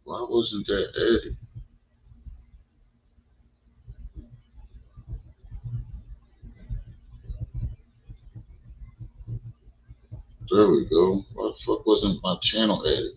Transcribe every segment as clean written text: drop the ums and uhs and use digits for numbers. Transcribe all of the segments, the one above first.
Why wasn't that Eddie? There we go. Why the fuck wasn't my channel added?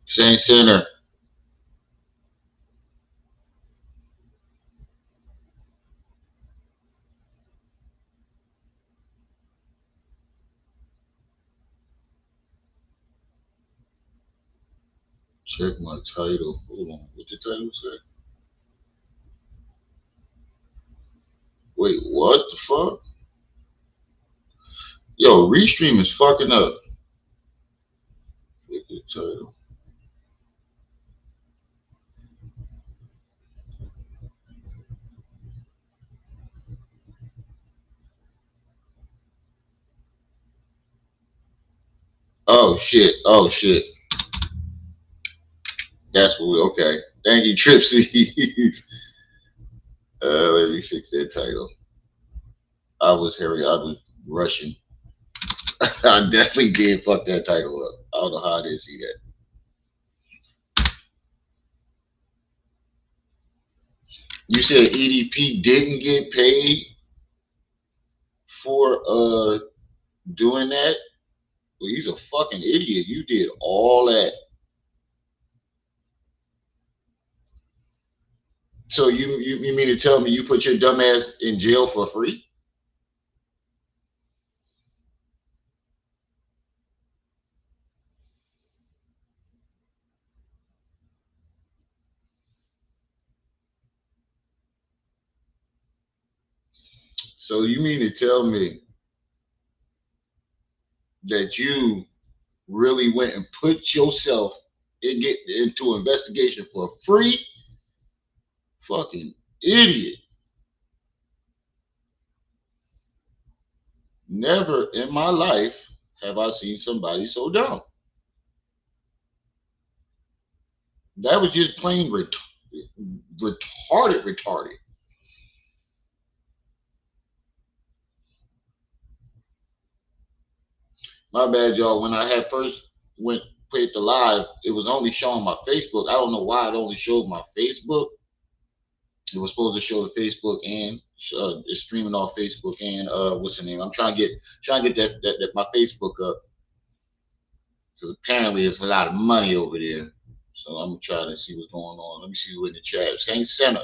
Same center. Check my title. Hold on. What the title say? Wait, what the fuck? Yo, Restream is fucking up. Click the title. Oh shit. Oh shit. That's what we okay. Thank you, Tripsy. Let me fix that title. I was Harry. I was rushing. I definitely did fuck that title up. I don't know how I didn't see that. You said EDP didn't get paid for doing that? Well, he's a fucking idiot. You did all that. So you mean to tell me you put your dumb ass in jail for free? So you mean to tell me that you really went and put yourself get into investigation for free? Fucking idiot. Never in my life have I seen somebody so dumb. That was just plain retarded, retarded. My bad, y'all. When I had first went played the live, it was only showing my Facebook. I don't know why it only showed my Facebook. It was supposed to show the Facebook and it's streaming off Facebook and what's the name? I'm trying to get that my Facebook up because apparently there's a lot of money over there. So I'm gonna try to see what's going on. Let me see who in the chat. Saint Center,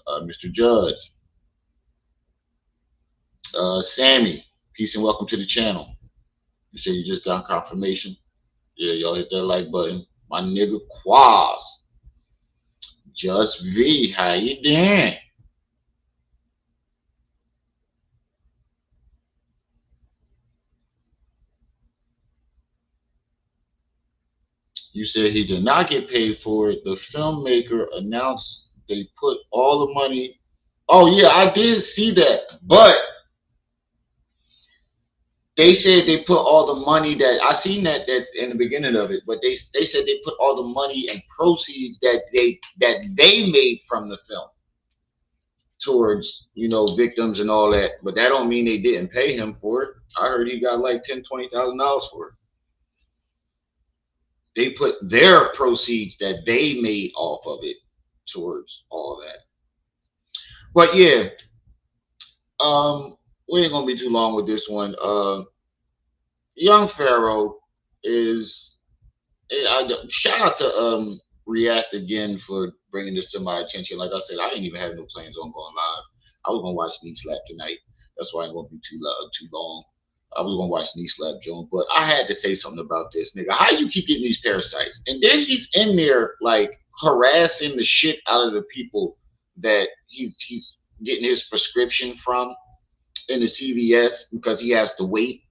Mr. Judge, Sammy. Peace and welcome to the channel. You say you just got confirmation. Yeah, y'all hit that like button. My nigga Quaz. Just V, how you doing? You said he did not get paid for it. The filmmaker announced they put all the money. Oh yeah, I did see that, but they said they put all the money that I seen that in the beginning of it, but they said they put all the money and proceeds that they made from the film towards victims and all that. But that don't mean they didn't pay him for it. I heard he got like $10,000-$20,000 for it. They put their proceeds that they made off of it towards all that. But yeah, we ain't gonna be too long with this one. Young Pharaoh is. Shout out to React again for bringing this to my attention. Like I said, I didn't even have no plans on going live. I was gonna watch Sneak Slap tonight. That's why I ain't gonna be too long. I was gonna watch Sneak Slap Jones, but I had to say something about this nigga. How you keep getting these parasites? And then he's in there like harassing the shit out of the people that he's getting his prescription from in the CVS because he has to wait.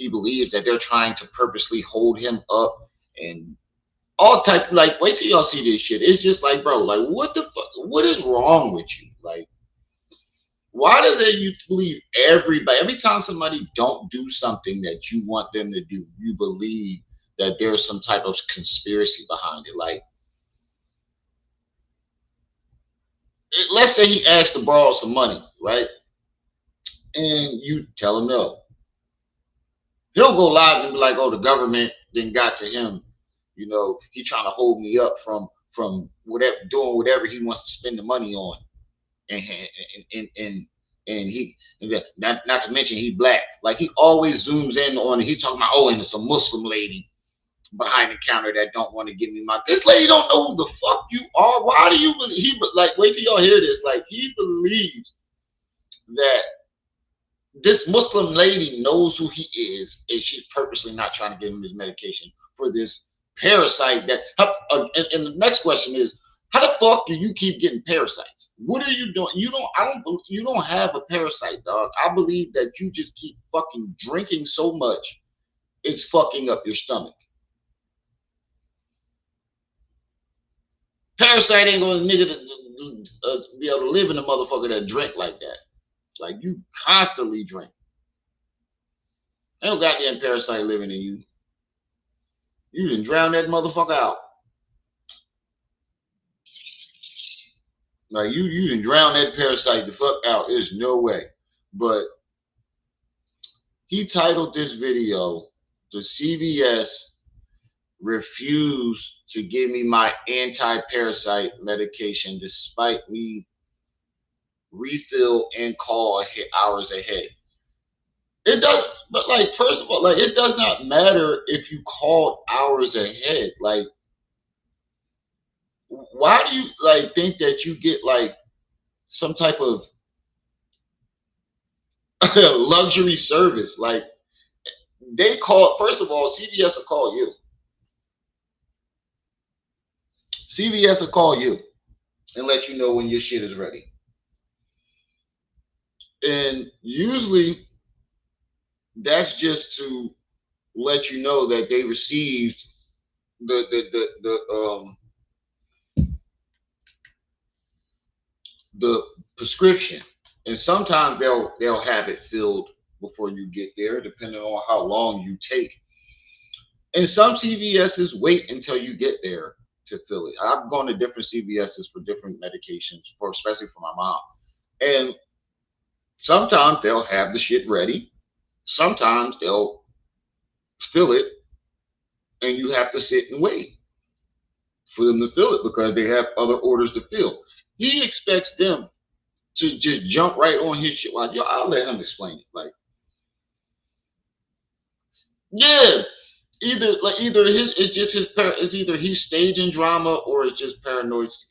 He believes that they're trying to purposely hold him up and all type. Like, wait till y'all see this shit. It's just like, bro, like, what the fuck? What is wrong with you? Like, why does it you believe everybody? Every time somebody don't do something that you want them to do, you believe that there's some type of conspiracy behind it. Like, let's say he asked to borrow some money, right? And you tell him no. He'll go live and be like, "Oh, the government then got to him. You know, he trying to hold me up from whatever doing whatever he wants to spend the money on." And and he not to mention he black. Like he always zooms in on he talking about and it's a Muslim lady behind the counter that don't want to give me my. This lady don't know who the fuck you are. Why do you believe he like? Wait till y'all hear this. Like he believes that this Muslim lady knows who he is, and she's purposely not trying to give him his medication for this parasite. And the next question is, how the fuck do you keep getting parasites? What are you doing? You don't have a parasite, dog. I believe that you just keep fucking drinking so much, it's fucking up your stomach. Parasite ain't gonna nigga be able to live in a motherfucker that drink like that. Like you constantly drink. Ain't no goddamn parasite living in you. You done drown that motherfucker out. Like you done drown that parasite the fuck out. There's no way. But he titled this video, "The CVS refused to give me my anti-parasite medication despite me refill and call hours ahead." It does, but like, first of all, like, it does not matter if you called hours ahead. Like, why do you like think that you get like some type of luxury service? Like, they call, first of all, CVS will call you. CVS will call you and let you know when your shit is ready. And usually that's just to let you know that they received the prescription. And sometimes they'll have it filled before you get there, depending on how long you take. And some CVS's wait until you get there to fill it. I've gone to different CVS's for different medications, for especially for my mom. And sometimes they'll have the shit ready. Sometimes they'll fill it and you have to sit and wait for them to fill it because they have other orders to fill. He expects them to just jump right on his shit. Like, yo, I'll let him explain it. Like, yeah, either it's just it's either he's staging drama or it's just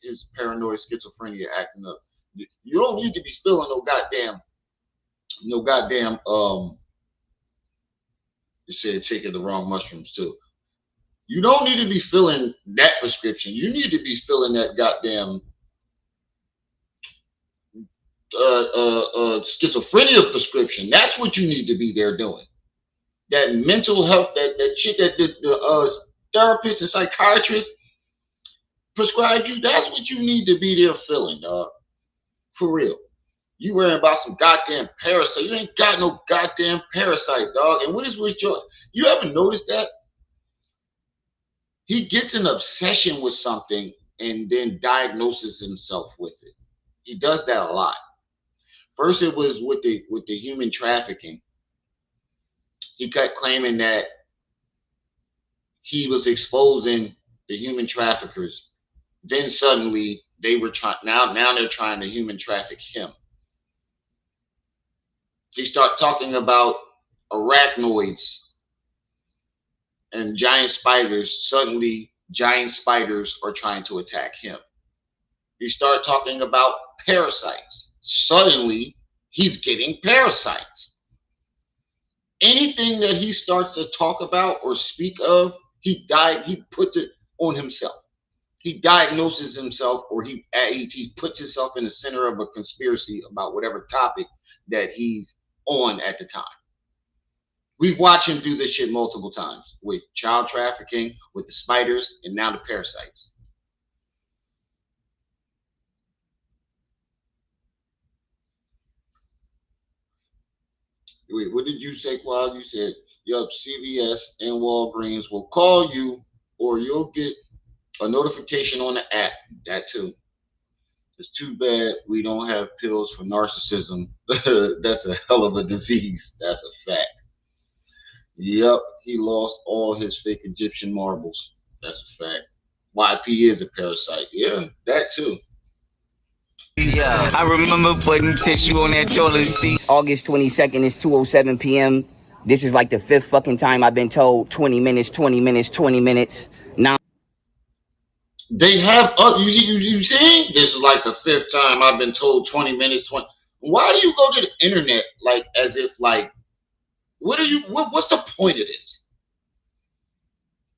his paranoid schizophrenia acting up. You don't need to be feeling no goddamn you said taking the wrong mushrooms too. You don't need to be filling that prescription. You need to be filling that goddamn schizophrenia prescription. That's what you need to be there doing. That mental health, that shit that the therapist and psychiatrist prescribed you. That's what you need to be there filling, dog. For real. You worrying about some goddamn parasite. You ain't got no goddamn parasite, dog. And what is with your? You ever noticed that? He gets an obsession with something and then diagnoses himself with it. He does that a lot. First, it was with the human trafficking. He kept claiming that he was exposing the human traffickers. Then suddenly they were trying. Now they're trying to human traffic him. He started talking about arachnoids and giant spiders. Suddenly, giant spiders are trying to attack him. He started talking about parasites. Suddenly, he's getting parasites. Anything that he starts to talk about or speak of, he puts it on himself. He diagnoses himself, or he puts himself in the center of a conspiracy about whatever topic that he's on at the time. We've watched him do this shit multiple times with child trafficking, with the spiders, and now the parasites. Wait, what did you say, Quad? You said, yup, CVS and Walgreens will call you or you'll get a notification on the app. That too. It's too bad we don't have pills for narcissism. That's a hell of a disease. That's a fact. Yep, he lost all his fake Egyptian marbles. That's a fact. YP is a parasite. Yeah, that too. Yeah, I remember putting tissue on that toilet seat. August 22nd is 2:07 p.m. This is like the fifth fucking time I've been told 20 minutes, 20 minutes, 20 minutes. Now They have you seen? This is like the fifth time I've been told 20 minutes, 20. Why do you go to the internet like as if like what's the point of this?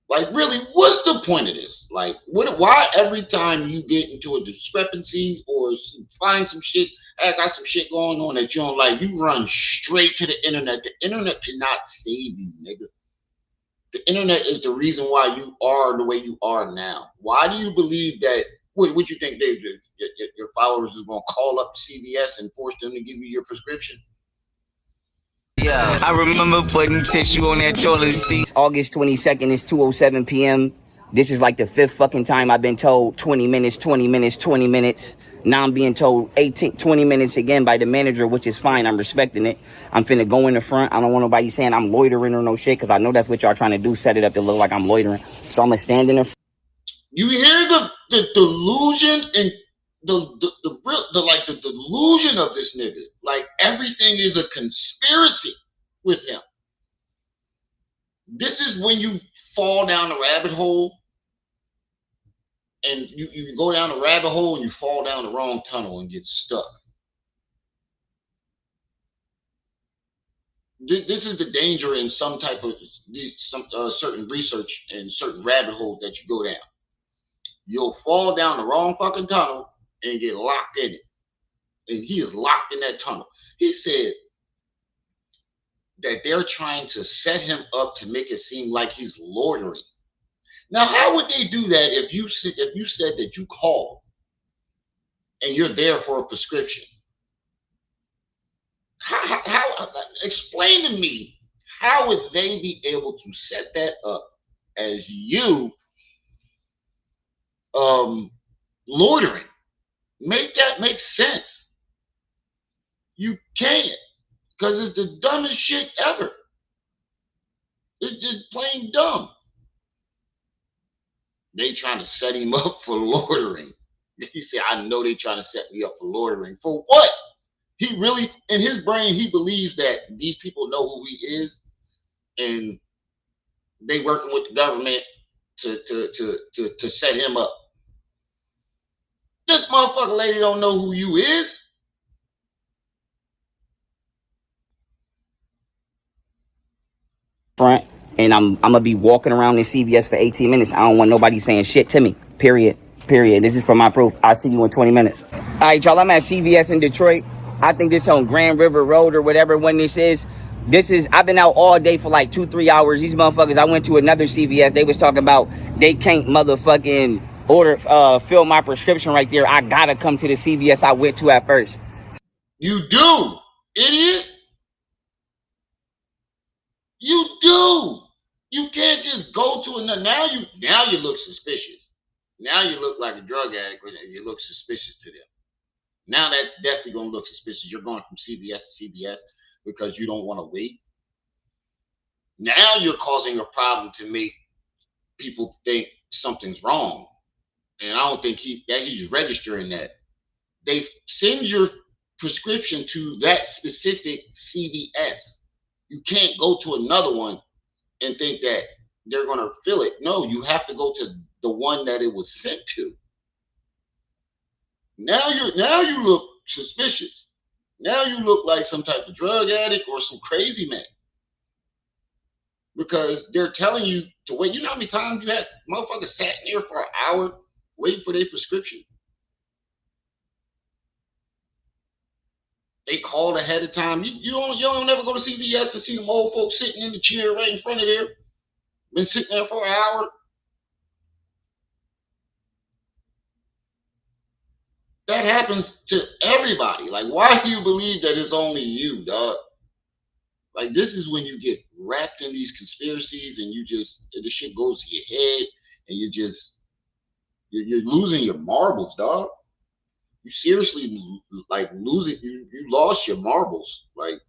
Like really, what's the point of this? Like why every time you get into a discrepancy or find some shit, I got some shit going on that you don't like, you run straight to the internet. The internet cannot save you, nigga. The internet is the reason why you are the way you are now. Why do you believe that? What you think your followers is gonna call up CVS and force them to give you your prescription? yeah, I remember putting tissue on that toilet seat. August 22nd is 2:07 p.m. This is like the fifth fucking time I've been told 20 minutes, 20 minutes, 20 minutes. Now I'm being told 20 minutes again by the manager, which is fine. I'm respecting it. I'm finna go in the front. I don't want nobody saying I'm loitering or no shit, because I know that's what y'all trying to do, set it up to look like I'm loitering. So I'm gonna stand in the front. You hear the delusion and the delusion of this nigga. Like everything is a conspiracy with him. This is when you fall down the rabbit hole and you go down the rabbit hole and you fall down the wrong tunnel and get stuck. This is the danger in some type of certain research and certain rabbit holes that you go down. You'll fall down the wrong fucking tunnel and get locked in it. And he is locked in that tunnel. He said that they're trying to set him up to make it seem like he's loitering. Now, how would they do that if you said that you called and you're there for a prescription? How explain to me how would they be able to set that up as you loitering? Make that make sense. You can't, because it's the dumbest shit ever. It's just plain dumb. They trying to set him up for loitering. He said, I know they trying to set me up for loitering. For what? He really, in his brain, he believes that these people know who he is and they working with the government to set him up. This motherfucker lady don't know who you is. Front, and I'm gonna be walking around in CVS for 18 minutes. I don't want nobody saying shit to me. Period. This is for my proof. I'll see you in 20 minutes. All right, y'all. I'm at CVS in Detroit. I think this on Grand River Road or whatever one this is. I've been out all day for like 2-3 hours. These motherfuckers, I went to another CVS. They was talking about they can't motherfucking fill my prescription right there. I gotta come to the CVS I went to at first. You do, idiot. You do. You can't just go to another. Now you look suspicious. Now you look like a drug addict. You look suspicious to them. Now that's definitely gonna look suspicious. You're going from CVS to CVS because you don't want to wait. Now you're causing a problem to make people think something's wrong, and I don't think he's registering that. They send your prescription to that specific CVS. You can't go to another one and think that they're going to fill it. No, you have to go to the one that it was sent to. Now you look suspicious. Now you look like some type of drug addict or some crazy man. Because they're telling you to wait. You know how many times you had motherfuckers sat in there for an hour waiting for their prescription? They called ahead of time. You don't never go to CVS and see them old folks sitting in the chair right in front of there. Been sitting there for an hour. That happens to everybody. Like, why do you believe that it's only you, dog? Like, this is when you get wrapped in these conspiracies and you just, the shit goes to your head and you're losing your marbles, dog. You seriously, like, losing, you lost your marbles. Like,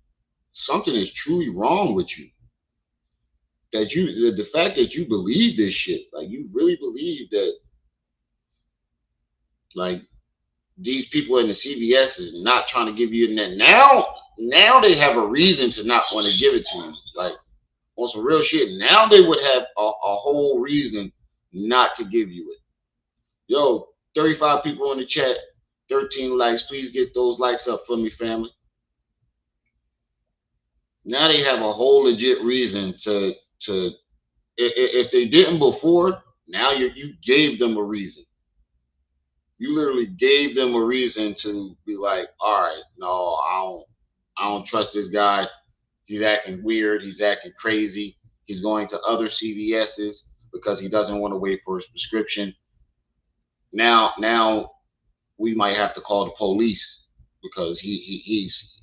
something is truly wrong with you. That the fact that you believe this shit, like, you really believe that, like, these people in the CVS is not trying to give you that. Now they have a reason to not want to give it to you. Like, on some real shit, now they would have a whole reason not to give you it. Yo, 35 people in the chat, 13 likes. Please get those likes up for me, family. Now they have a whole legit reason to if they didn't before, now you gave them a reason. You literally gave them a reason to be like, all right, no, I don't trust this guy. He's acting weird. He's acting crazy. He's going to other CVS's because he doesn't want to wait for his prescription. Now we might have to call the police because he's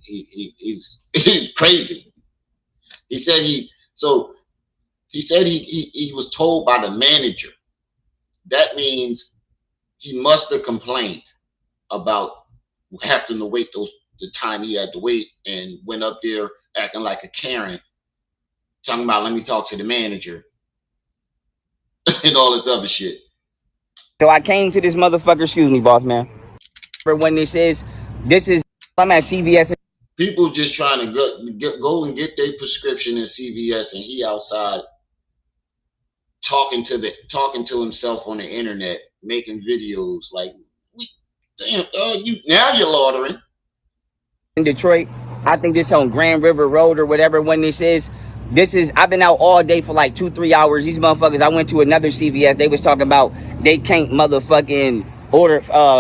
crazy. He said he was told by the manager. That means he must have complained about having to wait the time he had to wait and went up there acting like a Karen, talking about let me talk to the manager and all this other shit. So I came to this motherfucker, excuse me, boss man. When this is, I'm at CVS. People just trying to go and get their prescription in CVS, and he outside talking to himself on the internet, making videos like, damn, you're laundering. In Detroit. I think this on Grand River Road or whatever when this is. I've been out all day for like 2-3 hours. These motherfuckers, I went to another CVS. They was talking about they can't motherfucking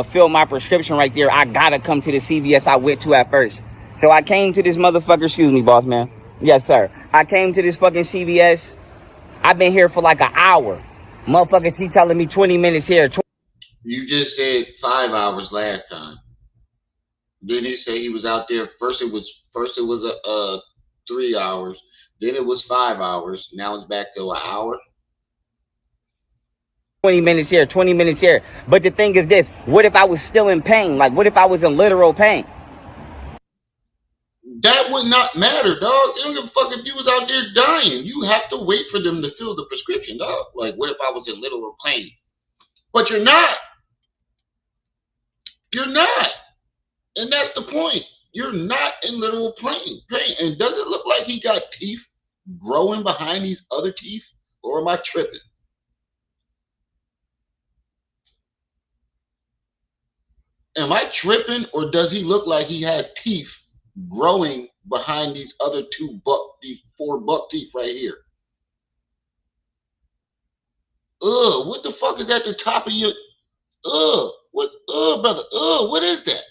fill my prescription right there. I gotta come to the CVS I went to at first. So I came to this motherfucker, excuse me, boss man. Yes, sir. I came to this fucking CVS. I've been here for like an hour. Motherfuckers, he telling me 20 minutes here. You just said 5 hours last time. Then he said he was out there. First it was a 3 hours. Then it was 5 hours. Now it's back to an hour. 20 minutes here, 20 minutes here. But the thing is this, what if I was still in pain? Like, what if I was in literal pain? That would not matter, dog. They don't give a fuck if you was out there dying. You have to wait for them to fill the prescription, dog. Like, what if I was in literal pain? But you're not. You're not. And that's the point. You're not in literal pain. And does it look like he got teeth growing behind these other teeth? Or am I tripping? Am I tripping, or does he look like he has teeth growing behind these other these 4 buck teeth right here? What the fuck is at the top of your? Brother? What is that?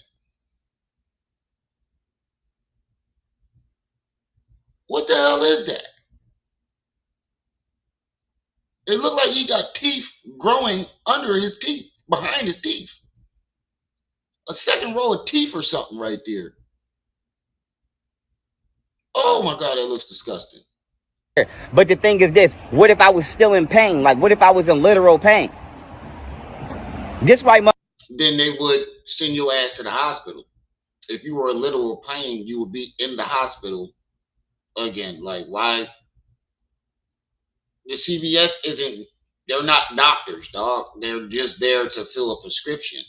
What the hell is that? It looked like he got teeth growing under his teeth, behind his teeth. A second row of teeth or something right there. Oh my God, that looks disgusting. But the thing is this, what if I was still in pain? Like, what if I was in literal pain? This right, then they would send your ass to the hospital. If you were in literal pain, you would be in the hospital again. Like, why? The CVS isn't, they're not doctors, dog. They're just there to fill a prescription.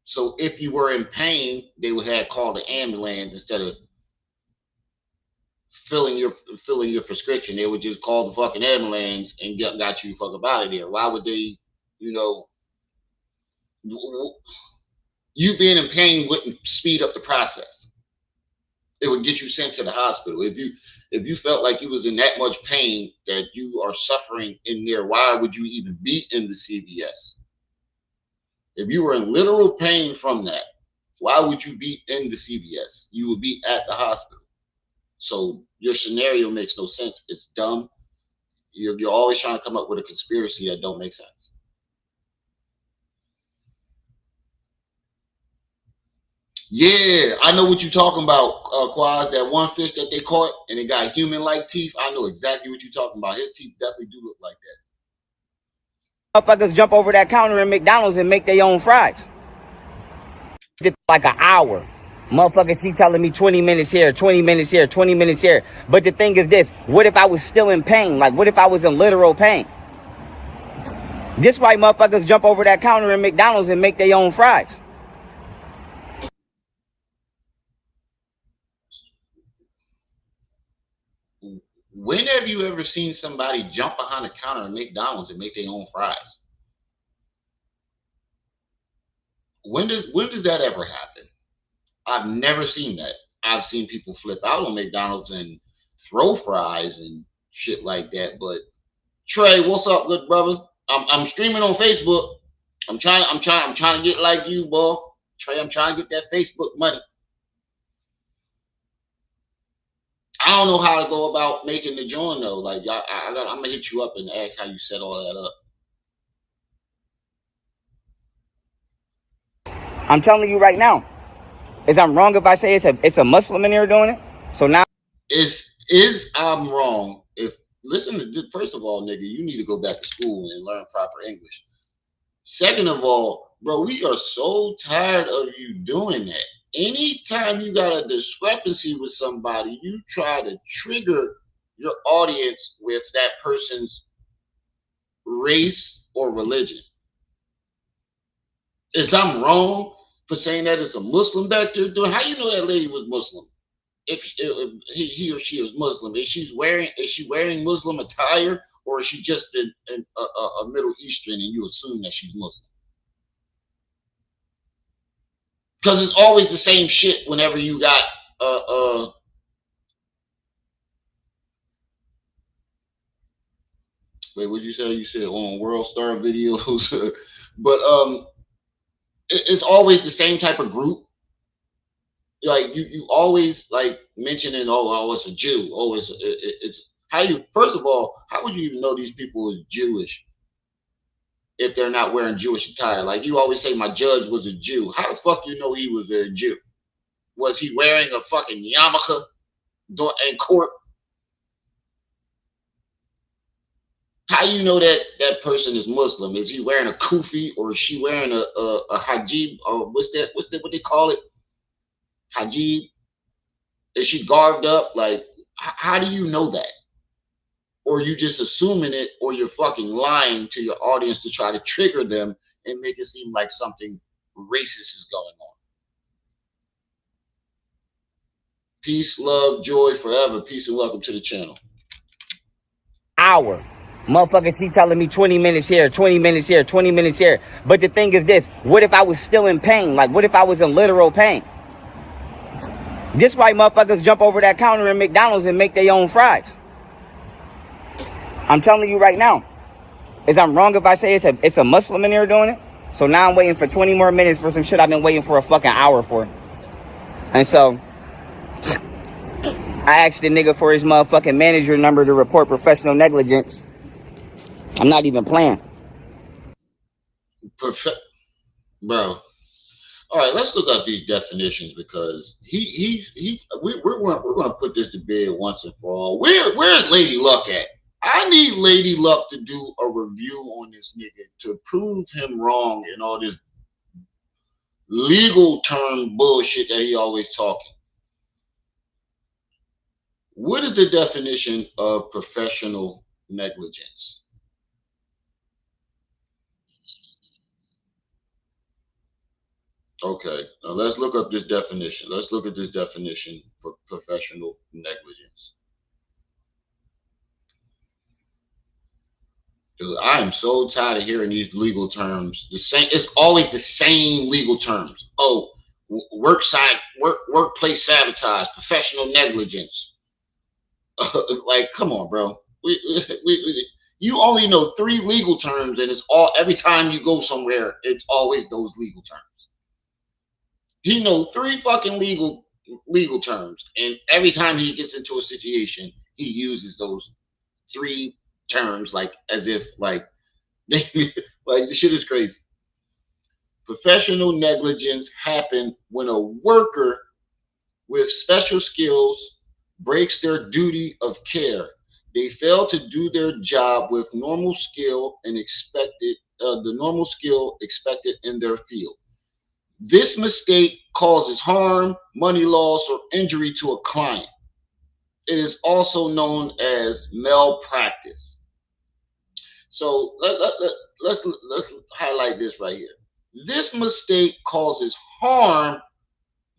So if you were in pain, they would have called the ambulance instead of filling your prescription. They would just call the fucking ambulance and got you fuck out of there. Why would they, you know, you being in pain wouldn't speed up the process. It would get you sent to the hospital. If you felt like you was in that much pain that you are suffering in there, why would you even be in the CVS? If you were in literal pain from that, Why would you be in the CVS? You would be at the hospital. So your scenario makes no sense. It's dumb. You're always trying to come up with a conspiracy that don't make sense. Yeah, I know what you're talking about, Quaz. That one fish that they caught and it got human-like teeth. I know exactly what you're talking about. His teeth definitely do look like Motherfuckers jump over that counter in McDonald's and make their own fries. Just like an hour. Motherfuckers keep telling me 20 minutes here, 20 minutes here, 20 minutes here. But the thing is this, what if I was still in pain? Like, what if I was in literal pain? This why motherfuckers jump over that counter in McDonald's and make their own fries. that. When have you ever seen somebody jump behind the counter at McDonald's and make their own fries? When does that ever happen? I've never seen that. I've seen people flip out on McDonald's and throw fries and shit like that. But Trey, what's up, good brother? I'm streaming on Facebook. I'm trying to get like you, boy. Trey, I'm trying to get that Facebook money. I don't know how to go about making the join though. Like I'm gonna hit you up and ask how you set all that up. I'm telling you right now. Is I'm wrong if I say it's a Muslim in here doing it? So now Is I'm wrong if listen to first of all, nigga, you need to go back to school and learn proper English. Second of all, bro, we are so tired of you doing that. Anytime you got a discrepancy with somebody, you try to trigger your audience with that person's race or religion. Is I'm wrong for saying that it's a Muslim back there doing? How you know that lady was Muslim? If he or she is Muslim, is she wearing Muslim attire, or is she just a Middle Eastern and you assume that she's Muslim? Because it's always the same shit whenever you got wait, what'd you say? You said on World Star videos, but it's always the same type of group. Like you always like mentioning, oh, it's a Jew. Oh, it's how you. First of all, how would you even know these people is Jewish if they're not wearing Jewish attire? Like you always say, my judge was a Jew. How the fuck you know he was a Jew? Was he wearing a fucking yarmulke in court? How you know that that person is Muslim? Is he wearing a kufi or is she wearing a hijab or what they call it? Hijab? Is she carved up? Like how do you know that? Or you just assuming it, or you're fucking lying to your audience to try to trigger them and make it seem like something racist is going on. Peace, love, joy forever. Peace and welcome to the channel. hour. Motherfuckers keep telling me 20 minutes here, 20 minutes here, 20 minutes here. But the thing is this, what if I was still in pain? Like, what if I was in literal pain? This why motherfuckers jump over that counter in McDonald's and make their own fries. I'm telling you right now. Is I'm wrong if I say it's a Muslim in here doing it? So now I'm waiting for 20 more minutes for some shit I've been waiting for a fucking hour for. And so I asked the nigga for his motherfucking manager number to report professional negligence. I'm not even playing. Bro. All right, let's look up these definitions because we're going to put this to bed once and for all. Where's Lady Luck at? I need Lady Luck to do a review on this nigga to prove him wrong in all this legal term bullshit that he always talking. What is the definition of professional negligence? Okay, now let's look up this definition. Let's look at this definition for professional negligence. I am so tired of hearing these legal terms. The same. It's always the same legal terms. Oh, workplace sabotage, professional negligence. Like, come on, bro. You only know three legal terms, and it's all every time you go somewhere, it's always those legal terms. He know three fucking legal terms, and every time he gets into a situation, he uses those three terms like as if like they like the shit is crazy. Professional negligence happen when a worker with special skills breaks their duty of care. They fail to do their job with normal skill and expected the normal skill expected in their field. This mistake causes harm, money loss, or injury to a client. It is also known as malpractice. So let's highlight this right here. This mistake causes harm,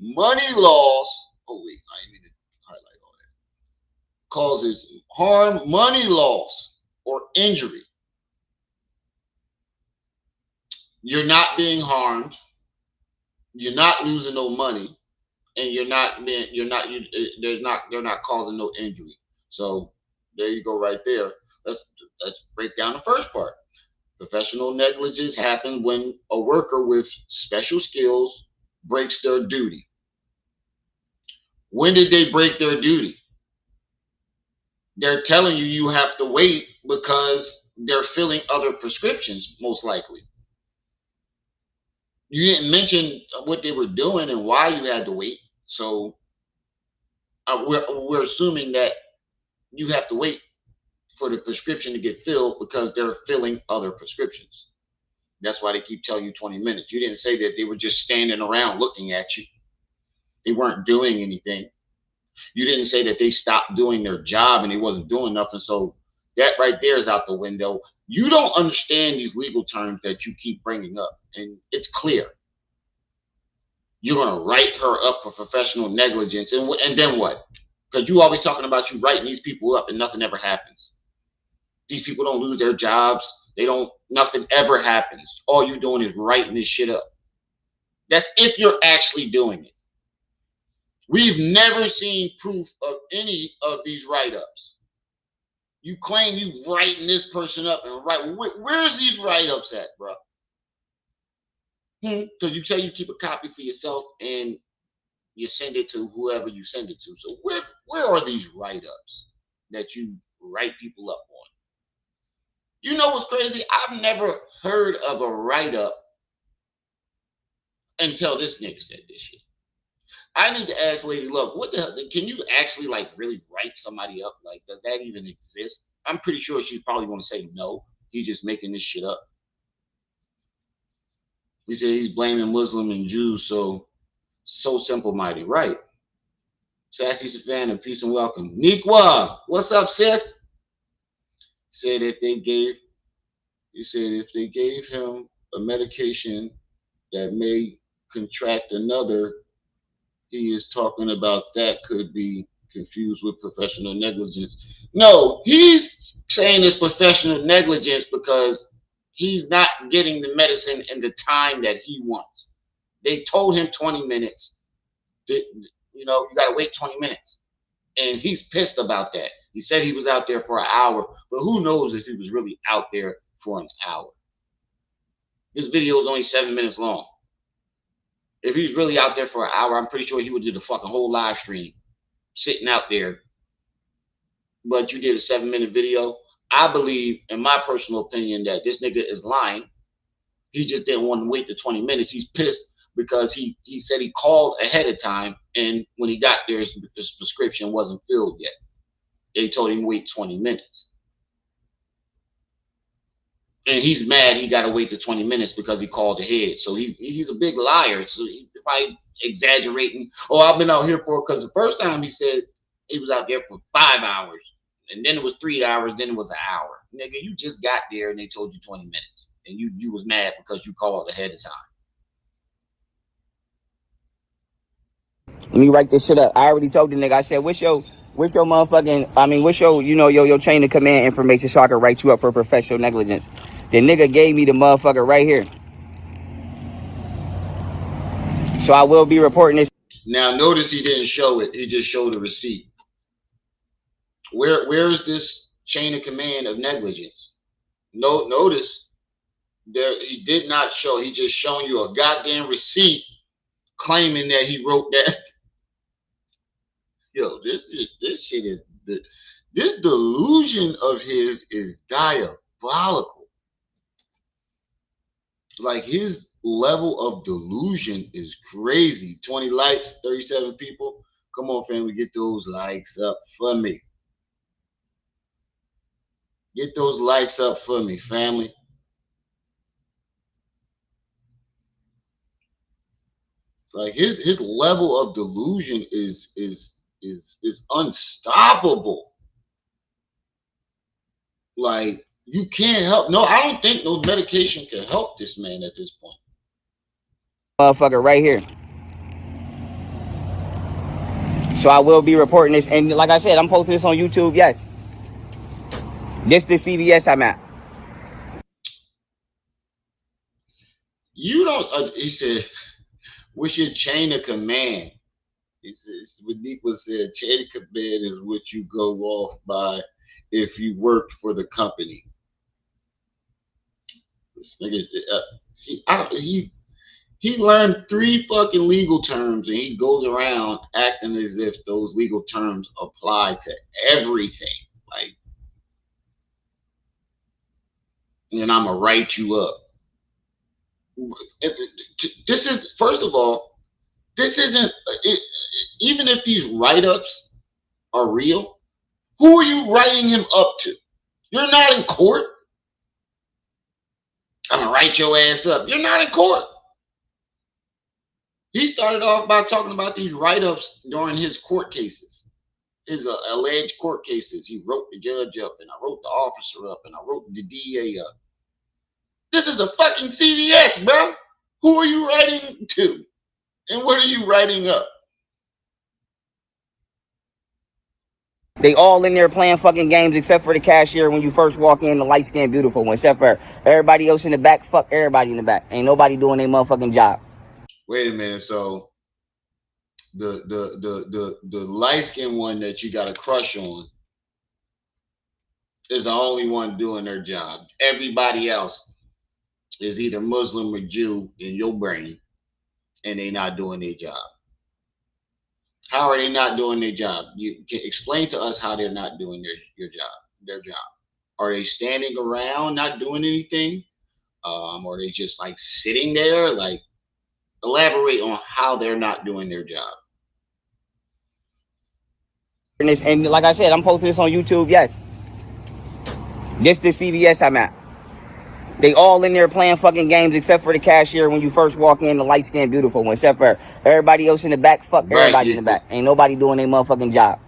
money loss. Oh wait, I didn't mean to highlight all that. Causes harm, money loss, or injury. You're not being harmed. You're not losing no money, and you're not you. There's not they're not causing no injury. So there you go, right there. Let's let's break down the first part. Professional negligence happens when a worker with special skills breaks their duty. When did they break their duty? They're telling you you have to wait because they're filling other prescriptions, most likely. You didn't mention what they were doing and why you had to wait. So we're assuming that you have to wait for the prescription to get filled because they're filling other prescriptions. That's why they keep telling you 20 minutes. You didn't say that they were just standing around looking at you. They weren't doing anything. You didn't say that they stopped doing their job and they wasn't doing nothing. So that right there is out the window. You don't understand these legal terms that you keep bringing up, and it's clear. You're gonna write her up for professional negligence, and then what? Because you always talking about you writing these people up, and nothing ever happens. These people don't lose their jobs. They don't. Nothing ever happens. All you doing is writing this shit up. That's if you're actually doing it. We've never seen proof of any of these write-ups. You claim you writing this person up and where's these write-ups at, bro? Because you say you keep a copy for yourself and you send it to whoever you send it to. So where are these write-ups that you write people up on? You know what's crazy? I've never heard of a write-up until this nigga said this shit. I need to ask Lady Love, what the hell? Can you actually like really write somebody up? Like, does that even exist? I'm pretty sure she's probably going to say no. He's just making this shit up. He said he's blaming Muslim and Jews, so simple minded, right? Sassy Savannah, peace and welcome. Nikwa, what's up, sis? Said if they gave, he said if they gave him a medication that may contract another, he is talking about that could be confused with professional negligence. No, he's saying it's professional negligence because he's not getting the medicine in the time that he wants. They told him 20 minutes. You know, you got to wait 20 minutes. And he's pissed about that. He said he was out there for an hour, but who knows if he was really out there for an hour. This video is only 7 minutes long. If he's really out there for an hour, I'm pretty sure he would do the fucking whole live stream sitting out there. But you did a 7 minute video. I believe, in my personal opinion, that this nigga is lying. He just didn't want to wait the 20 minutes. He's pissed because he said he called ahead of time, and when he got there, his prescription wasn't filled yet. They told him to wait 20 minutes. And he's mad he got to wait the 20 minutes because he called ahead. So he's a big liar. So he's probably exaggerating. Oh, I've been out here for, because the first time he said he was out there for 5 hours. And then it was 3 hours. Then it was an hour. Nigga, you just got there and they told you 20 minutes. And you was mad because you called ahead of time. Let me write this shit up. I already told the nigga. I said, what's your motherfucking, I mean, what's your, your chain of command information so I can write you up for professional negligence. The nigga gave me the motherfucker right here. So I will be reporting this. Now, notice he didn't show it. He just showed a receipt. Where is this chain of command of negligence? No, notice there he did not show. He just shown you a goddamn receipt claiming that he wrote that. Yo, this shit is this delusion of his is diabolical. Like his level of delusion is crazy. 20 likes, 37 people. Come on, family, get those likes up for me. Get those likes up for me, family. Like his level of delusion is unstoppable. Like you can't help. No, I don't think no medication can help this man at this point. Motherfucker right here. So I will be reporting this, and like I said, I'm posting this on YouTube. Yes, this the CVS I'm at. You don't. He said, "What's your chain of command?" He says, what Niqua said, chain of command is what you go off by if you worked for the company. This nigga, he learned 3 fucking legal terms and he goes around acting as if those legal terms apply to everything. Like, and I'm gonna write you up. This is first of all, this isn't it, even if these write-ups are real. Who are you writing him up to? You're not in court. I'm gonna write your ass up. You're not in court. He started off by talking about these write-ups during his court cases, his alleged court cases. He wrote the judge up, and I wrote the officer up, and I wrote the DA up. This is a fucking CVS, bro. Who are you writing to, and what are you writing up? They all in there playing fucking games except for the cashier when you first walk in, the light skinned beautiful one. Except for everybody else in the back. Fuck everybody in the back. Ain't nobody doing their motherfucking job. Wait a minute. So the light skinned one that you got a crush on is the only one doing their job. Everybody else is either Muslim or Jew in your brain, and they not doing their job. How are they not doing their job? You can explain to us how they're not doing their job. Are they standing around not doing anything? Or are they just like sitting there? Like, elaborate on how they're not doing their job. And like I said, I'm posting this on YouTube. Yes, this the CVS I'm at. They all in there playing fucking games except for the cashier when you first walk in, the light skinned beautiful one. Except for everybody else in the back. Fuck Right. everybody in the back. Ain't nobody doing their motherfucking job.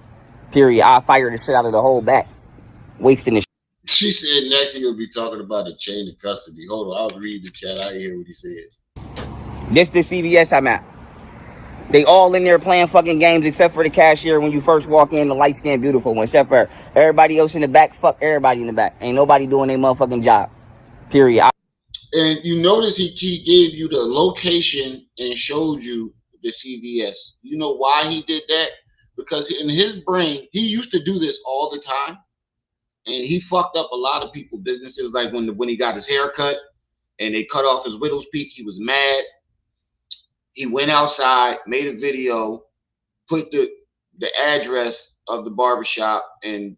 Period. I'll fire the shit out of the whole back. Wasting the She said next he'll be talking about the chain of custody. Hold on, I'll read the chat. I hear what he said. This the CVS I'm at. They all in there playing fucking games except for the cashier when you first walk in, the light skinned beautiful one. Except for everybody else in the back. Fuck everybody in the back. Ain't nobody doing their motherfucking job. Period. And you notice he gave you the location and showed you the CVS. You know why he did that? Because in his brain, he used to do this all the time, and he fucked up a lot of people's businesses. Like when he got his hair cut and they cut off his widow's peak, he was mad. He went outside, made a video, put the address of the barbershop and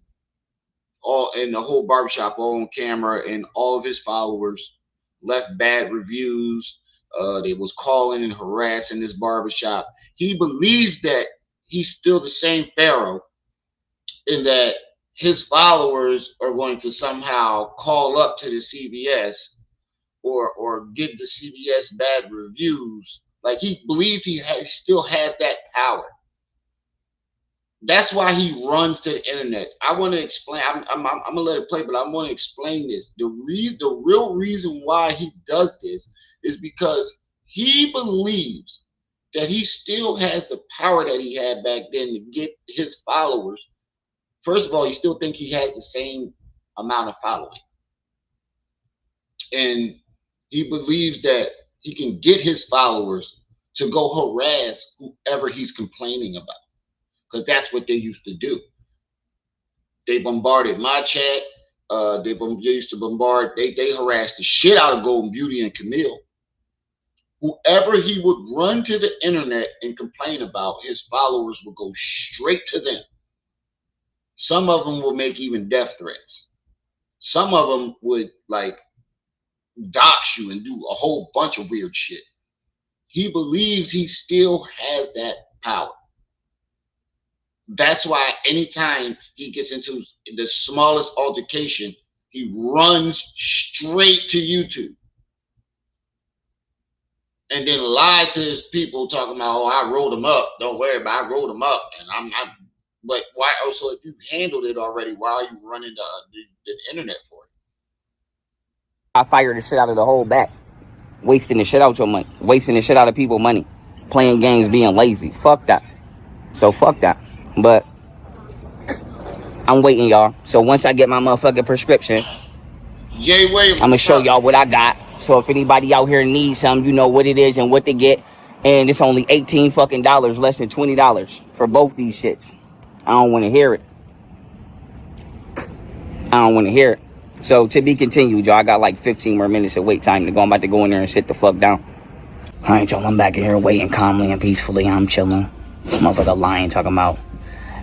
the whole barbershop all on camera, and all of his followers left bad reviews. They was calling and harassing this barbershop. He believes that he's still the same Pharaoh, and that his followers are going to somehow call up to the CVS or give the CVS bad reviews. Like he believes still has that power. That's why he runs to the internet. I want to explain. I'm gonna let it play, but I want to explain this. The real reason why he does this is because he believes that he still has the power that he had back then to get his followers. First of all, he still thinks he has the same amount of following, and he believes that he can get his followers to go harass whoever he's complaining about, because that's what they used to do. They bombarded my chat. They used to bombard. They harassed the shit out of Golden Beauty and Camille. Whoever he would run to the internet and complain about, his followers would go straight to them. Some of them will make even death threats. Some of them would like dox you and do a whole bunch of weird shit. He believes he still has that power. That's why anytime he gets into the smallest altercation, he runs straight to YouTube and then lied to his people talking about, oh, I rolled him up. Don't worry about it. I rolled him up. And I'm not. But why? Oh, so if you handled it already, why are you running the internet for it? I fired the shit out of the whole back. Wasting the shit out your money. Wasting the shit out of people's money. Playing games, being lazy. Fuck that. So fuck that. But I'm waiting, y'all. So once I get my motherfucking prescription, Jay Williams, I'm gonna show y'all what I got. So if anybody out here needs something, you know what it is and what to get. And it's only $18 fucking dollars, less than $20 for both these shits. I don't want to hear it. I don't want to hear it. So to be continued, y'all. I got like 15 more minutes of wait time to go. I'm about to go in there and sit the fuck down. All right, y'all. I'm back in here waiting calmly and peacefully. I'm chilling. Motherfucker lying, talking about.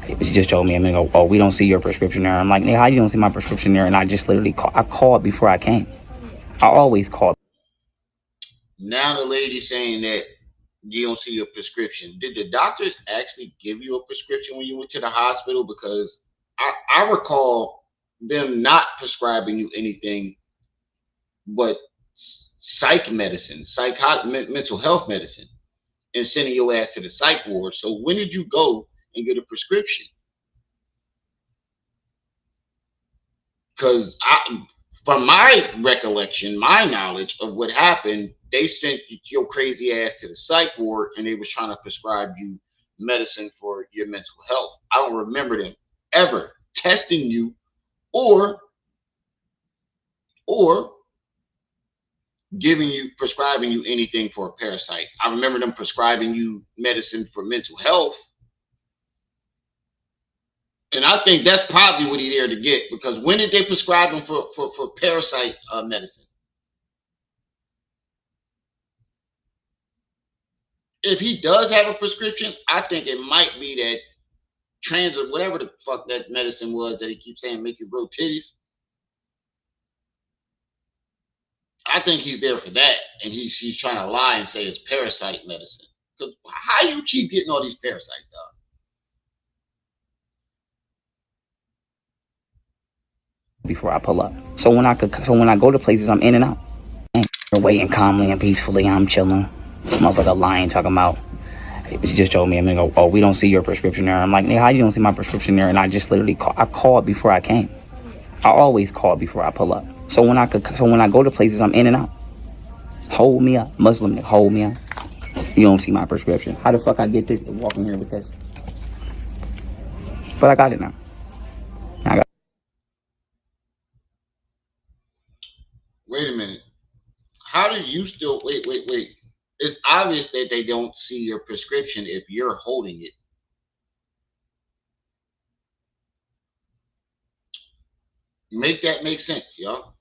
He just told me a minute ago, oh, we don't see your prescription there. I'm like, nigga, how you don't see my prescription there? And I just literally I called before I came. I always call. Now the lady saying that you don't see your prescription. Did the doctors actually give you a prescription when you went to the hospital? Because I recall them not prescribing you anything but psych medicine, mental health medicine, and sending your ass to the psych ward. So when did you go and get a prescription? Because from my recollection, my knowledge of what happened, they sent your crazy ass to the psych ward and they was trying to prescribe you medicine for your mental health. I don't remember them ever testing you or or prescribing you anything for a parasite. I remember them prescribing you medicine for mental health. And I think that's probably what he's there to get, because when did they prescribe him for parasite medicine? If he does have a prescription, I think it might be that transit, whatever the fuck that medicine was that he keeps saying make you grow titties. I think he's there for that, and he's trying to lie and say it's parasite medicine. Because how you keep getting all these parasites, dog? Before I pull up. So when I go to places, I'm in and out. And waiting calmly and peacefully. I'm chilling. Motherfucker lying, talking about. He just told me a minute ago, oh, we don't see your prescription there. I'm like, nigga, how you don't see my prescription there? And I just literally I called before I came. I always call before I pull up. So when I go to places, I'm in and out. Hold me up, Muslim nigga, hold me up. You don't see my prescription. How the fuck I get this? Walking here with this? But I got it now. Wait a minute. How do you still wait? It's obvious that they don't see your prescription if you're holding it. Make that make sense, y'all.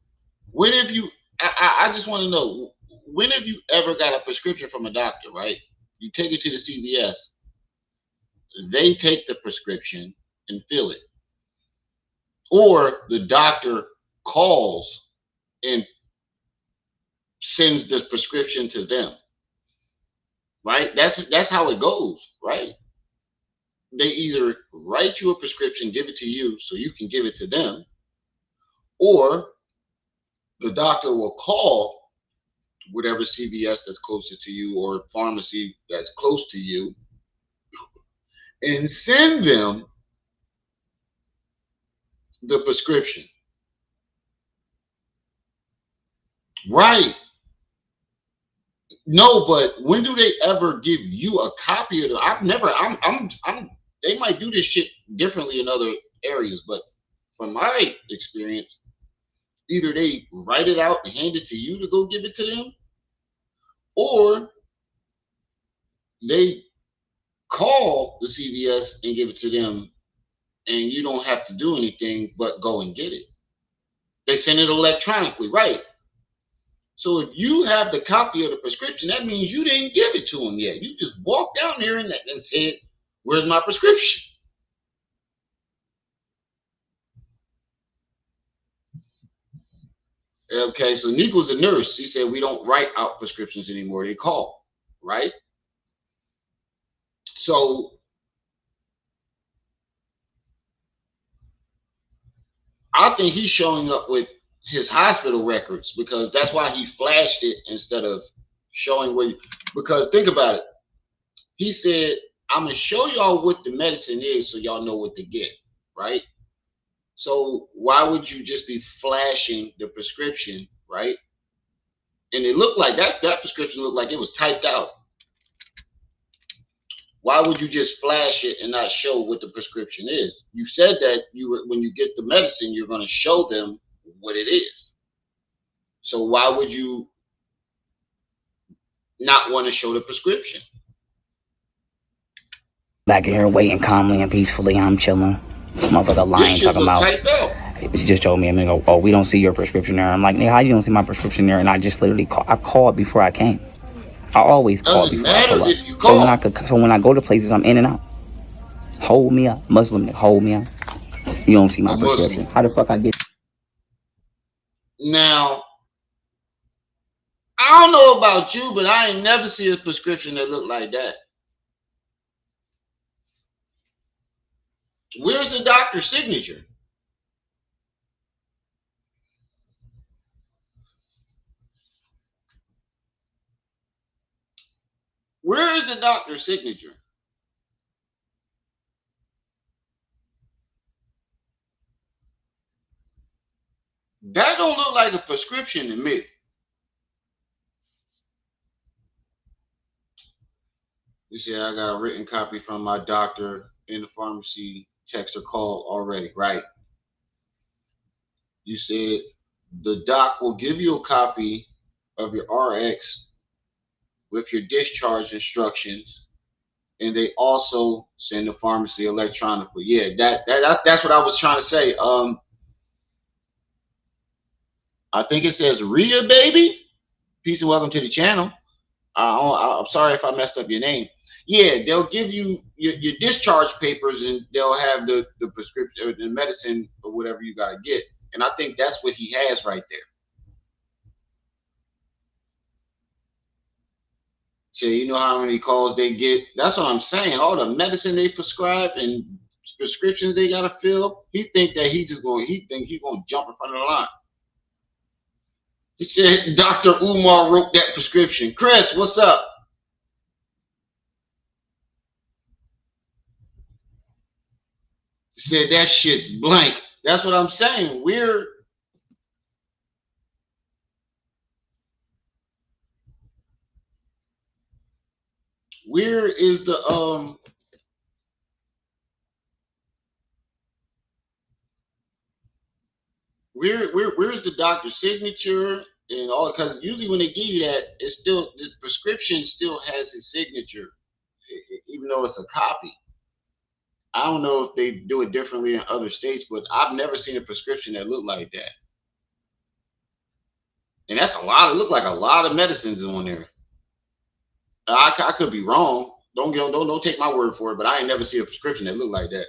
When have you? I just want to know. When have you ever got a prescription from a doctor? Right? You take it to the CVS. They take the prescription and fill it, or the doctor calls and sends the prescription to them. Right? That's how it goes. Right? They either write you a prescription, give it to you so you can give it to them, or the doctor will call whatever CVS that's closest to you or pharmacy that's close to you and send them the prescription. Right. No, but when do they ever give you a copy of it? I've never, I'm, they might do this shit differently in other areas, but from my experience, either they write it out and hand it to you to go give it to them, or they call the CVS and give it to them, and you don't have to do anything but go and get it. They send it electronically, right? So if you have the copy of the prescription, that means you didn't give it to him yet. You just walked down there and said, "Where's my prescription?" Okay, so Nico's a nurse. She said we don't write out prescriptions anymore. They call, right? So I think he's showing up with his hospital records because that's why he flashed it instead of showing what. Because think about it. He said, "I'm gonna show y'all what the medicine is so y'all know what to get," right? So why would you just be flashing the prescription, right? And it looked like that prescription looked like it was typed out. Why would you just flash it and not show what the prescription is? You said that when you get the medicine, you're going to show them what it is. So why would you not want to show the prescription? Back in here waiting calmly and peacefully. I'm chilling. Motherfucker This lying, shit talking look about. typed out. She just told me a minute ago, oh, we don't see your prescription there. I'm like, nigga, how you don't see my prescription there? And I just literally I called before I came. I always call Doesn't before I matter pull up. if you So call. when I go to places, I'm in and out. Hold me up, Muslim nigga, hold me up. You don't see A my prescription. Muslim. How the fuck I get? Now, I don't know about you, but I ain't never see a prescription that looked like that. Where's the doctor's signature? Where is the doctor's signature? That don't look like a prescription to me. You see, I got a written copy from my doctor in the pharmacy. Text or call already, right? You said the doc will give you a copy of your RX with your discharge instructions, and they also send the pharmacy electronically. Yeah, that's what I was trying to say. I think it says Rhea baby. Peace and welcome to the channel. I'm sorry if I messed up your name. Yeah, they'll give you your discharge papers and they'll have the prescription or the medicine or whatever you got to get. And I think that's what he has right there. So you know how many calls they get. That's what I'm saying. All the medicine they prescribe and prescriptions they gotta fill. He think that he think he's gonna jump in front of the line. He said Dr. Umar wrote that prescription. Chris, what's up? He said that shit's blank. That's what I'm saying. Where is the where's the doctor's signature and all? Because usually when they give you that, it's still the prescription still has his signature, even though it's a copy. I don't know if they do it differently in other states, but I've never seen a prescription that looked like that. And that's a lot. It looked like a lot of medicines on there. I could be wrong. Don't take my word for it, but I ain't never seen a prescription that looked like that.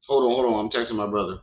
Hold on. I'm texting my brother.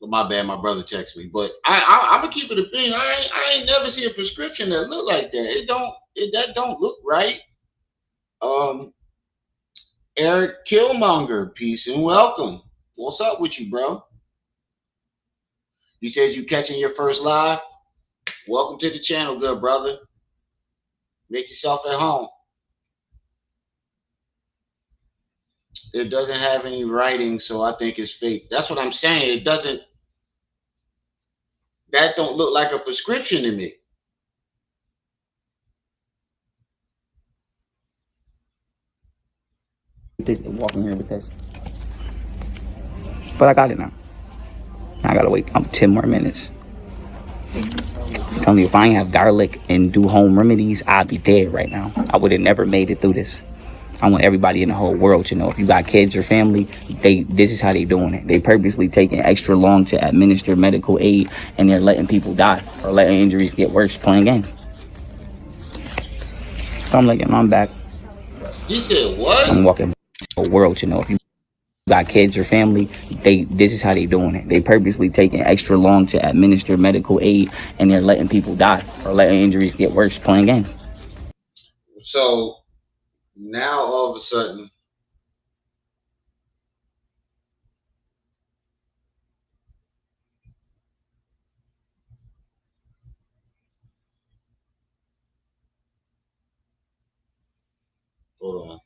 But my bad, my brother texted me. But I'm gonna keep it a bean. I ain't never see a prescription that look like that. That don't look right. Um, Eric Killmonger, peace and welcome. What's up with you, bro? You said you catching your first live. Welcome to the channel, good brother. Make yourself at home. It doesn't have any writing, so I think it's fake. That's what I'm saying. It doesn't. That don't look like a prescription to me. This walking here with this, but I got it now. I gotta wait 10 more minutes. I'm telling you, if I ain't have garlic and do home remedies, I'd be dead right now. I would have never made it through this. I want everybody in the whole world to know, if you got kids or family, this is how they doing it. They purposely taking extra long to administer medical aid, and they're letting people die or letting injuries get worse playing games. So I'm like, I'm back. He said what? I'm walking the whole world to know, if you got kids or family, this is how they doing it. They purposely taking extra long to administer medical aid, and they're letting people die or letting injuries get worse playing games. So now all of a sudden, hold on.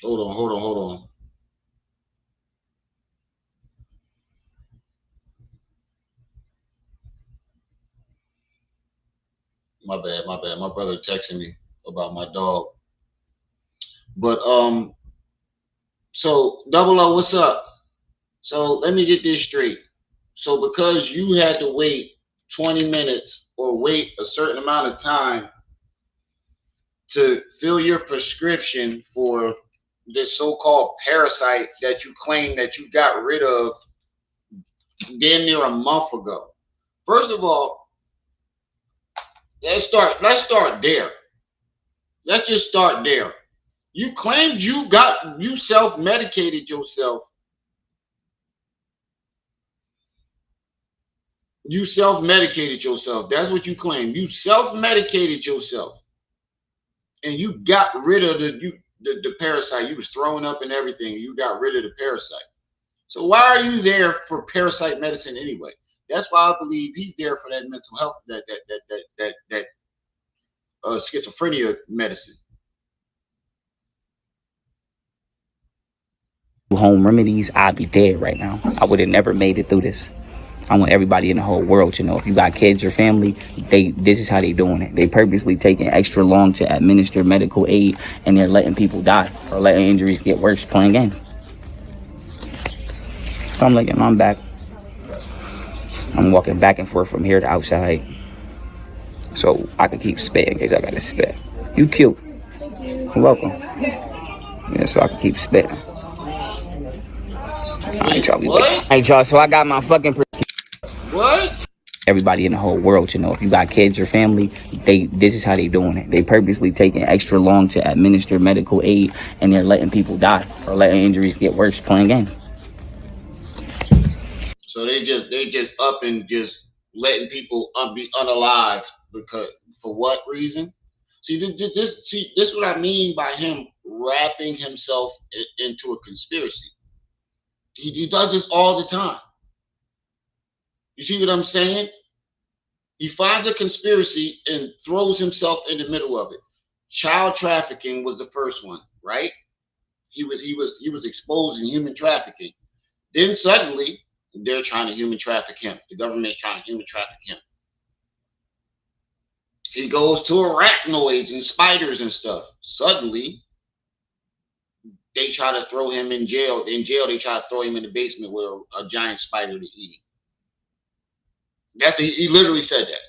Hold on. My bad. My brother texting me about my dog. But so Double O, what's up? So let me get this straight. So because you had to wait 20 minutes or wait a certain amount of time to fill your prescription for this so-called parasite that you claim that you got rid of damn near a month ago. First of all, let's start there. Let's just start there. You claimed you self-medicated yourself. You self-medicated yourself. That's what you claim. You self-medicated yourself, and you got rid of the parasite. You was throwing up and everything. You got rid of the parasite. So why are you there for parasite medicine anyway? That's why I believe he's there for that mental health, that schizophrenia medicine. Home remedies, I'd be dead right now. I would have never made it through this. I want everybody in the whole world to know, if you got kids or family, this is how they doing it. They purposely taking extra long to administer medical aid, and they're letting people die or letting injuries get worse playing games. So I'm like, I'm back. I'm walking back and forth from here to outside, so I can keep spitting in case I gotta spit. You cute. Thank you. You're welcome. Yeah, so I can keep spitting. Wait, what? Alright, y'all. So I got my fucking. What? Everybody in the whole world to know, if you got kids or family, this is how they doing it. They purposely taking extra long to administer medical aid, and they're letting people die or letting injuries get worse playing games. So they just up and just letting people be unalive because for what reason? See this what I mean by him wrapping himself into a conspiracy. He does this all the time. You see what I'm saying? He finds a conspiracy and throws himself in the middle of it. Child trafficking was the first one, right? He was exposing human trafficking. Then suddenly they're trying to human traffic him. The government is trying to human traffic him. He goes to arachnoids and spiders and stuff. Suddenly, they try to throw him in jail. In jail, they try to throw him in the basement with a giant spider to eat him. He literally said that.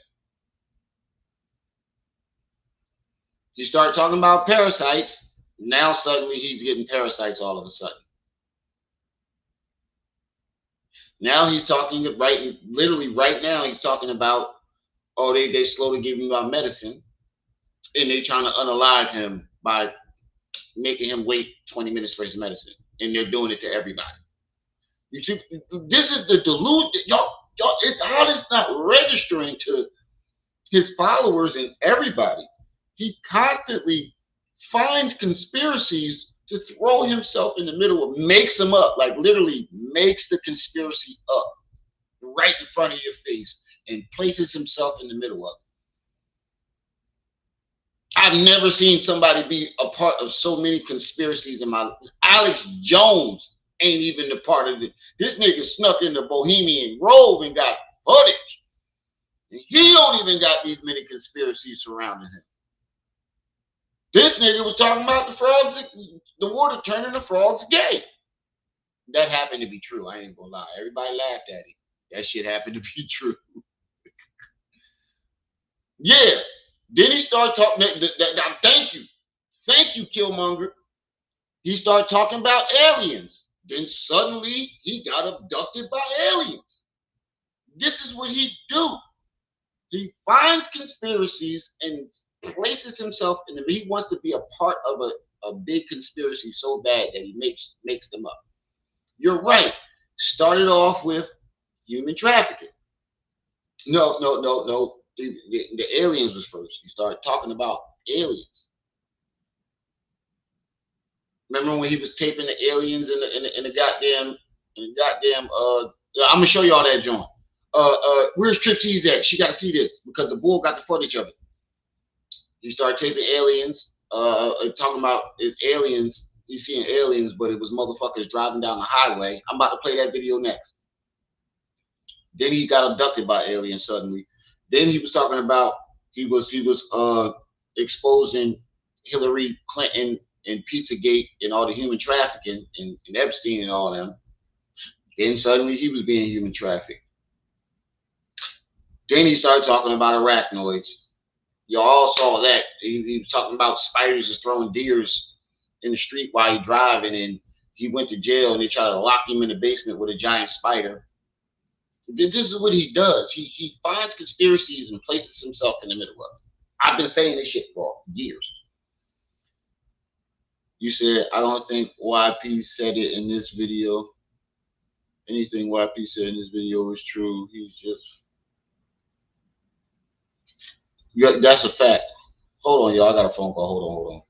You start talking about parasites. Now suddenly he's getting parasites all of a sudden. Now he's talking literally right now he's talking about, oh, they slowly giving him out medicine and they trying to unalive him by making him wait 20 minutes for his medicine. And they're doing it to everybody. You see, this is the delusion. Y'all, it's how it's not registering to his followers and everybody. He constantly finds conspiracies to throw himself in the middle of, makes them up, like literally makes the conspiracy up right in front of your face and places himself in the middle of it. I've never seen somebody be a part of so many conspiracies in my life. Alex Jones ain't even the part of it. This nigga snuck into Bohemian Grove and got footage. And he don't even got these many conspiracies surrounding him. This nigga was talking about the frogs, the water turning the frogs gay. That happened to be true. I ain't gonna lie. Everybody laughed at him. That shit happened to be true. Yeah. Then he started talking. Thank you, Killmonger. He started talking about aliens. Then suddenly he got abducted by aliens. This is what he do. He finds conspiracies and places himself in them. He wants to be a part of a big conspiracy so bad that he makes them up. You're right. Started off with human trafficking. No. The aliens was first. You started talking about aliens. Remember when he was taping the aliens in the goddamn I'm gonna show y'all that joint. Where's Tripsy's at? She got to see this because the bull got the footage of it. He started taping aliens, talking about it's aliens. He's seeing aliens, but it was motherfuckers driving down the highway. I'm about to play that video next. Then he got abducted by aliens suddenly. Then he was talking about he was exposing Hillary Clinton and Pizzagate and all the human trafficking and Epstein and all them. Then suddenly he was being human trafficked. Then he started talking about arachnoids. You all saw that. He was talking about spiders just throwing deers in the street while he driving, and he went to jail and they tried to lock him in the basement with a giant spider. This is what he does. He finds conspiracies and places himself in the middle of it. I've been saying this shit for years. You said, I don't think YP said it in this video. Anything YP said in this video was true. He's just... Yeah, that's a fact. Hold on, y'all. I got a phone call. Hold on.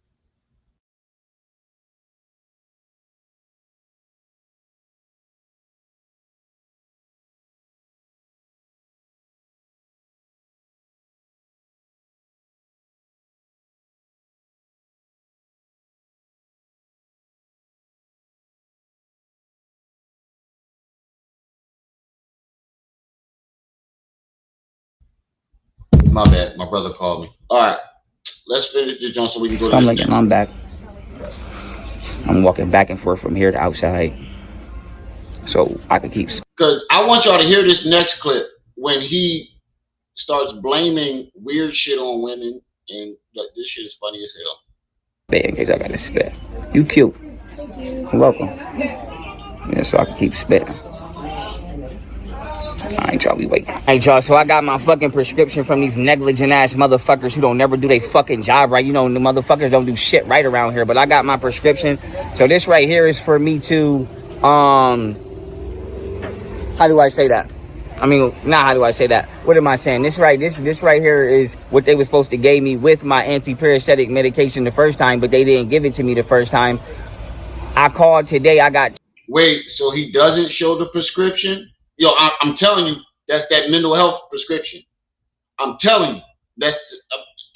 My bad. My brother called me. All right. Let's finish this, John, so we can go to this next. I'm back. I'm walking back and forth from here to outside, so I can keep. Because I want y'all to hear this next clip when he starts blaming weird shit on women, and this shit is funny as hell. In case I got to spit. You cute. You're welcome. Yeah, so I can keep spitting. Alright, y'all, we wait. Alright, y'all, so I got my fucking prescription from these negligent ass motherfuckers who don't never do their fucking job right. You know, the motherfuckers don't do shit right around here, but I got my prescription. So this right here is for me to, how do I say that? I mean, not how do I say that? What am I saying? This right here is what they were supposed to give me with my anti-parasitic medication the first time, but they didn't give it to me the first time. I called today, I got... Wait, so he doesn't show the prescription? Yo, I'm telling you, that's that mental health prescription. I'm telling you, that's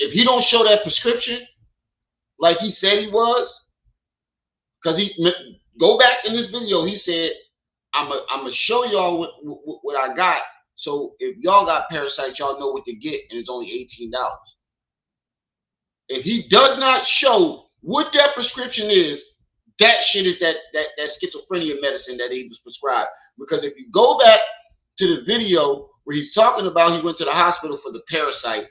if he don't show that prescription like he said he was, because he go back in this video, he said, I'm gonna show y'all what I got. So if y'all got Parasite, y'all know what to get, and it's only $18. If he does not show what that prescription is, that shit is that schizophrenia medicine that he was prescribed. Because if you go back to the video where he's talking about he went to the hospital for the parasite,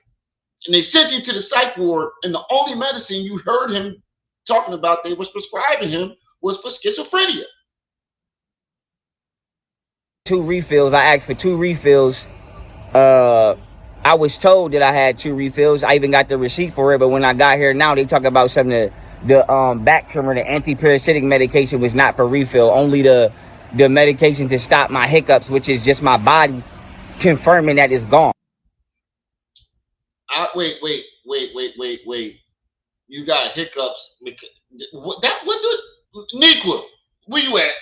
and they sent him to the psych ward, and the only medicine you heard him talking about they was prescribing him was for schizophrenia. 2 refills. I asked for 2 refills. Uh, I was told that I had 2 refills. I even got the receipt for it. But when I got here now, they talk about something that the back trimmer, the anti-parasitic medication was not for refill. Only the medication to stop my hiccups, which is just my body confirming that it's gone. Wait. You got hiccups. What that? What the? Niqua, where you at?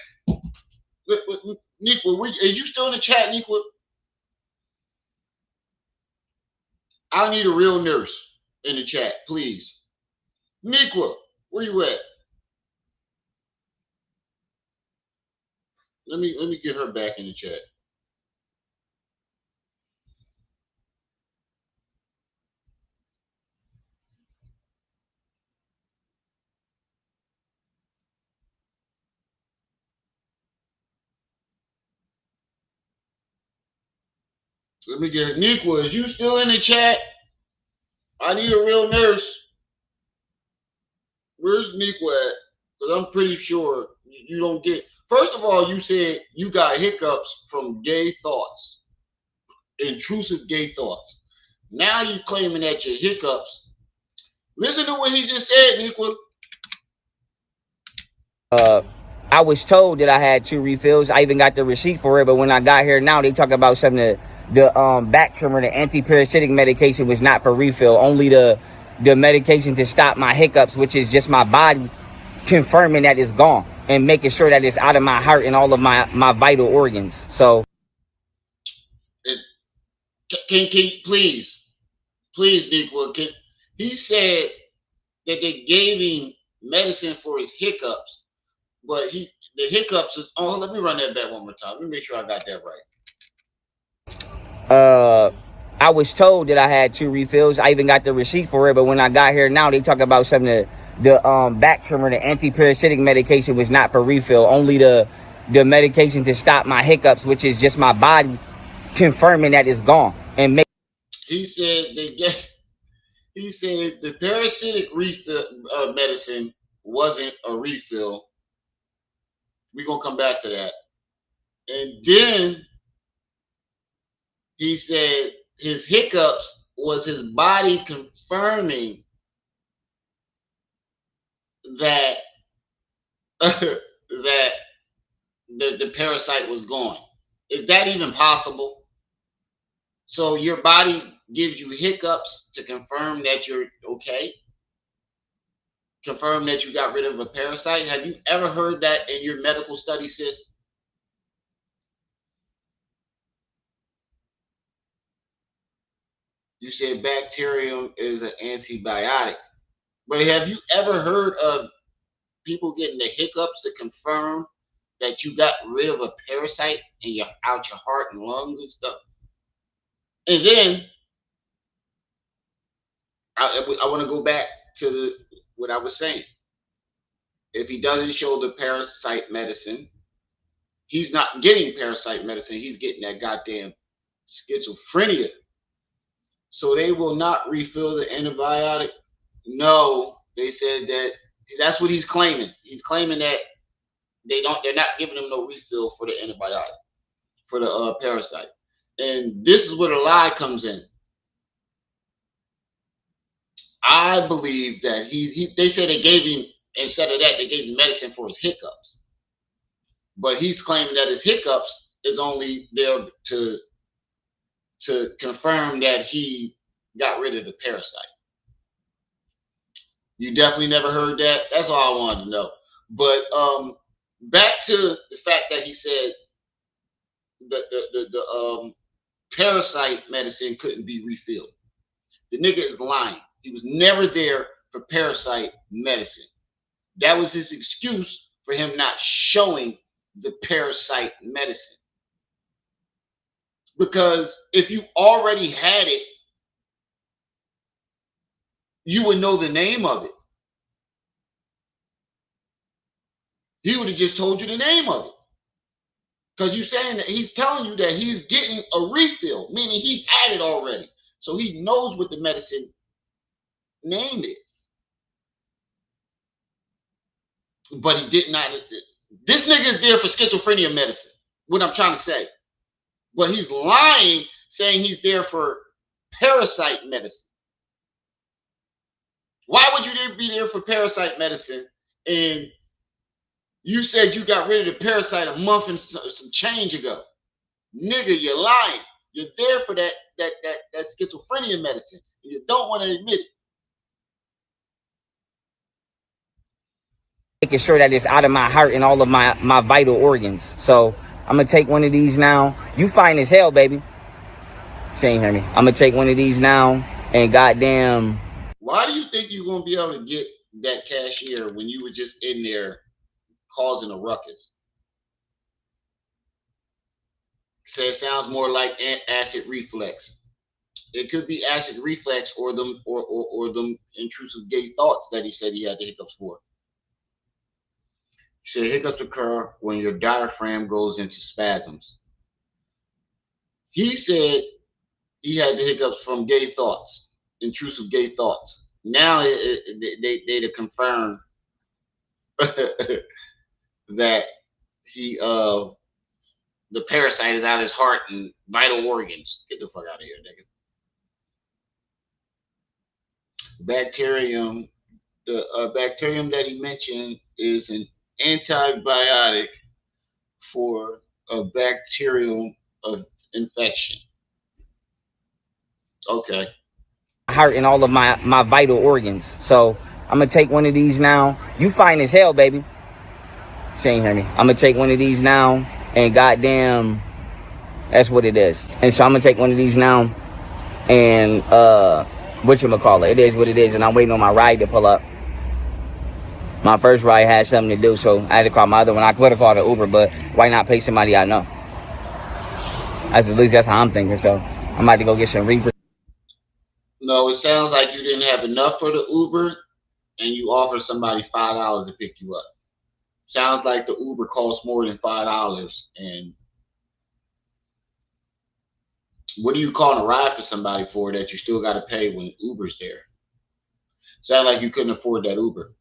Niqua, is you still in the chat, Niqua? I need a real nurse in the chat, please. Niqua, where you at? Let me get her back in the chat. Let me get Niqua. Is you still in the chat? I need a real nurse. Where's Niqua at? Because I'm pretty sure you don't get. First of all, you said you got hiccups from gay thoughts, intrusive gay thoughts. Now you claiming that your hiccups. Listen to what he just said, Niqua. I was told that I had 2 refills. I even got the receipt for it. But when I got here now, they talk about something that the back trimmer, the anti-parasitic medication was not for refill. Only the medication to stop my hiccups, which is just my body confirming that it's gone and making sure that it's out of my heart and all of my vital organs. So Can please, Niqua, he said that they gave him medicine for his hiccups, but the hiccups is. Oh, let me run that back one more time. Let me make sure I got that right. I was told that I had 2 refills. I even got the receipt for it. But when I got here now, they talk about something that the back trimmer, the anti-parasitic medication was not for refill. Only the medication to stop my hiccups, which is just my body confirming that it's gone and make. He said they get. He said the parasitic refill medicine wasn't a refill. We're gonna come back to that. And then he said his hiccups was his body confirming that that the parasite was gone. Is that even possible? So your body gives you hiccups to confirm that you're okay, confirm that you got rid of a parasite. Have you ever heard that in your medical study, sis? You said bacterium is an antibiotic, but have you ever heard of people getting the hiccups to confirm that you got rid of a parasite and you're out your heart and lungs and stuff? And then I want to go back to what I was saying. If he doesn't show the parasite medicine, he's not getting parasite medicine. He's getting that goddamn schizophrenia. So they will not refill the antibiotic. No, they said that that's what he's claiming. He's claiming that they're not giving him no refill for the antibiotic for the parasite. And this is where the lie comes in. I believe that they said they gave him, instead of that, they gave him medicine for his hiccups. But he's claiming that his hiccups is only there to confirm that he got rid of the parasite. You definitely never heard that. That's all I wanted to know. But back to the fact that he said the parasite medicine couldn't be refilled. The nigga is lying. He was never there for parasite medicine. That was his excuse for him not showing the parasite medicine. Because if you already had it, you would know the name of it. He would have just told you the name of it. Because you're saying that he's telling you that he's getting a refill, meaning he had it already. So he knows what the medicine name is. But he did not. This nigga is there for schizophrenia medicine. What I'm trying to say. But he's lying, saying he's there for parasite medicine. Why would you be there for parasite medicine? And you said you got rid of the parasite a month and some change ago. Nigga, you're lying. You're there for that schizophrenia medicine. You don't want to admit it. Making sure that it's out of my heart and all of my vital organs. So I'm gonna take one of these now. You fine as hell, baby. She ain't hear me. I'm gonna take one of these now, and goddamn. Why do you think you're gonna be able to get that cashier when you were just in there causing a ruckus? So it sounds more like acid reflex. It could be acid reflex or them intrusive gay thoughts that he said he had the hiccups for. He said hiccups occur when your diaphragm goes into spasms. He said he had the hiccups from gay thoughts, intrusive gay thoughts. Now they to confirm that he the parasite is out of his heart and vital organs. Get the fuck out of here, nigga. Bacterium, the bacterium that he mentioned is an antibiotic for a bacterial infection. Okay. Heart and all of my vital organs. So I'm gonna take one of these now. You fine as hell, baby. She ain't hear me. I'm gonna take one of these now, and goddamn, that's what it is. And so I'm gonna take one of these now, and whatchamacallit, it is what it is. And I'm waiting on my ride to pull up. My first ride had something to do, so I had to call my other one. I could have called an Uber, but why not pay somebody I know? At least that's how I'm thinking. So I'm about to go get some reapers. No, it sounds like you didn't have enough for the Uber and you offered somebody $5 to pick you up. Sounds like the Uber costs more than $5. And what are you calling a ride for somebody for that you still got to pay when Uber's there? Sound like you couldn't afford that Uber.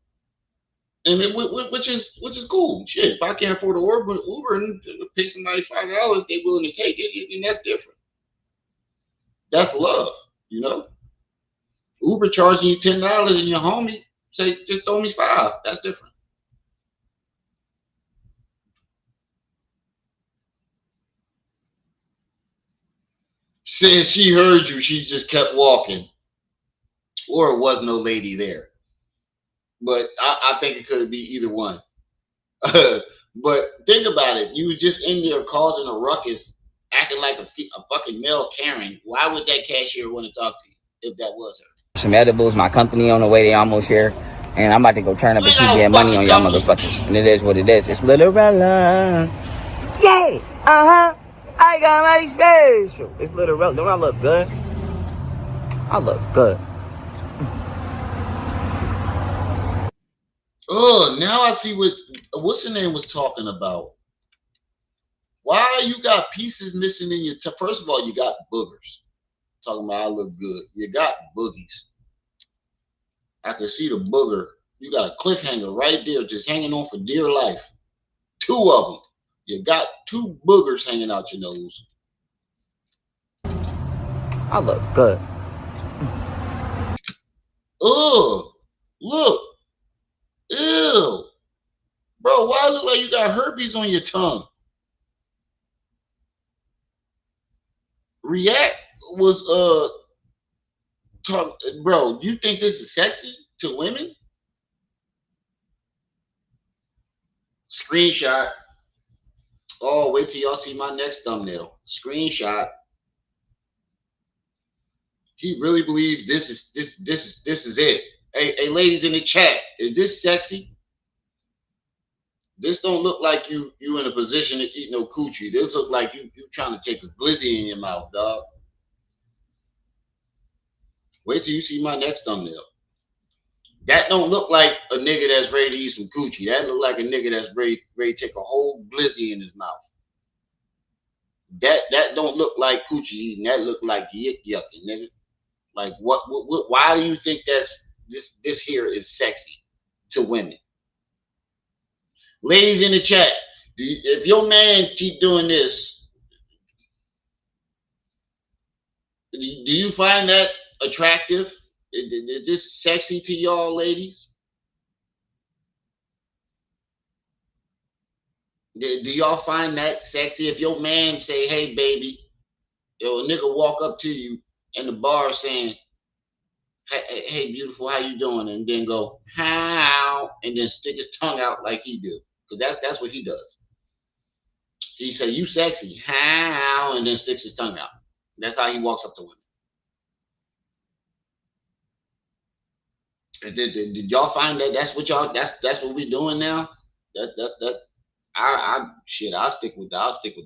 And which is cool. Shit, if I can't afford an Uber and pay somebody $5, they willing to take it, and that's different. That's love, you know. Uber charging you $10 and your homie say just throw me 5. That's different. Said she heard you, she just kept walking, or it was no lady there. But I think it could be either one. But think about it. You were just in there causing a ruckus, acting like a fucking male Karen. Why would that cashier want to talk to you if that was her? Some edibles. My company on the way. They almost here. And I'm about to go turn up You and ain't keep got no getting money fucking on y'all company. motherfuckers. And it is what it is. It's Little-rella. Yay! Uh-huh. I got my special. It's Little-rella. Don't I look good? I look good. Oh, now I see what's the name was talking about. Why you got pieces missing in your first of all, you got boogers. Talking about I look good. You got boogies. I can see the booger. You got a cliffhanger right there, just hanging on for dear life. 2 of them. You got 2 boogers hanging out your nose. I look good. Ugh. Look. Ew. Bro, why it look like you got herpes on your tongue? React was talk, bro. You think this is sexy to women? Screenshot. Oh, wait till y'all see my next thumbnail. Screenshot. He really believes this is it. Hey, ladies in the chat, is this sexy? This don't look like you in a position to eat no coochie. This look like you trying to take a glizzy in your mouth, dog. Wait till you see my next thumbnail. That don't look like a nigga that's ready to eat some coochie. That look like a nigga that's ready to take a whole glizzy in his mouth. That don't look like coochie eating. That look like yucking, nigga. Like what? Why do you think this here is sexy to women? Ladies in the chat, if your man keep doing this, do you find that attractive? Is this sexy to y'all, ladies? Do y'all find that sexy? If your man say, "Hey, baby," yo, a nigga walk up to you in the bar saying, "Hey, beautiful, how you doing?" and then go, "How?" and then stick his tongue out like he do, because that's what he does. He say, "You sexy, how?" and then sticks his tongue out. That's how he walks up to women. Did y'all find that that's what y'all that's what we doing now? That I shit. I'll stick with the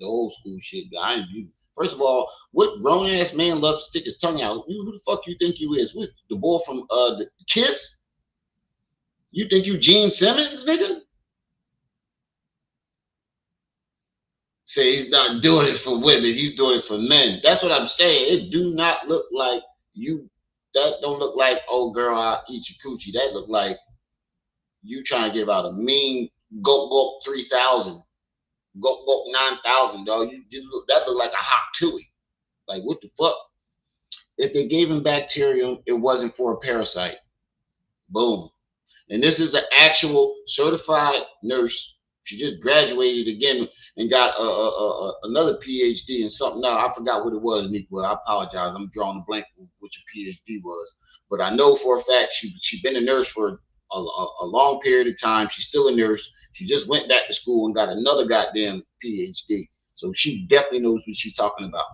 old school shit. I ain't you. First of all, what grown ass man loves to stick his tongue out? Who the fuck you think you is? What, the boy from the Kiss? You think you Gene Simmons, nigga? Say he's not doing it for women. He's doing it for men. That's what I'm saying. It do not look like you. That don't look like, oh girl, I'll eat your coochie. That look like you trying to give out a mean go 3,000, go 9,000, dog. That look like a hot tui. Like what the fuck? If they gave him bacterium, it wasn't for a parasite. Boom. And this is an actual certified nurse. She just graduated again and got another PhD in something. Now I forgot what it was, Nico. I apologize. I'm drawing a blank with what your PhD was, but I know for a fact she been a nurse for a long period of time. She's still a nurse. She just went back to school and got another goddamn PhD. So she definitely knows what she's talking about.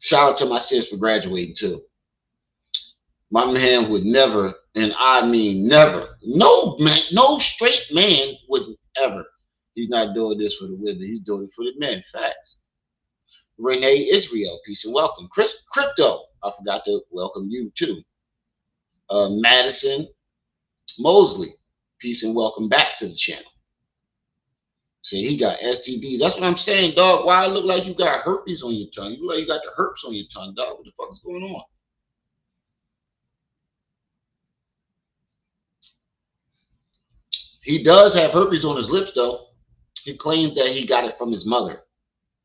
Shout out to my sis for graduating too. My man would never, and I mean never, no man, no straight man would ever. He's not doing this for the women. He's doing it for the men. Facts. Renee Israel, peace and welcome. Chris Crypto, I forgot to welcome you too. Madison Mosley, peace and welcome back to the channel. See, he got STDs. That's what I'm saying, dog. Why it look like you got herpes on your tongue? You look like you got the herpes on your tongue, dog. What the fuck is going on? He does have herpes on his lips, though. He claims that he got it from his mother,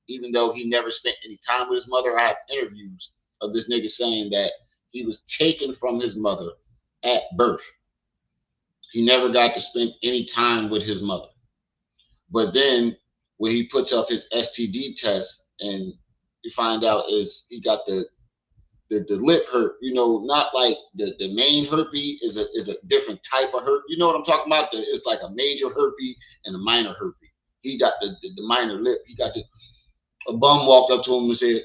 even though he never spent any time with his mother. I have interviews of this nigga saying that he was taken from his mother at birth. He never got to spend any time with his mother. But then when he puts up his STD test and you find out is he got the lip herp, not like the main herpes is a different type of herp. You know what I'm talking about? It's like a major herpes and a minor herpes. He got the minor lip. He got a bum walked up to him and said,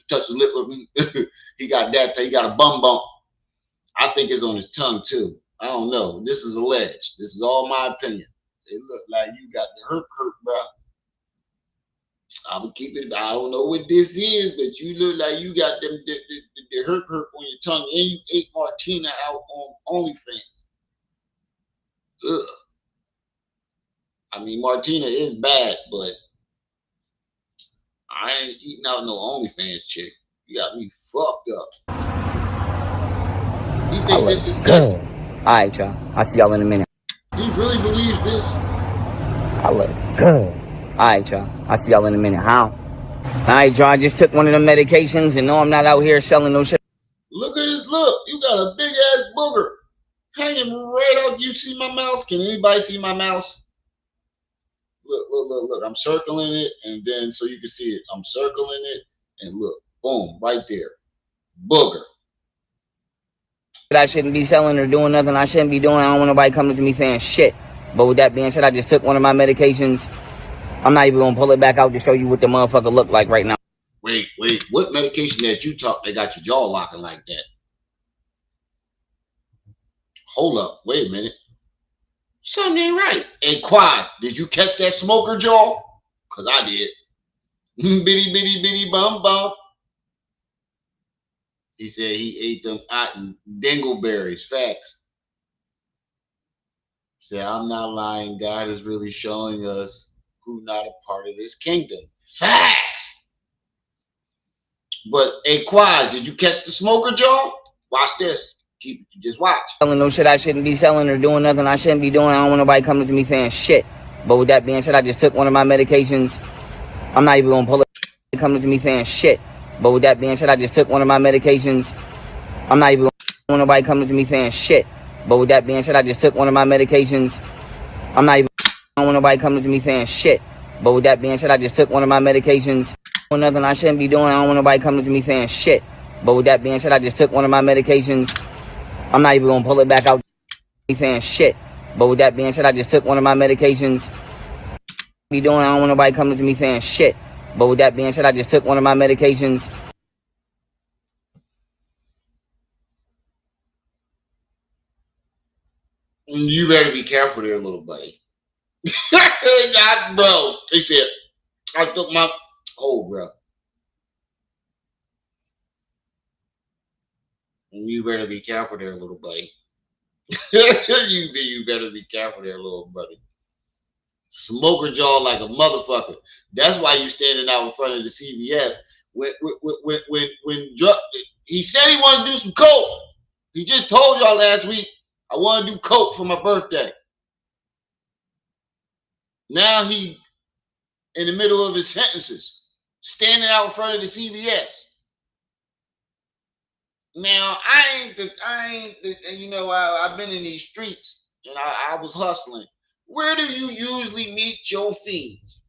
touched his lip with him. He got that. He got a bum bump. I think it's on his tongue too. I don't know. This is alleged. This is all my opinion. It looked like you got the herp, bro. I would keep it. I don't know what this is, but you look like you got the herp on your tongue, and you ate Martina out on OnlyFans. Ugh. I mean, Martina is bad, but I ain't eating out no OnlyFans chick. You got me fucked up. You think this is sexy? All right, y'all. I'll see y'all in a minute. He really believes this? I look good. All right, y'all. I'll see y'all in a minute. How? All right, y'all. I just took one of them medications, and no, I'm not out here selling no shit. Look at this. Look, you got a big ass booger hanging right out. You see my mouse? Can anybody see my mouse? Look. I'm circling it, and then so you can see it. I'm circling it, and look, boom, right there, booger. I shouldn't be selling or doing nothing I shouldn't be doing. I don't want nobody coming to me saying shit. But with that being said, I just took one of my medications. I'm not even gonna pull it back out to show you what the motherfucker look like right now. Wait. What medication that you talk? They got your jaw locking like that? Hold up. Wait a minute. Something ain't right. Hey, Quaz, did you catch that smoker jaw? Cause I did. Bitty bum bum. He said he ate them dingleberries. Facts. He said, I'm not lying. God is really showing us who not a part of this kingdom. Facts. But hey, Quaz, did you catch the smoker, Joe? Watch this. Just watch. Selling no shit I shouldn't be selling or doing nothing I shouldn't be doing. I don't want nobody coming to me saying shit. But with that being said, I just took one of my medications. I'm not even gonna pull it. Coming to me saying shit. But with that being said, I just took one of my medications. I'm not even gonna want nobody coming to me saying shit. But with that being said, I just took one of my medications. I'm not even I don't want nobody coming to me saying shit. But with that being said, I just took one of my medications. Nothing I shouldn't be doing. I don't want nobody coming to me saying shit. But with that being said, I just took one of my medications. I'm not even gonna pull it back out. Me saying shit. But with that being said, I just took one of my medications. Be doing. I don't want nobody coming to me saying shit. But with that being said, I just took one of my medications. You better be careful there, little buddy. Bro, he said, I took my bro. You better be careful there, little buddy. you better be careful there, little buddy. Smoker jaw like a motherfucker. That's why you standing out in front of the CVS. When he said he wanted to do some coke. He just told y'all last week, I want to do coke for my birthday. Now he in the middle of his sentences, standing out in front of the CVS. Now I ain't you know, I've been in these streets and I was hustling. Where do you usually meet your fiends?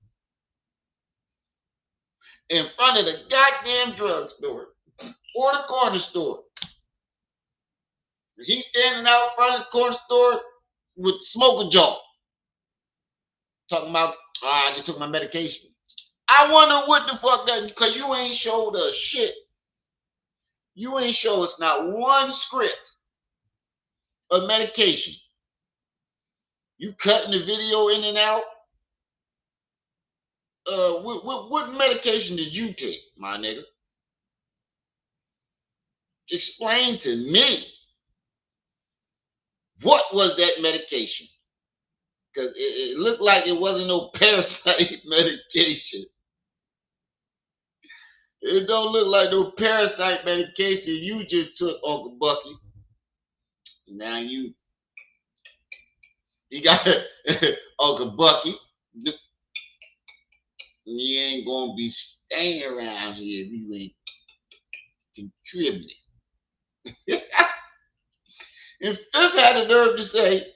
In front of the goddamn drugstore or the corner store. He's standing out in front of the corner store with smoker jaw. Talking about, I just took my medication. I wonder what the fuck that, because you ain't showed us shit. You ain't showed us not one script of medication. You cutting the video in and out. What medication did you take, my nigga? Explain to me. What was that medication? Because it looked like it wasn't no parasite medication. It don't look like no parasite medication you just took, Uncle Bucky. Now you got Uncle Bucky. You ain't gonna be staying around here if you ain't contributing. And Fifth had the nerve to say,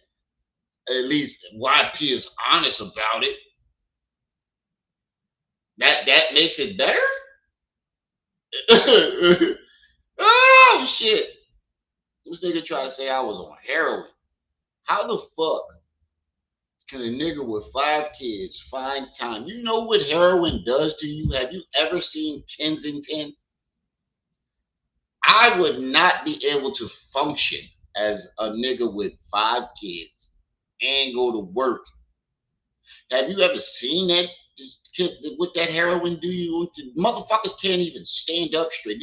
at least YP is honest about it. That makes it better? Oh shit. This nigga try to say I was on heroin. How the fuck can a nigga with 5 kids find time? You know what heroin does to you? Have you ever seen Kensington? I would not be able to function as a nigga with 5 kids and go to work. Have you ever seen that? What that heroin do you? Motherfuckers can't even stand up straight.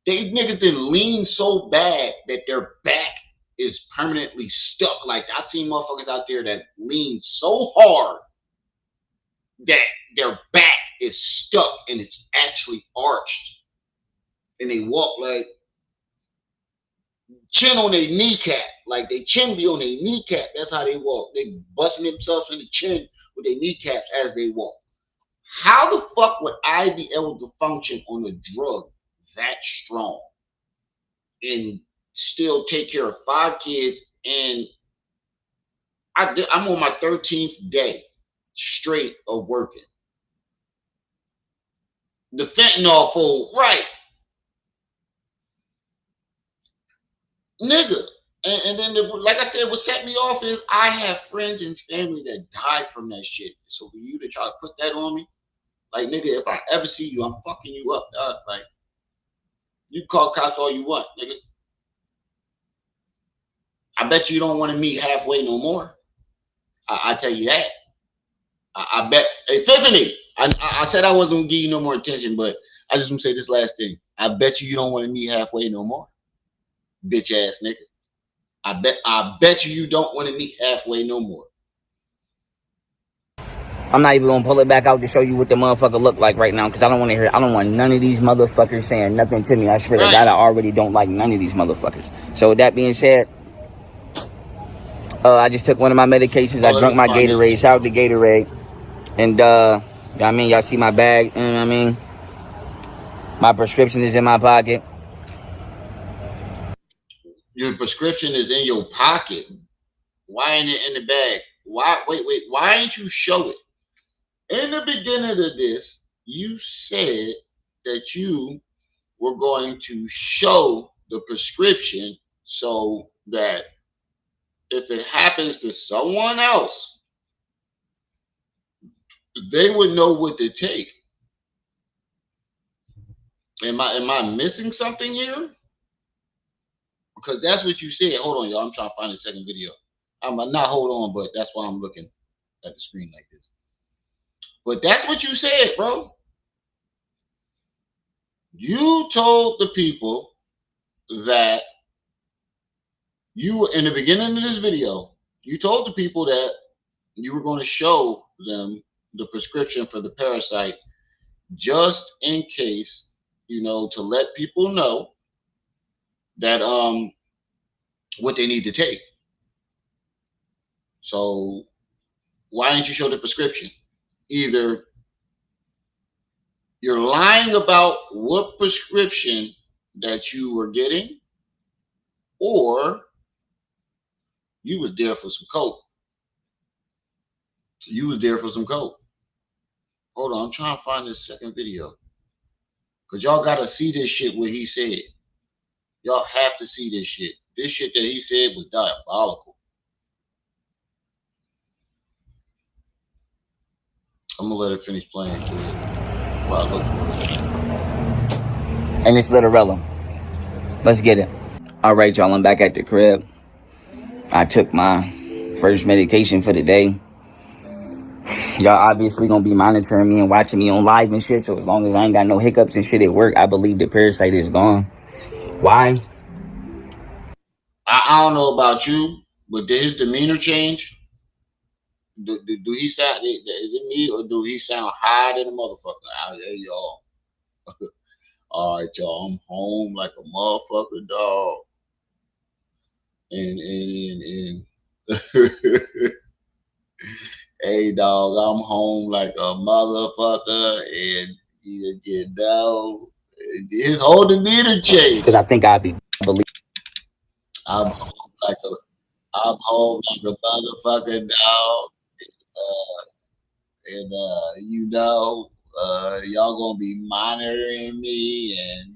These niggas didn't lean so bad that their back is permanently stuck. Like I seen motherfuckers out there that lean so hard that their back is stuck and it's actually arched. And they walk like chin on their kneecap. Like they chin be on their kneecap. That's how they walk. They busting themselves in the chin with their kneecaps as they walk. How the fuck would I be able to function on a drug that strong and still take care of 5 kids? And I'm on my 13th day straight of working. The fentanyl fool, right? Nigga. And then, like I said, what set me off is I have friends and family that died from that shit. So for you to try to put that on me, like, nigga, if I ever see you, I'm fucking you up, dog. Like, you call cops all you want, nigga. I bet you don't want to meet halfway no more. I tell you that. I bet. Hey, Tiffany, I said I wasn't going to give you no more attention, but I just want to say this last thing. I bet you don't want to meet halfway no more, bitch ass nigga. I bet you don't want to meet halfway no more. I'm not even gonna pull it back out to show you what the motherfucker look like right now, because I don't want to hear. I don't want none of these motherfuckers saying nothing to me. I swear to Right. God, I already don't like none of these motherfuckers. So with that being said, I just took one of my medications. Oh, I let me drunk my find this Gatorade. video. Shout out to Gatorade. And you know what I mean, y'all see my bag. You know what I mean, my prescription is in my pocket. Your prescription is in your pocket. Why ain't it in the bag? Why? Wait. Why ain't you show it? In the beginning of this, you said that you were going to show the prescription so that if it happens to someone else, they would know what to take. Am I missing something here? Because that's what you said. Hold on, y'all. I'm trying to find the second video. I'm not hold on, but that's why I'm looking at the screen like this. But that's what you said, bro. You told the people that you in the beginning of this video, you told the people that you were going to show them the prescription for the Parasite just in case, to let people know that what they need to take. So why didn't you show the prescription? Either you're lying about what prescription that you were getting, or you was there for some coke. You was there for some coke. Hold on, I'm trying to find this second video. Cause y'all gotta see this shit what he said. Y'all have to see this shit. This shit that he said was diabolical. I'm gonna let it finish playing while I look for it. And it's Litterella. Let's get it. All right, y'all. I'm back at the crib. I took my first medication for the day. Y'all obviously gonna be monitoring me and watching me on live and shit. So as long as I ain't got no hiccups and shit at work, I believe the parasite is gone. Why? I don't know about you, but did his demeanor change? Do he sound? Is it me or do he sound high than a motherfucker? Hey y'all, all right y'all, I'm home like a motherfucker dog, and hey dog, I'm home like a motherfucker, and his whole demeanor Because I changed. think I'd be believe. I'm home like a I'm home like a motherfucker dog, and y'all gonna be monitoring me, and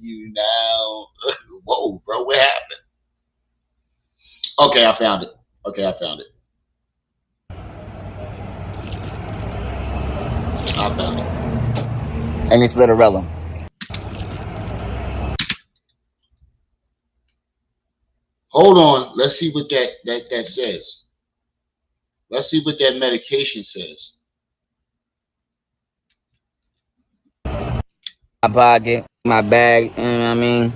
whoa, bro, what happened? Okay, I found it. Okay, I found it. I found it. And it's Litterella. Hold on. Let's see what that says. Let's see what that medication says. My pocket, my bag. You know what I mean?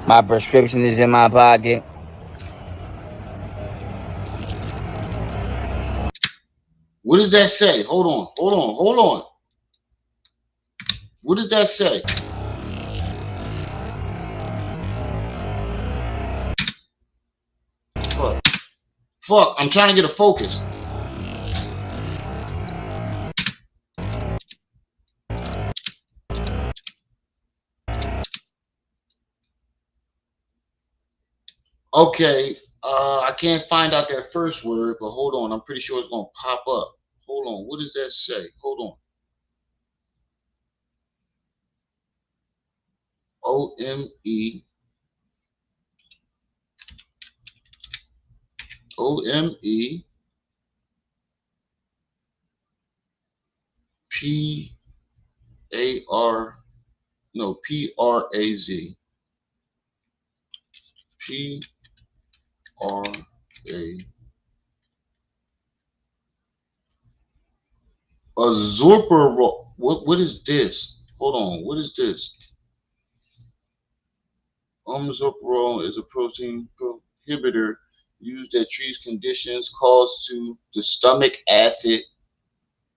My prescription is in my pocket. What does that say? Hold on. What does that say? Fuck. Fuck. I'm trying to get a focus. Okay. I can't find out that first word, but hold on. I'm pretty sure it's gonna pop up. Hold on. What does that say? Hold on. OME PAR no PRAZ PRA a Zorper. What is this? Hold on. What is this? Omnisoprol is a protein prohibitor used at treat conditions caused to the stomach acid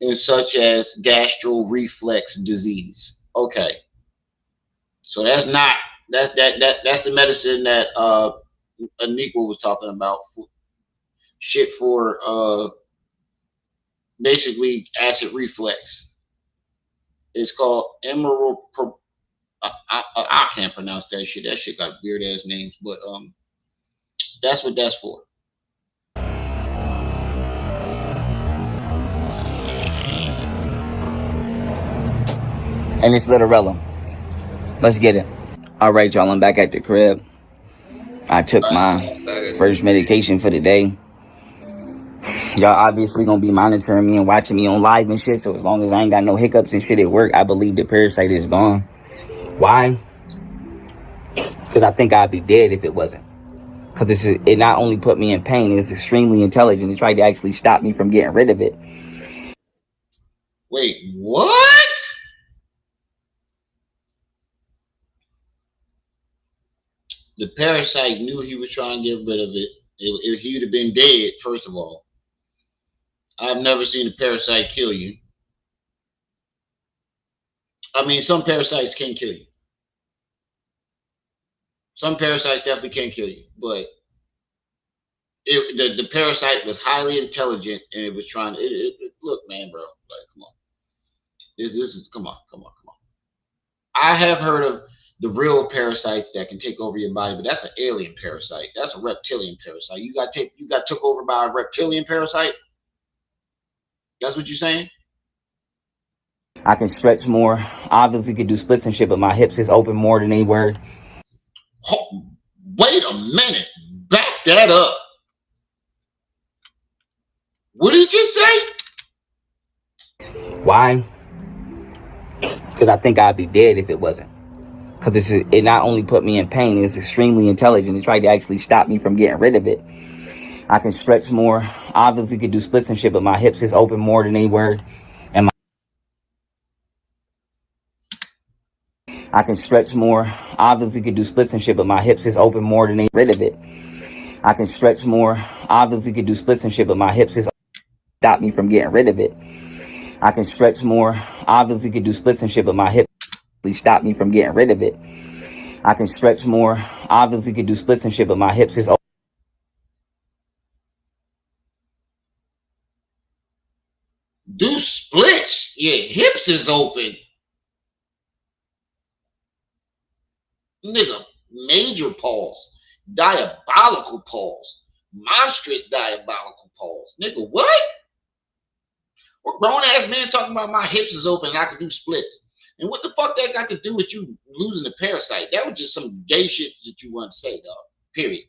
in such as gastro reflex disease. Okay, so that's not that's the medicine that Anikwa was talking about. Shit for basically acid reflex. It's called emerald. I can't pronounce that shit. That shit got weird ass names, but that's what that's for. And it's Littorella. Let's get it. All right, y'all. I'm back at the crib. I took my first medication for the day. Y'all obviously gonna be monitoring me and watching me on live and shit. So as long as I ain't got no hiccups and shit at work, I believe the parasite is gone. Why? Because I think I'd be dead if it wasn't. Because it not only put me in pain, it's extremely intelligent. It tried to actually stop me from getting rid of it. Wait, what? The parasite knew he was trying to get rid of it. He'd have been dead, first of all. I've never seen a parasite kill you. I mean, some parasites can kill you. Some parasites definitely can kill you, but the parasite was highly intelligent and it was trying to. Look, man, bro, like, come on. This is come on, come on, come on. I have heard of the real parasites that can take over your body, but that's an alien parasite. That's a reptilian parasite. You got took over by a reptilian parasite. That's what you're saying? I can stretch more. Obviously, could do splits and shit, but my hips is open more than they were. Oh, wait a minute. Back that up. What did you say? Why? Because I think I'd be dead if it wasn't. Because it not only put me in pain, it's extremely intelligent. It tried to actually stop me from getting rid of it. I can stretch more. Obviously, could do splits and shit, but my hips is open more than they were. And I can stretch more. Obviously, could do splits and shit, but my hips is open more than they rid of it. I can stretch more. Obviously, could do splits and shit, but my hips is stop me from getting rid of it. I can stretch more. Obviously, could do splits and shit, but my hips stop me from getting rid of it. I can stretch more. Obviously, could do splits and shit, but my hips is Do splits. Your hips is open. Nigga, major pause. Diabolical pause. Monstrous diabolical pause. Nigga, what? What grown ass man talking about my hips is open and I can do splits? And what the fuck that got to do with you losing the parasite? That was just some gay shit that you want to say, dog. Period.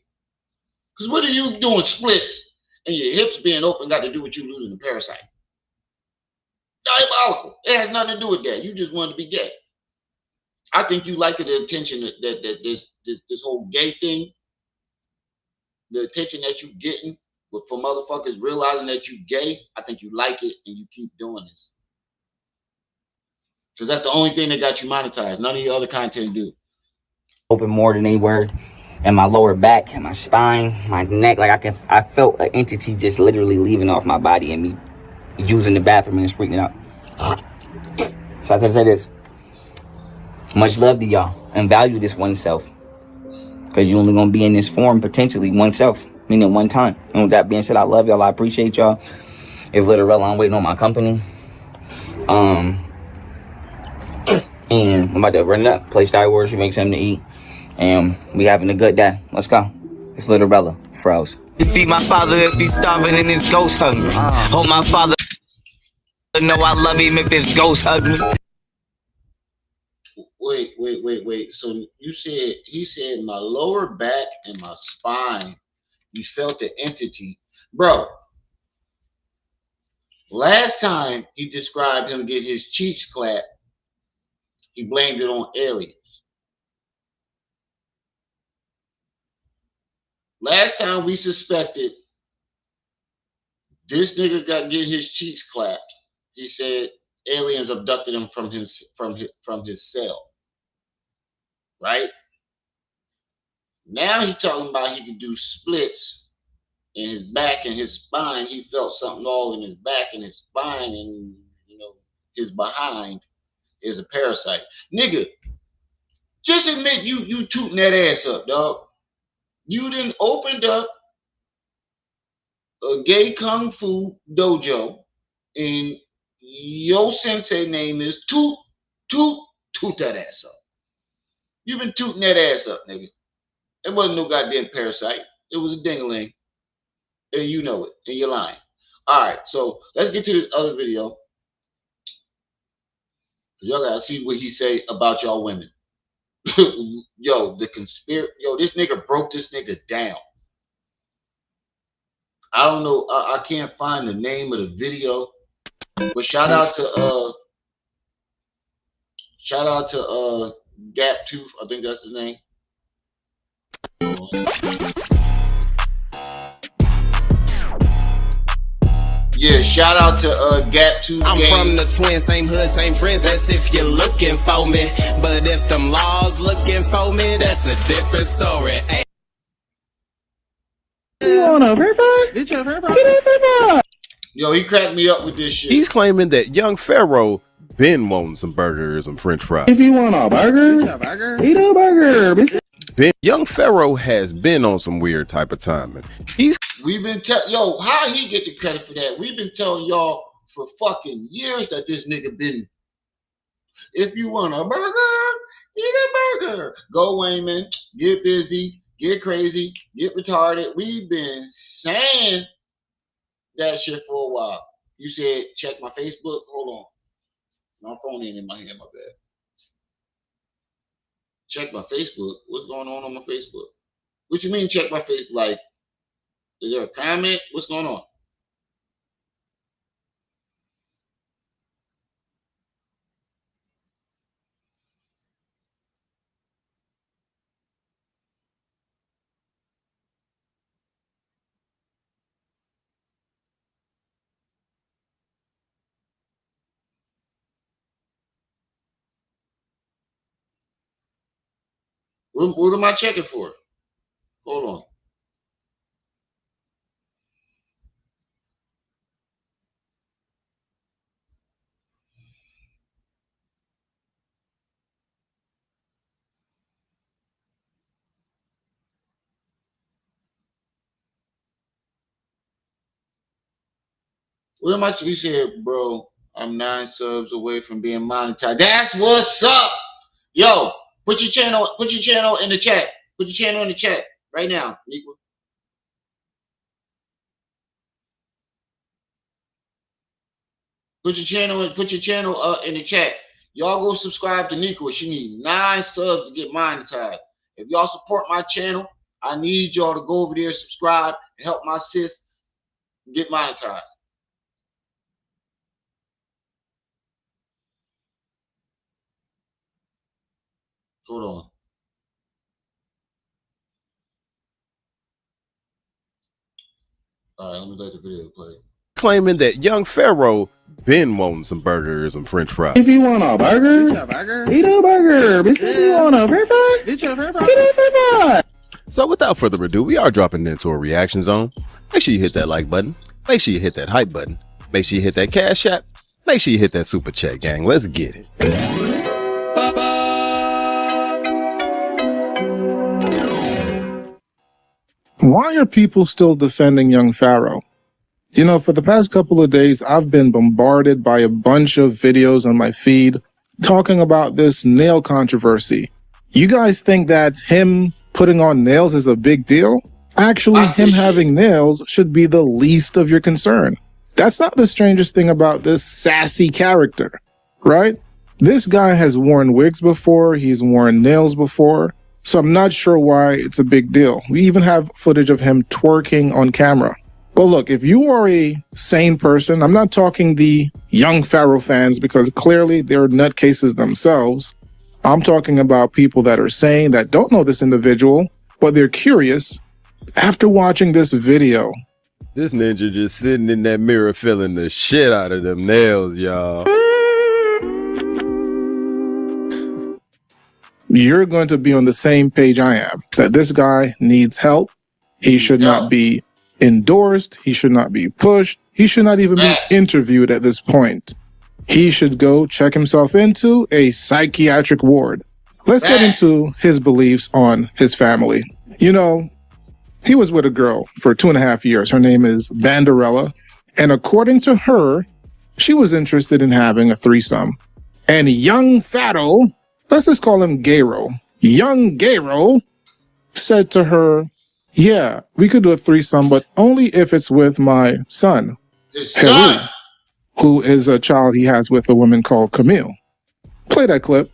Because what are you doing splits and your hips being open got to do with you losing the parasite? Diabolical. It has nothing to do with that. You just wanted to be gay. I think you like the attention that this whole gay thing, the attention that you getting with for motherfuckers realizing that you gay. I think you like it and you keep doing this. Because that's the only thing that got you monetized. None of your other content do. open more than they were. And my lower back, and my spine, my neck, like I felt an entity just literally leaving off my body and me using the bathroom and screaming out. So I said to say this. Much love to y'all and value this oneself. Because you only gonna be in this form potentially oneself, meaning one time. And with that being said, I love y'all. I appreciate y'all. It's Littorella. I'm waiting on my company. And I'm about to run it up, play Star Wars, you make something to eat, and we having a good day. Let's go. It's Littorella, Pharaoh. Feed my father if he's starving and his ghost hungry. Hold my father, know I love him if his ghost hungry. Wait. So you said he said my lower back and my spine. You felt the entity, bro. Last time he described him get his cheeks clapped, he blamed it on aliens. Last time we suspected this nigga got get his cheeks clapped, he said aliens abducted him from his cell, right? Now he talking about he could do splits in his back and his spine. He felt something all in his back and his spine and his behind is a parasite. Nigga, just admit you tooting that ass up, dog. You done opened up a gay kung fu dojo, and your sensei name is Toot that ass up. You been tooting that ass up, nigga. It wasn't no goddamn parasite. It was a dingaling, and you know it, and you're lying. All right, so let's get to this other video. Y'all gotta see what he say about y'all women. Yo, the conspiracy. Yo, this nigga broke this nigga down. I don't know. I can't find the name of the video, but shout out to Gap Tooth. I think that's his name. Yeah, shout out to Gap Tooth. I'm from the twin, same hood, same friends. That's if you're looking for me. But if them laws looking for me, that's a different story. Ay. You wanna verify? Get your verify. Yo, he cracked me up with this shit. He's claiming that young Pharaoh been wanting some burgers and french fries. If you want a burger, eat a burger, bitch. Young Pharaoh has been on some weird type of timing. We've been yo, how he get the credit for that? We've been telling y'all for fucking years that this nigga been. If you want a burger, eat a burger. Go Wayman, get busy, get crazy, get retarded. We've been saying that shit for a while. You said check my Facebook. Hold on. My phone ain't in my hand, my bad. Check my Facebook. What's going on my Facebook? What you mean check my Facebook? Like, is there a comment? What's going on? What am I checking for? Hold on. What am I? He said, bro, I'm 9 subs away from being monetized. That's what's up. Yo, put your channel in the chat. Put your channel in the chat right now, Nico. Put your channel in the chat. Y'all go subscribe to Nico. She need 9 subs to get monetized. If y'all support my channel, I need y'all to go over there, subscribe, and help my sis get monetized. Hold on. All right, let me let the video play. Claiming that young Pharaoh been wanting some burgers and french fries. If you want a burger, eat a burger, bitch. If you want a verify, get your verify. Get a verify. So without further ado, we are dropping into a reaction zone. Make sure you hit that like button. Make sure you hit that hype button. Make sure you hit that cash app. Make sure you hit that super chat, gang. Let's get it. Why are people still defending young Pharaoh? You know, for the past couple of days, I've been bombarded by a bunch of videos on my feed talking about this nail controversy. You guys think that him putting on nails is a big deal? Actually, him having nails should be the least of your concern. That's not the strangest thing about this sassy character, right? This guy has worn wigs before, he's worn nails before, so I'm not sure why it's a big deal. We even have footage of him twerking on camera. But look, if you are a sane person, I'm not talking the young Pharaoh fans because clearly they're nutcases themselves. I'm talking about people that are sane, that don't know this individual, but they're curious. After watching this video, This ninja just sitting in that mirror feeling the shit out of them nails, y'all. you're going to be on the same page I am, that this guy needs help. He should not be endorsed. He should not be pushed. He should not even be interviewed at this point. He should go check himself into a psychiatric ward. Let's get into his beliefs on his family. You know, he was with a girl for 2.5 years. Her name is Banderella. And according to her, she was interested in having a threesome. And young Pharaoh, let's just call him Gayro, young Gayro said to her, yeah, we could do a threesome, but only if it's with my son, Pharaoh, who is a child he has with a woman called Camille. Play that clip.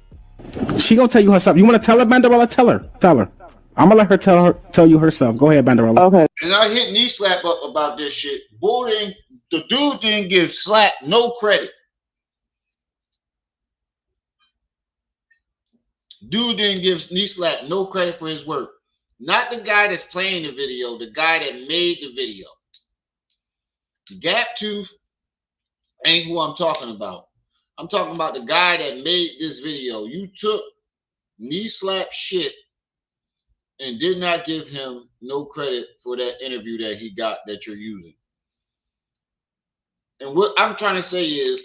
She gonna tell you herself. You want to tell her, Banderella? Tell her. I'm gonna let her tell you herself. Go ahead, Banderella. Okay. And I hit knee slap up about this shit. Boy, the dude didn't give Slap no credit. Dude didn't give knee slap no credit for his work. Not the guy that's playing the video, the guy that made the video. Gap Tooth ain't who I'm talking about. I'm talking about the guy that made this video. You took knee slap shit and did not give him no credit for that interview that he got that you're using. And what I'm trying to say is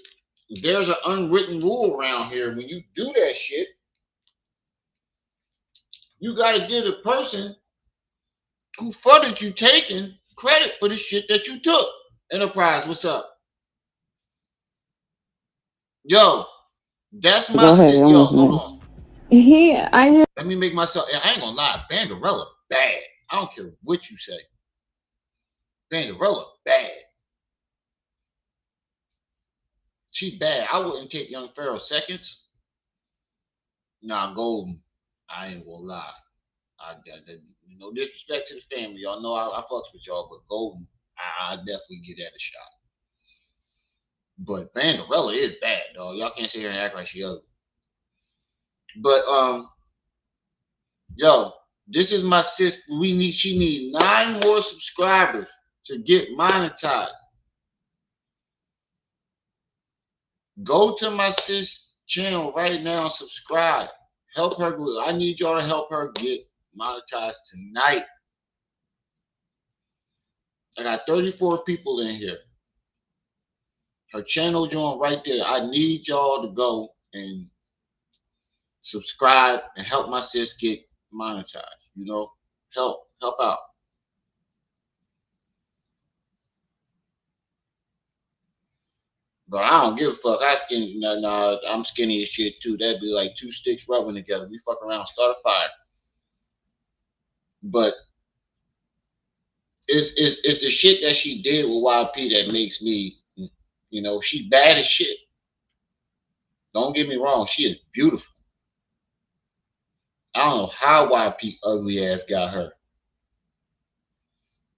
there's an unwritten rule around here. When you do that shit, you got to give the person who funded you taking credit for the shit that you took. Enterprise, what's up? Yo, that's my shit. Yo, hold on. Let me make myself. I ain't gonna lie. Banderella bad. I don't care what you say. Banderella bad. She bad. I wouldn't take young Pharaoh seconds. Nah, Golden. I ain't gonna lie. No disrespect to the family. Y'all know I fucks with y'all, but Golden, I definitely give that a shot. But Banderella is bad, dog. Y'all can't sit here and act like she ugly. But yo, this is my sis. She need 9 more subscribers to get monetized. Go to my sis channel right now and subscribe. Help her. I need y'all to help her get monetized tonight. I got 34 people in here. Her channel joint right there. I need y'all to go and subscribe and help my sis get monetized. You know, help out. But I don't give a fuck. I'm skinny as shit too. That'd be like 2 sticks rubbing together. We fuck around, start a fire. But it's the shit that she did with YP that makes me, you know, she bad as shit. Don't get me wrong, she is beautiful. I don't know how YP ugly ass got her.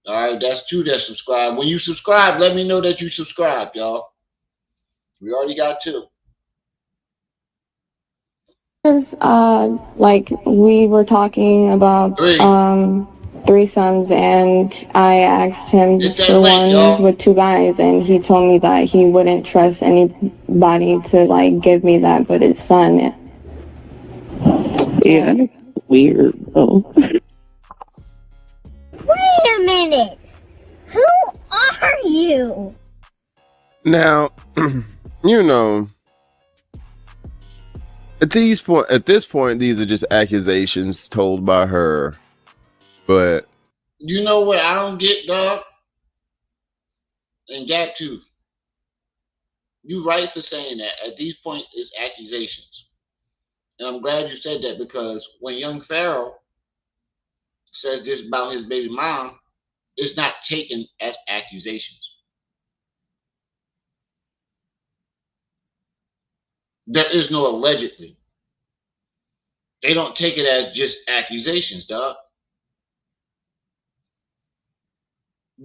All right, that's 2 that subscribe. When you subscribe, let me know that you subscribed, y'all. We already got 2. Like we were talking about threesomes, and I asked him for one with 2 guys, and he told me that he wouldn't trust anybody to like give me that but his son. Yeah, weird though. Wait a minute. Who are you? Now, you know, at this point, these are just accusations told by her. But you know what I don't get, dog? And Gap too. You right for saying that. At these points, it's accusations. And I'm glad you said that, because when young Pharaoh says this about his baby mom, it's not taken as accusations. There is no allegedly. They don't take it as just accusations, dog.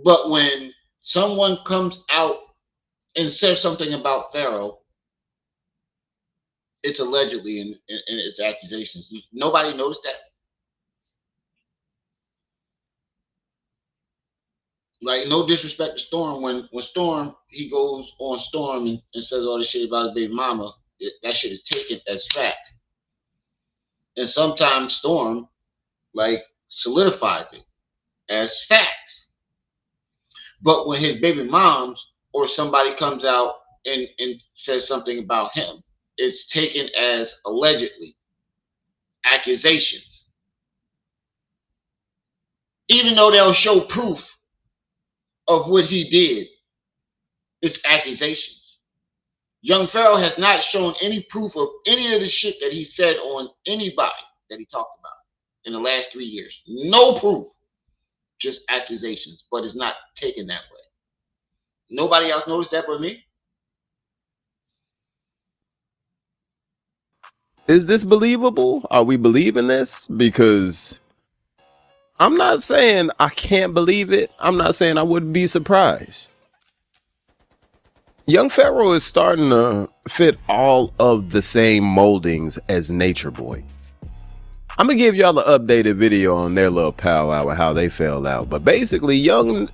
But when someone comes out and says something about Pharaoh, it's allegedly and it's accusations. Nobody noticed that. Like, no disrespect to Storm. When Storm, he goes on Storm and says all this shit about his baby mama, that shit is taken as fact. And sometimes Storm like solidifies it as facts. But when his baby moms or somebody comes out and says something about him, it's taken as allegedly accusations. Even though they'll show proof of what he did, it's accusations. Young Pharaoh has not shown any proof of any of the shit that he said on anybody that he talked about in the last 3 years. No proof, just accusations, but it's not taken that way. Nobody else noticed that but me. Is this believable? Are we believing this? Because I'm not saying I can't believe it. I'm not saying I wouldn't be surprised. Young Pharaoh is starting to fit all of the same moldings as Nature Boy. I'm gonna give y'all an updated video on their little powwow and how they fell out. But basically, young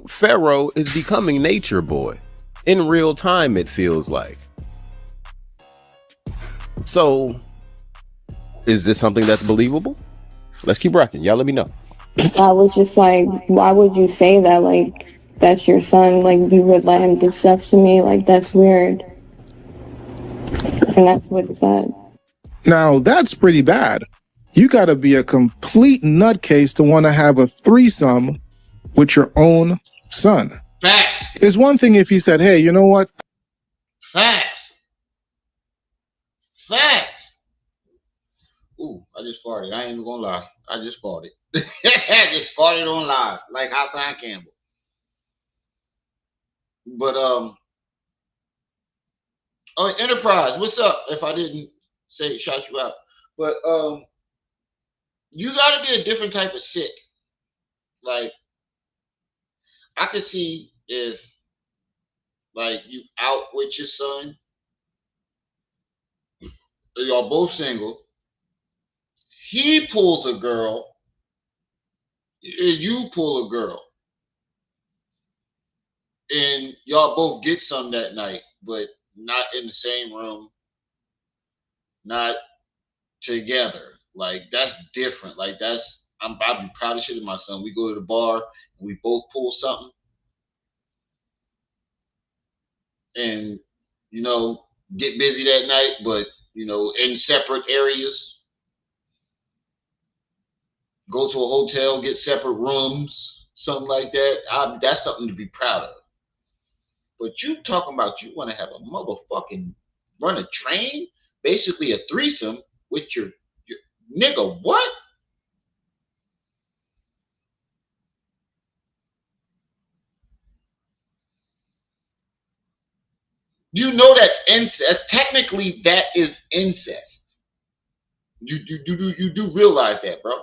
Pharaoh is becoming Nature Boy in real time. It feels like. So, is this something that's believable? Let's keep rocking. Y'all let me know. I was just like, why would you say that? Like, that's your son. Like, you would let him do stuff to me. Like, that's weird. And that's what it said. Now, that's pretty bad. You gotta be a complete nutcase to want to have a threesome with your own son. Facts. It's one thing if he said, hey, you know what? Facts. Facts. Ooh, I just farted. I ain't even gonna lie. I just farted. I just farted on live, like Hassan Campbell. But oh, Enterprise, what's up? If I didn't say shout you out, but you got to be a different type of sick. Like, I could see if like you out with your son, y'all both single. He pulls a girl, you pull a girl, and y'all both get some that night, but not in the same room, not together. Like, that's different. Like, that's I'd be proud of shit of my son. We go to the bar and we both pull something, and get busy that night, but in separate areas. Go to a hotel, get separate rooms, something like that. That's something to be proud of. But you talking about you want to have a motherfucking run a train, basically a threesome with your nigga. What? You know that's incest. Technically, that is incest. You do realize that, bro?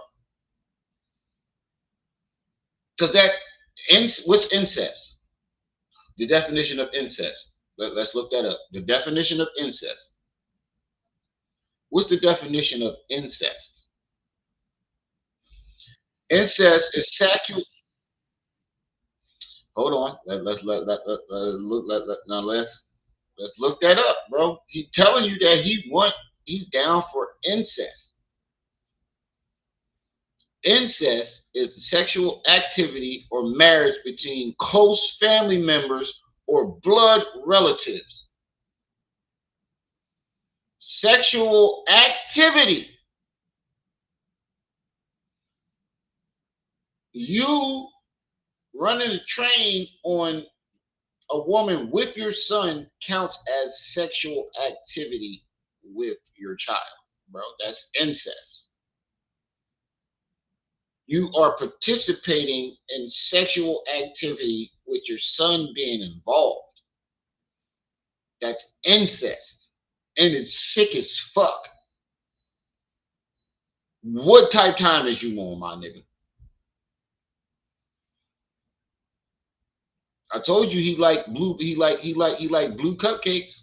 Because what's incest? The definition of incest. Let's look that up. The definition of incest. What's the definition of incest? Incest is sexual. Hold on. Let's look that up, bro. He's telling you that he's down for incest. Incest is sexual activity or marriage between close family members or blood relatives. Sexual activity. You running a train on a woman with your son counts as sexual activity with your child, bro. That's incest. You are participating in sexual activity with your son being involved. That's incest. And it's sick as fuck. What type time is you on, my nigga? I told you he like blue cupcakes.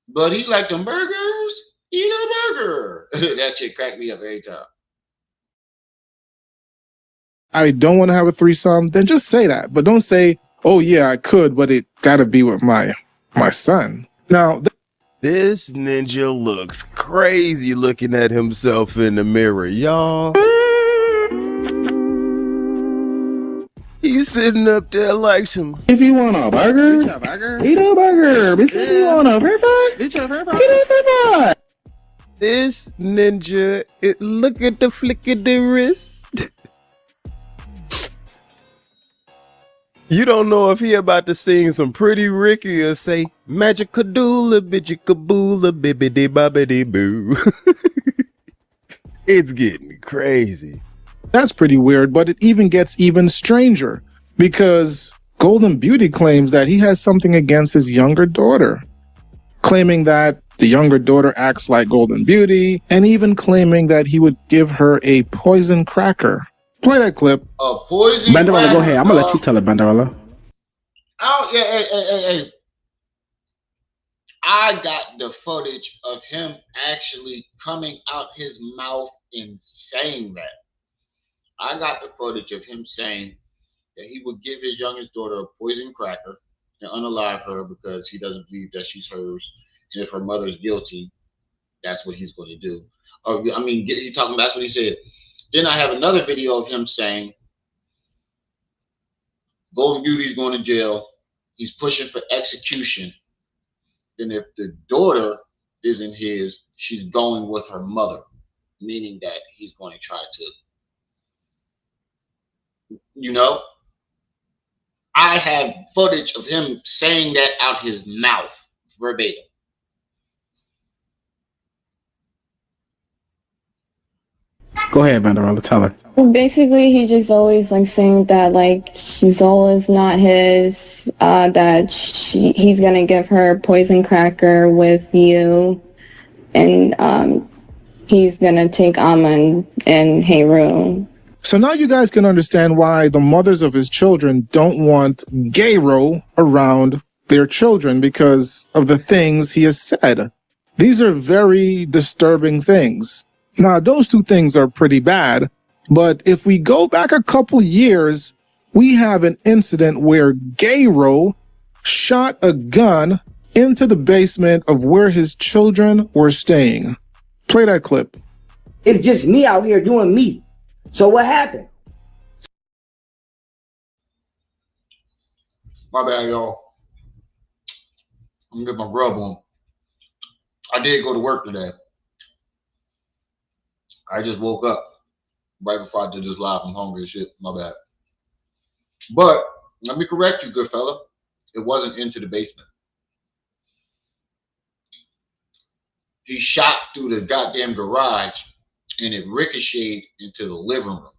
But he like them burgers. Eat a burger. That shit cracked me up every time. I don't want to have a threesome, then just say that. But don't say, oh yeah, I could, but it gotta be with my son. Now, This ninja looks crazy looking at himself in the mirror, y'all. He's sitting up there like some. If you want a burger, eat a burger. Bitch, if you want a french fry, eat a french fry. This ninja, look at the flick of the wrist. You don't know if he about to sing some Pretty Ricky or say Magicadoola, Bitchicaboola, Bibbidi Bobbidi Boo. It's getting crazy. That's pretty weird, but it even gets even stranger because Golden Beauty claims that he has something against his younger daughter, claiming that the younger daughter acts like Golden Beauty, and even claiming that he would give her a poison cracker. Play that clip. A poison Banderola, cracker, go ahead. I'm going to let you tell it, Banderola. Oh, yeah, hey. I got the footage of him actually coming out his mouth and saying that. I got the footage of him saying that he would give his youngest daughter a poison cracker and unalive her because he doesn't believe that she's hers. And if her mother's guilty, that's what he's going to do. I mean, he's talking. That's what he said. Then I have another video of him saying Golden Beauty's going to jail. He's pushing for execution. Then if the daughter isn't his, she's going with her mother, meaning that he's going to try to, I have footage of him saying that out his mouth, verbatim. Go ahead, Banderola, tell her. Basically, he's just always like saying that like Zola's not his, that he's gonna give her poison cracker with you, and he's gonna take Amon and Heru. So now you guys can understand why the mothers of his children don't want Gayro around their children because of the things he has said. These are very disturbing things. Now, those two things are pretty bad, but if we go back a couple years, we have an incident where Gayro shot a gun into the basement of where his children were staying. Play that clip. It's just me out here doing me. So what happened? My bad, y'all. I'm gonna get my grub on. I did go to work today. I just woke up right before I did this live. I'm hungry as shit. My bad. But let me correct you, good fella. It wasn't into the basement. He shot through the goddamn garage and it ricocheted into the living room.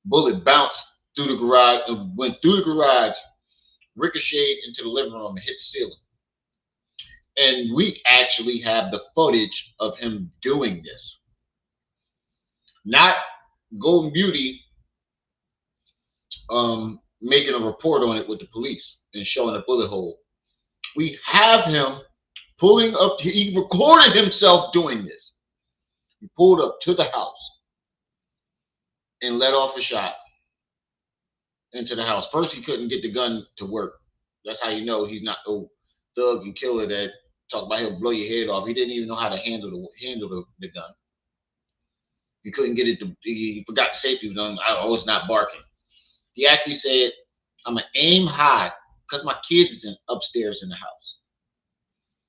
Bullet bounced through the garage and went through the garage, ricocheted into the living room and hit the ceiling. And we actually have the footage of him doing this. Not Golden Beauty making a report on it with the police and showing a bullet hole. We have him pulling up. He recorded himself doing this. He pulled up to the house and let off a shot into the house. First, he couldn't get the gun to work. That's how you know he's not no thug and killer that talk about he'll blow your head off. He didn't even know how to handle the gun. He couldn't get it to. He forgot the safety was on. Oh, it's not barking. He actually said, "I'm gonna aim high because my kids is upstairs in the house."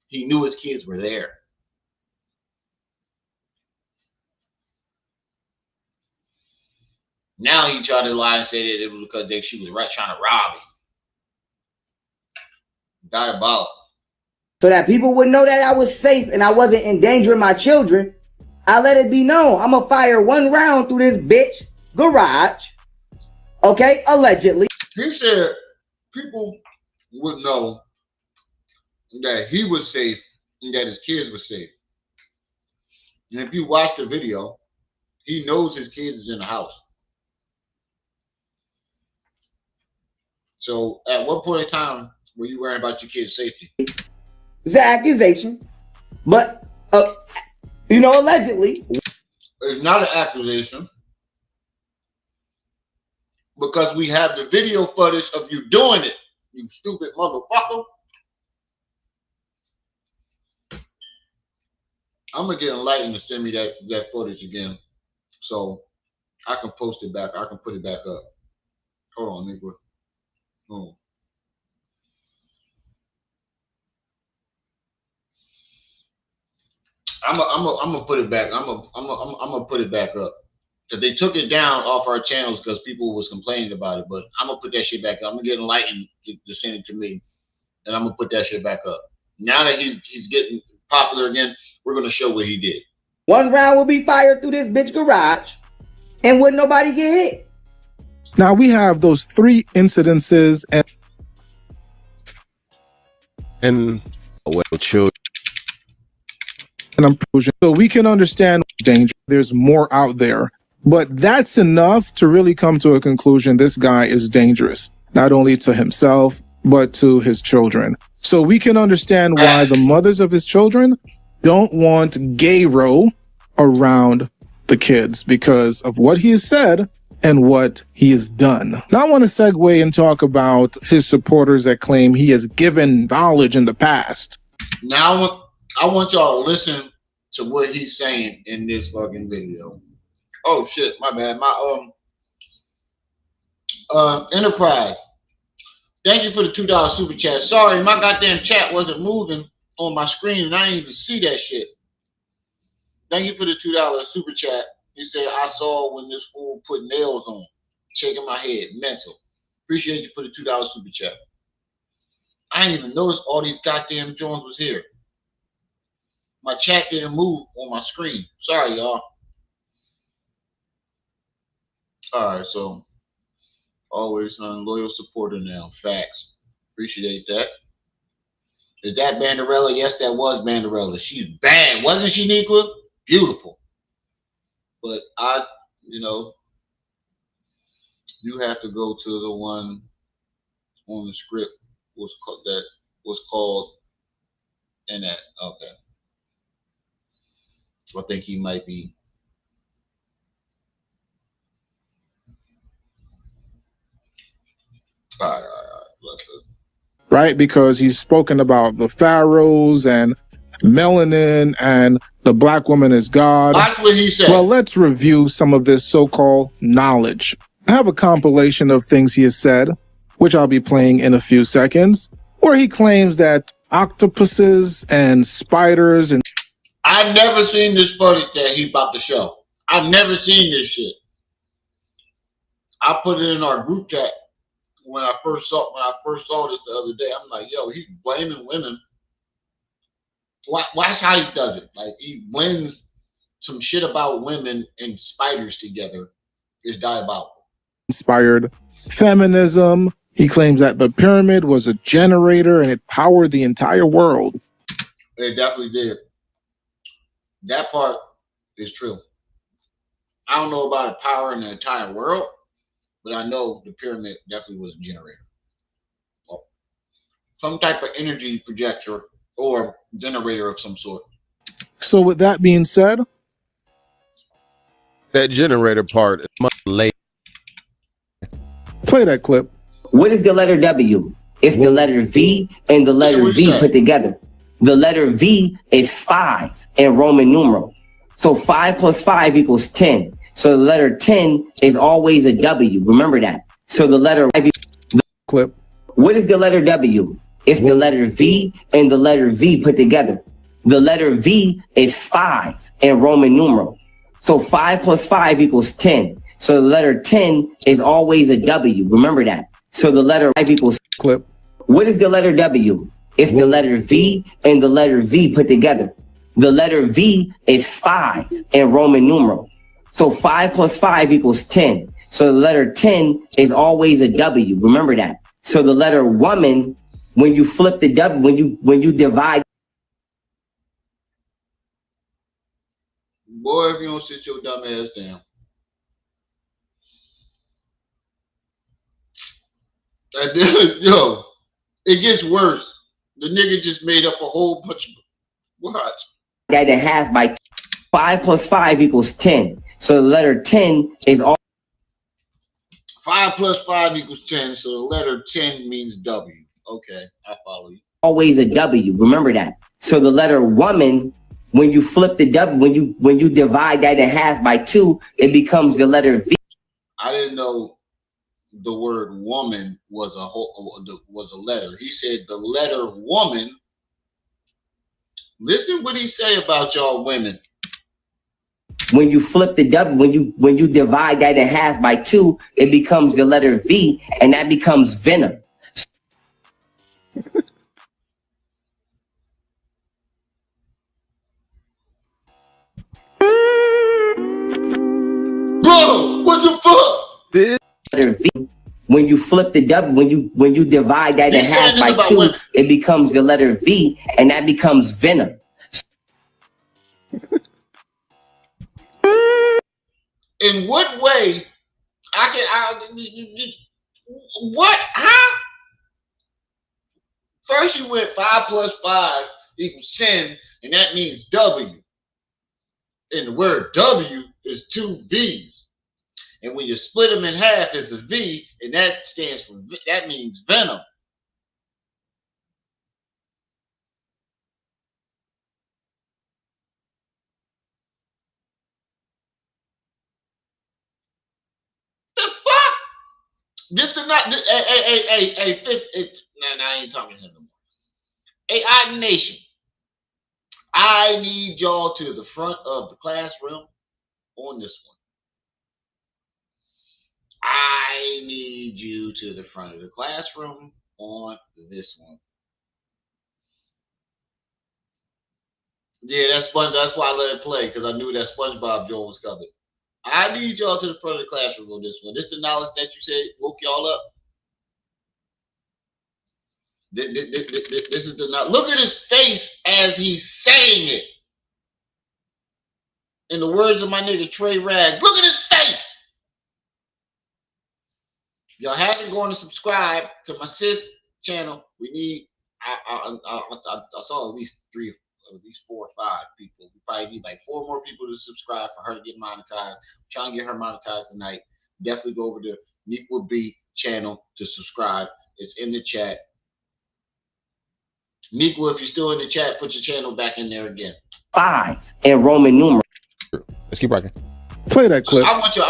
He knew his kids were there. Now he tried to lie and say that it was because she was trying to rob him. Diabolical. So that people would know that I was safe and I wasn't endangering my children, I let it be known I'm gonna fire one round through this bitch garage. Okay, allegedly. He said people would know that he was safe and that his kids were safe. And if you watch the video, he knows his kids is in the house. So at what point in time were you worrying about your kids' safety? It's an accusation, but allegedly. It's not an accusation because we have the video footage of you doing it, you stupid motherfucker. I'm gonna get Enlightened to send me that footage again, so I can post it back. I can put it back up. Hold on, nigga. Oh. I'm gonna put it back. I'm gonna put it back up. Cause they took it down off our channels because people was complaining about it. But I'm gonna put that shit back up. I'm gonna get Enlightened to send it to me, and I'm gonna put that shit back up. Now that he's getting popular again, we're gonna show what he did. One round will be fired through this bitch garage, and wouldn't nobody get hit. Now we have those 3 incidences And well, children. and so we can understand danger. There's more out there, but that's enough to really come to a conclusion. This guy is dangerous, not only to himself, but to his children. So we can understand why the mothers of his children don't want Gayro around the kids because of what he has said and what he has done. Now I want to segue and talk about his supporters that claim he has given knowledge in the past. Now I want y'all to listen to what he's saying in this fucking video. Oh shit, my bad. My Enterprise. Thank you for the $2 super chat. Sorry, my goddamn chat wasn't moving on my screen and I didn't even see that shit. Thank you for the $2 super chat. He said, I saw when this fool put nails on. Shaking my head. Mental. Appreciate you for the $2 super chat. I didn't even notice all these goddamn Jones was here. My chat didn't move on my screen. Sorry, y'all. All right, so always a loyal supporter now. Facts. Appreciate that. Is that Banderella? Yes, that was Banderella. She's bad. Wasn't she, Niqua? Beautiful. But you have to go to the one on the script that was called in that. Okay. I think he might be. All right. Let's go. Right? Because he's spoken about the pharaohs and melanin and the black woman is God. That's what he said. Well, let's review some of this so-called knowledge. I have a compilation of things he has said, which I'll be playing in a few seconds, where he claims that octopuses and spiders and... I've never seen this footage that he about to show. I've never seen this shit. I put it in our group chat when I first saw this the other day. I'm like, yo, he's blaming women. Watch how he does it. Like he blends some shit about women and spiders together. It's diabolical. Inspired feminism. He claims that the pyramid was a generator and it powered the entire world. It definitely did. That part is true. I don't know about it powering the entire world, but I know the pyramid definitely was a generator. Well, some type of energy projector or generator of some sort. So with that being said, that generator part is much later. Play that clip. What is the letter W? It's the letter V and the letter V put together. The letter V is 5 in Roman numeral. So 5 plus 5 equals 10. So the letter 10 is always a W. Remember that. So the letter clip. What is the letter W? It's the letter V and the letter V put together. The letter V is 5 in Roman numeral. So 5 plus 5 equals 10. So the letter 10 is always a W. Remember that. So the letter 5 equals clip. What is the letter W? It's the letter V and the letter V put together. The letter V is 5 in Roman numeral. So 5 plus 5 equals 10. So the letter 10 is always a W. Remember that. So the letter woman, when you flip the W, when you divide. Boy, if you don't sit your dumb ass down. Yo, it gets worse. The nigga just made up a whole bunch of watch. That in half by 5 plus 5 equals 10. So the letter 10 is all 5 plus 5 equals 10. So the letter 10 means W. Okay, I follow you. Always a W. Remember that. So the letter woman, When you flip the W, when you divide that in half by 2, it becomes the letter V. I didn't know the word woman was a letter. He said the letter woman. Listen what he say about y'all women. When you flip the W, when you divide that in half by 2, it becomes the letter V, and that becomes venom. Bro, what the fuck? This letter V. When you flip the W, when you divide that in half by 2, women. It becomes the letter V, and that becomes venom. In what way? What? Huh? First you went 5 plus 5 equals 10, and that means W. And the word W is 2 V's. And when you split them in half, it's a V, and that stands for, that means venom. The fuck? This did not, nah, I ain't talking to him no more. Hey, I Nation, I need y'all to the front of the classroom on this one. I need you to the front of the classroom on this one. Yeah, that's why I let it play, because I knew that SpongeBob Joe was coming. I need y'all to the front of the classroom on this one. This the knowledge that you said woke y'all up. This is the knowledge. Look at his face as he's saying it. In the words of my nigga Trey Rags, look at his face. Y'all haven't gone to subscribe to my sis channel. We need. I saw at least 4 or 5 people. We probably need like 4 more people to subscribe for her to get monetized. I'm trying to get her monetized tonight. Definitely go over to Neekwood B channel to subscribe. It's in the chat. Neekwood, if you're still in the chat, put your channel back in there again. 5 in Roman numeral. let's keep rocking. Play that clip.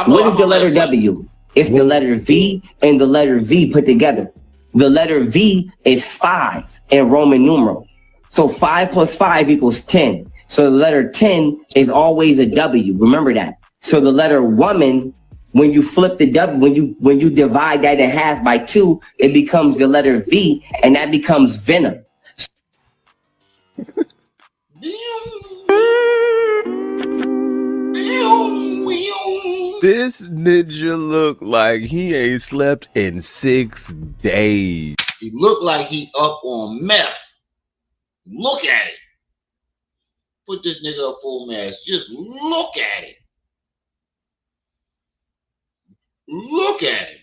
What is the letter W? It's the letter V and the letter V put together. The letter V is 5 in Roman numeral. So 5 plus 5 equals 10. So the letter 10 is always a W. Remember that. So the letter woman, when you flip the W, when you divide that in half by 2, it becomes the letter V, and that becomes venom. This ninja look like he ain't slept in 6 days. He look like he up on meth. Look at it. Put this nigga up full mask. Just look at it. Look at it.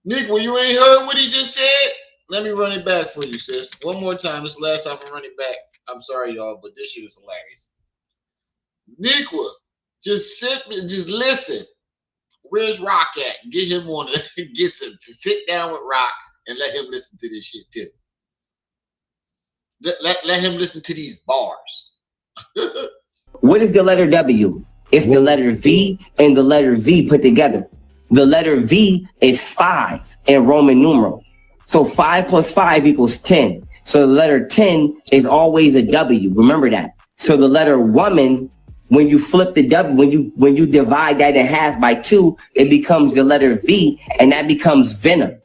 Nick, well, you ain't heard what he just said? Let me run it back for you, sis. One more time. This is the last time I run it back. I'm sorry, y'all, but this shit is hilarious. Niqua, just listen. Where's Rock at? Get him on it. Get him to sit down with Rock and let him listen to this shit too. Let him listen to these bars. What is the letter W? It's the letter V and the letter V put together. The letter V is 5 in Roman numeral. So 5 plus 5 equals 10. So the letter 10 is always a W. Remember that. So the letter woman, when you flip the W, when you divide that in half by 2, it becomes the letter V, and that becomes venom.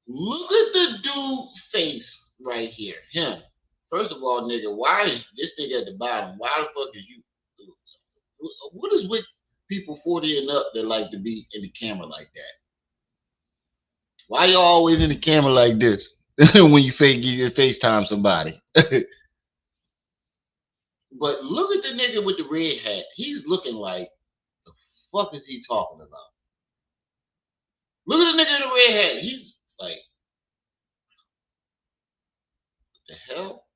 Look at the dude face right here. Him. First of all, nigga, why is this nigga at the bottom? Why the fuck is you? What is with people 40 and up that like to be in the camera like that? Why you always in the camera like this when you FaceTime somebody? But look at the nigga with the red hat. He's looking like, the fuck is he talking about? Look at the nigga in the red hat. He's like, what the hell?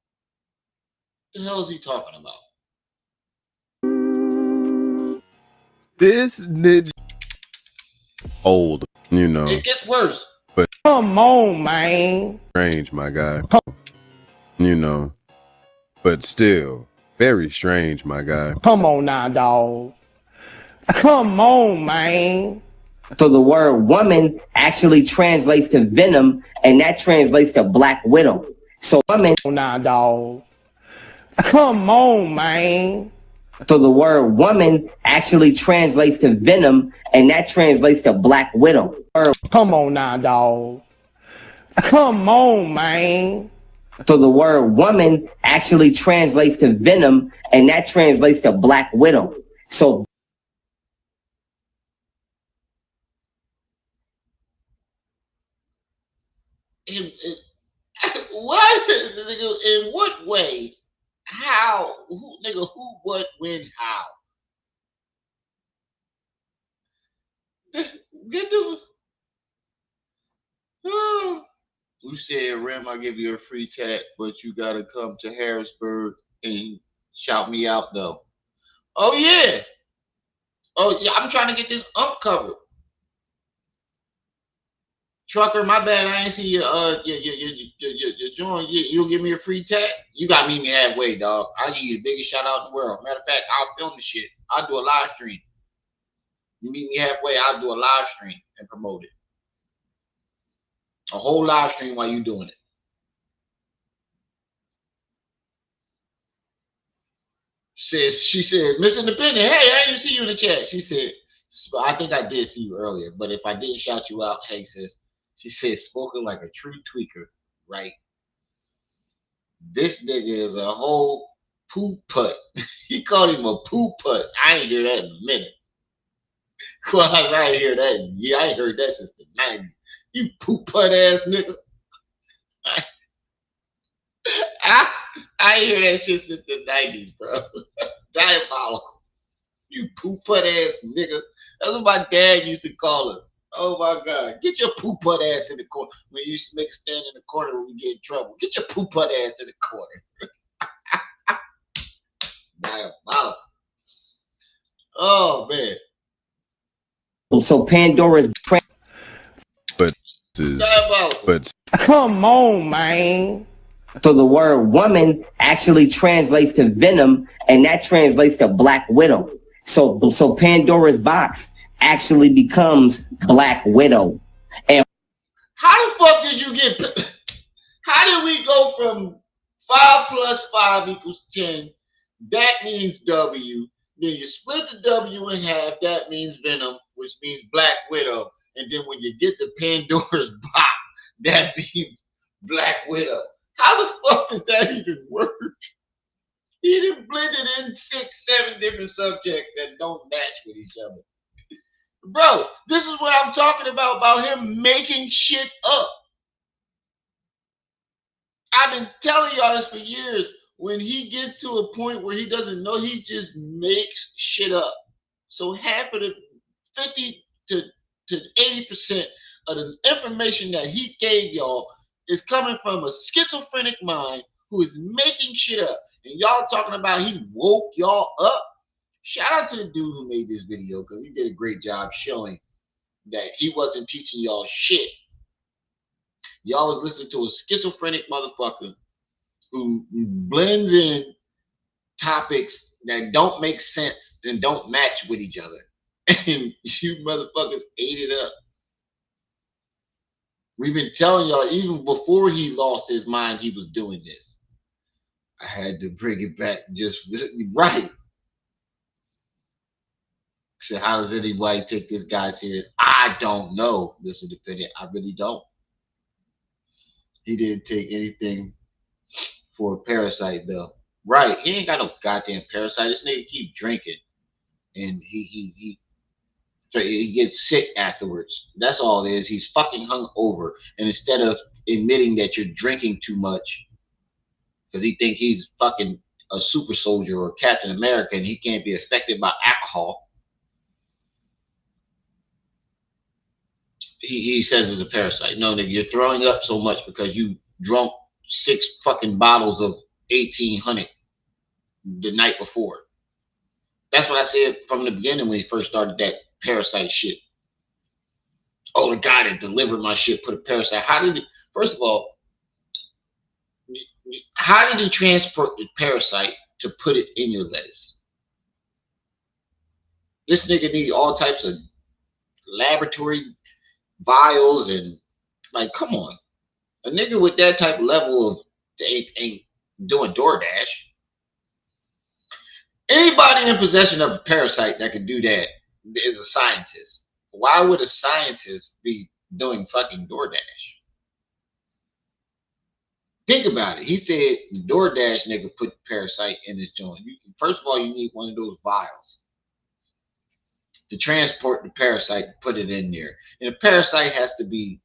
What the hell is he talking about? This ninja old. You know. It gets worse. But come on, man. Strange, my guy. You know. But still, very strange, my guy. Come on now, dog. Come on, man. So the word woman actually translates to venom, and that translates to black widow. So woman, now, dog. Come on, man. So the word woman actually translates to venom, and that translates to black widow. Come on now, dog. Come on, man. So the word woman actually translates to venom, and that translates to black widow. So what? In what way? How? Who, nigga? Who? What? When? How? Get the. You said, Ram, I'll give you a free tat, but you gotta come to Harrisburg and shout me out though. Oh yeah. Oh yeah, I'm trying to get this covered. Trucker, my bad. I ain't see your your joint. You'll give me a free tat. You got to meet me halfway, dog. I'll give you the biggest shout out in the world. Matter of fact, I'll film the shit. I'll do a live stream. You meet me halfway, I'll do a live stream and promote it. A whole live stream while you doing it. She said, Miss Independent, hey, I didn't see you in the chat. She said, I think I did see you earlier, but if I didn't shout you out, hey sis. She said, spoken like a true tweaker, right? This nigga is a whole poop putt. He called him a poop putt. I ain't hear that in a minute. Quaz, I ain't hear that. Yeah, I ain't heard that since the 90s. You poop putt ass nigga. I ain't hear that shit since the 90s, bro. Diabolical. You poop putt ass nigga. That's what my dad used to call us. Oh my God. Get your poop putt ass in the corner. When you used to make a stand in the corner when we get in trouble. Get your poop putt ass in the corner. Diabolical. Oh man. So Pandora's but come on, man. So the word woman actually translates to venom, and that translates to black widow. So Pandora's box actually becomes Black Widow. And how the fuck did you get? How did we go from 5 plus 5 equals 10? That means W. Then you split the W in half. That means Venom, which means Black Widow. And then when you get the Pandora's box, that means Black Widow. How the fuck does that even work? He done blended in 6, 7 different subjects that don't match with each other. Bro, this is what I'm talking about him making shit up. I've been telling y'all this for years. When he gets to a point where he doesn't know, he just makes shit up. So half of the 50 to 80% of the information that he gave y'all is coming from a schizophrenic mind who is making shit up. And y'all talking about he woke y'all up. Shout out to the dude who made this video because he did a great job showing that he wasn't teaching y'all shit. Y'all was listening to a schizophrenic motherfucker who blends in topics that don't make sense and don't match with each other. And you motherfuckers ate it up. We've been telling y'all even before he lost his mind, he was doing this. I had to bring it back just right. So how does anybody take this guy serious? I don't know, Mr. Independent. I really don't. He didn't take anything for a Parasite though. Right. He ain't got no goddamn Parasite. This nigga keep drinking. And he gets sick afterwards. That's all it is. He's fucking hung over. And instead of admitting that you're drinking too much, because he think he's fucking a super soldier or Captain America and he can't be affected by alcohol, he says it's a parasite. No, nigga, you're throwing up so much because you drunk 6 fucking bottles of 1800 the night before. That's what I said from the beginning when he first started that Parasite shit. oh, the guy that delivered my shit put a parasite. How did he? First of all, how did he transport the parasite to put it in your lettuce? This nigga need all types of laboratory vials and like, come on, a nigga with that type of level of ain't doing DoorDash. Anybody in possession of a parasite that can do that is a scientist. Why would a scientist be doing fucking DoorDash? Think about it. He said the DoorDash nigga put the parasite in his joint. First of all, you need one of those vials to transport the parasite, put it in there. And the parasite has to be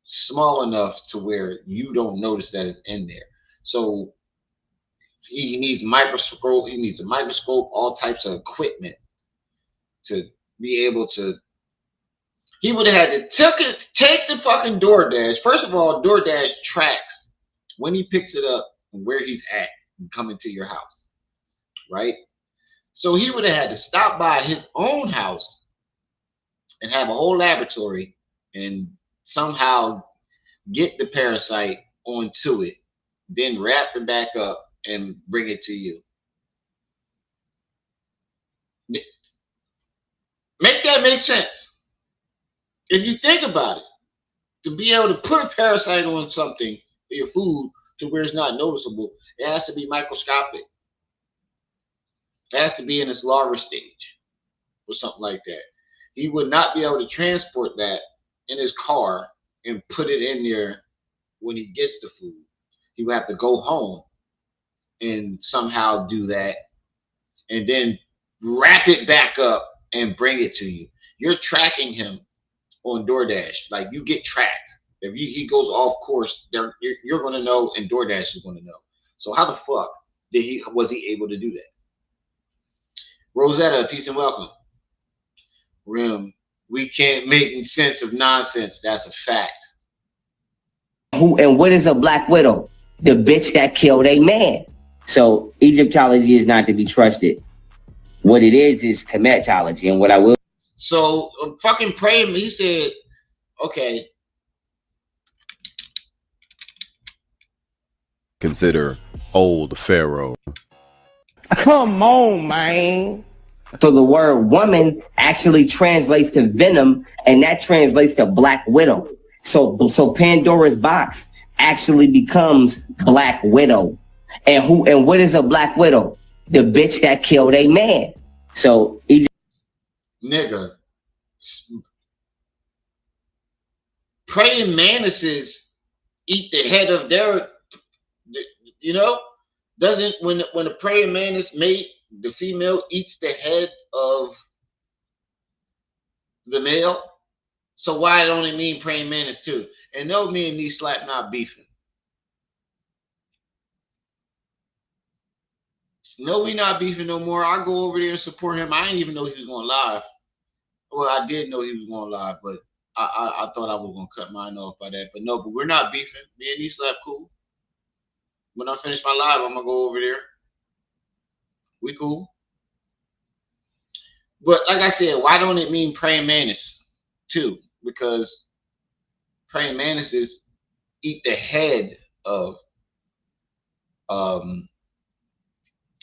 small enough to where you don't notice that it's in there. So he needs a microscope. He needs a microscope, all types of equipment to be able to. He would have had to take the fucking DoorDash. First of all, DoorDash tracks when he picks it up and where he's at and coming to your house, right? So he would have had to stop by his own house and have a whole laboratory and somehow get the parasite onto it, then wrap it back up and bring it to you. Make that make sense. If you think about it, to be able to put a parasite on something, your food, to where it's not noticeable, it has to be microscopic. It has to be in its larva stage or something like that. He would not be able to transport that in his car and put it in there when he gets the food. He would have to go home and somehow do that and then wrap it back up and bring it to you. You're tracking him on DoorDash. Like, you get tracked. If he goes off course, you're going to know, and DoorDash is going to know. So how the fuck was he able to do that? Rosetta, peace and welcome. Rim, we can't make sense of nonsense. That's a fact. Who and what is a black widow? The bitch that killed a man. So Egyptology is not to be trusted. What it is Kemetology, and what I will. So fucking pray him. He said, okay. Consider old Pharaoh. Come on, man. So the word woman actually translates to venom, and that translates to black widow. So Pandora's box actually becomes black widow. And what is a black widow? The bitch that killed a man. So nigga, praying mantises eat the head of their, you know, doesn't when a praying mantis mate, the female eats the head of the male. So why don't it mean praying mantis too? And no, me and these slap not beefing. No, we not beefing no more. I go over there and support him. I didn't even know he was going live. Well, I did know he was going live, but I thought I was going to cut mine off by that. But no, but we're not beefing. Me and these slap cool. When I finish my live, I'm going to go over there. We cool. But like I said, why don't it mean praying mantis too? Because praying mantises eat the head of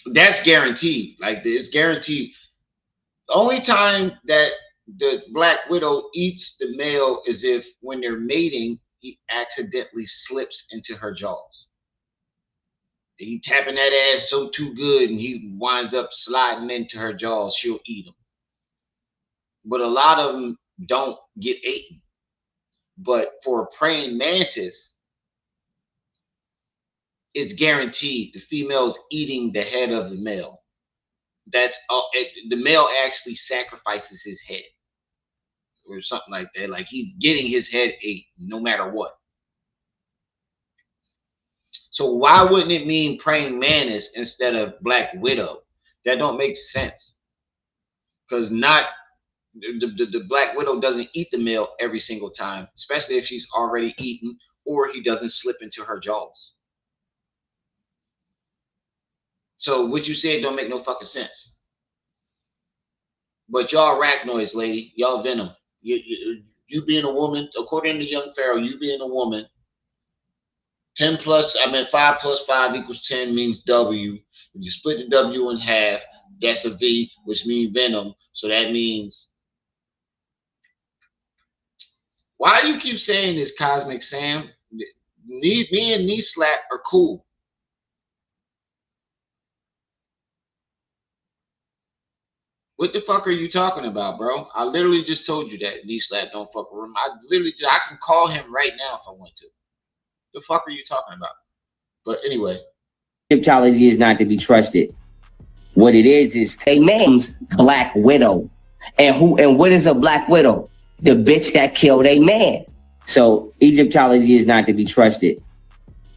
that's guaranteed. Like, it's guaranteed. The only time that the black widow eats the male is if when they're mating, he accidentally slips into her jaws. He tapping that ass so too good and he winds up sliding into her jaws, she'll eat him. But a lot of them don't get eaten. But for a praying mantis, it's guaranteed the female's eating the head of the male. That's the male actually sacrifices his head or something like that. Like, he's getting his head ate no matter what. So why wouldn't it mean praying mantis instead of black widow? That don't make sense. Because not the black widow doesn't eat the male every single time, especially if she's already eaten or he doesn't slip into her jaws. So what you said don't make no fucking sense. But y'all arachnoids, lady, y'all venom. You you being a woman, according to young Pharaoh, you being a woman, 5 plus 5 equals 10 means W. If you split the W in half, that's a V, which means venom. So that means, why do you keep saying this, Cosmic Sam? Me and Knee Slap are cool. What the fuck are you talking about, bro? I literally just told you that Knee Slap don't fuck with him. I can call him right now if I want to. The fuck are you talking about? But anyway, Egyptology is not to be trusted. What it is a man's Black Widow. And what is a Black Widow? The bitch that killed a man. So Egyptology is not to be trusted.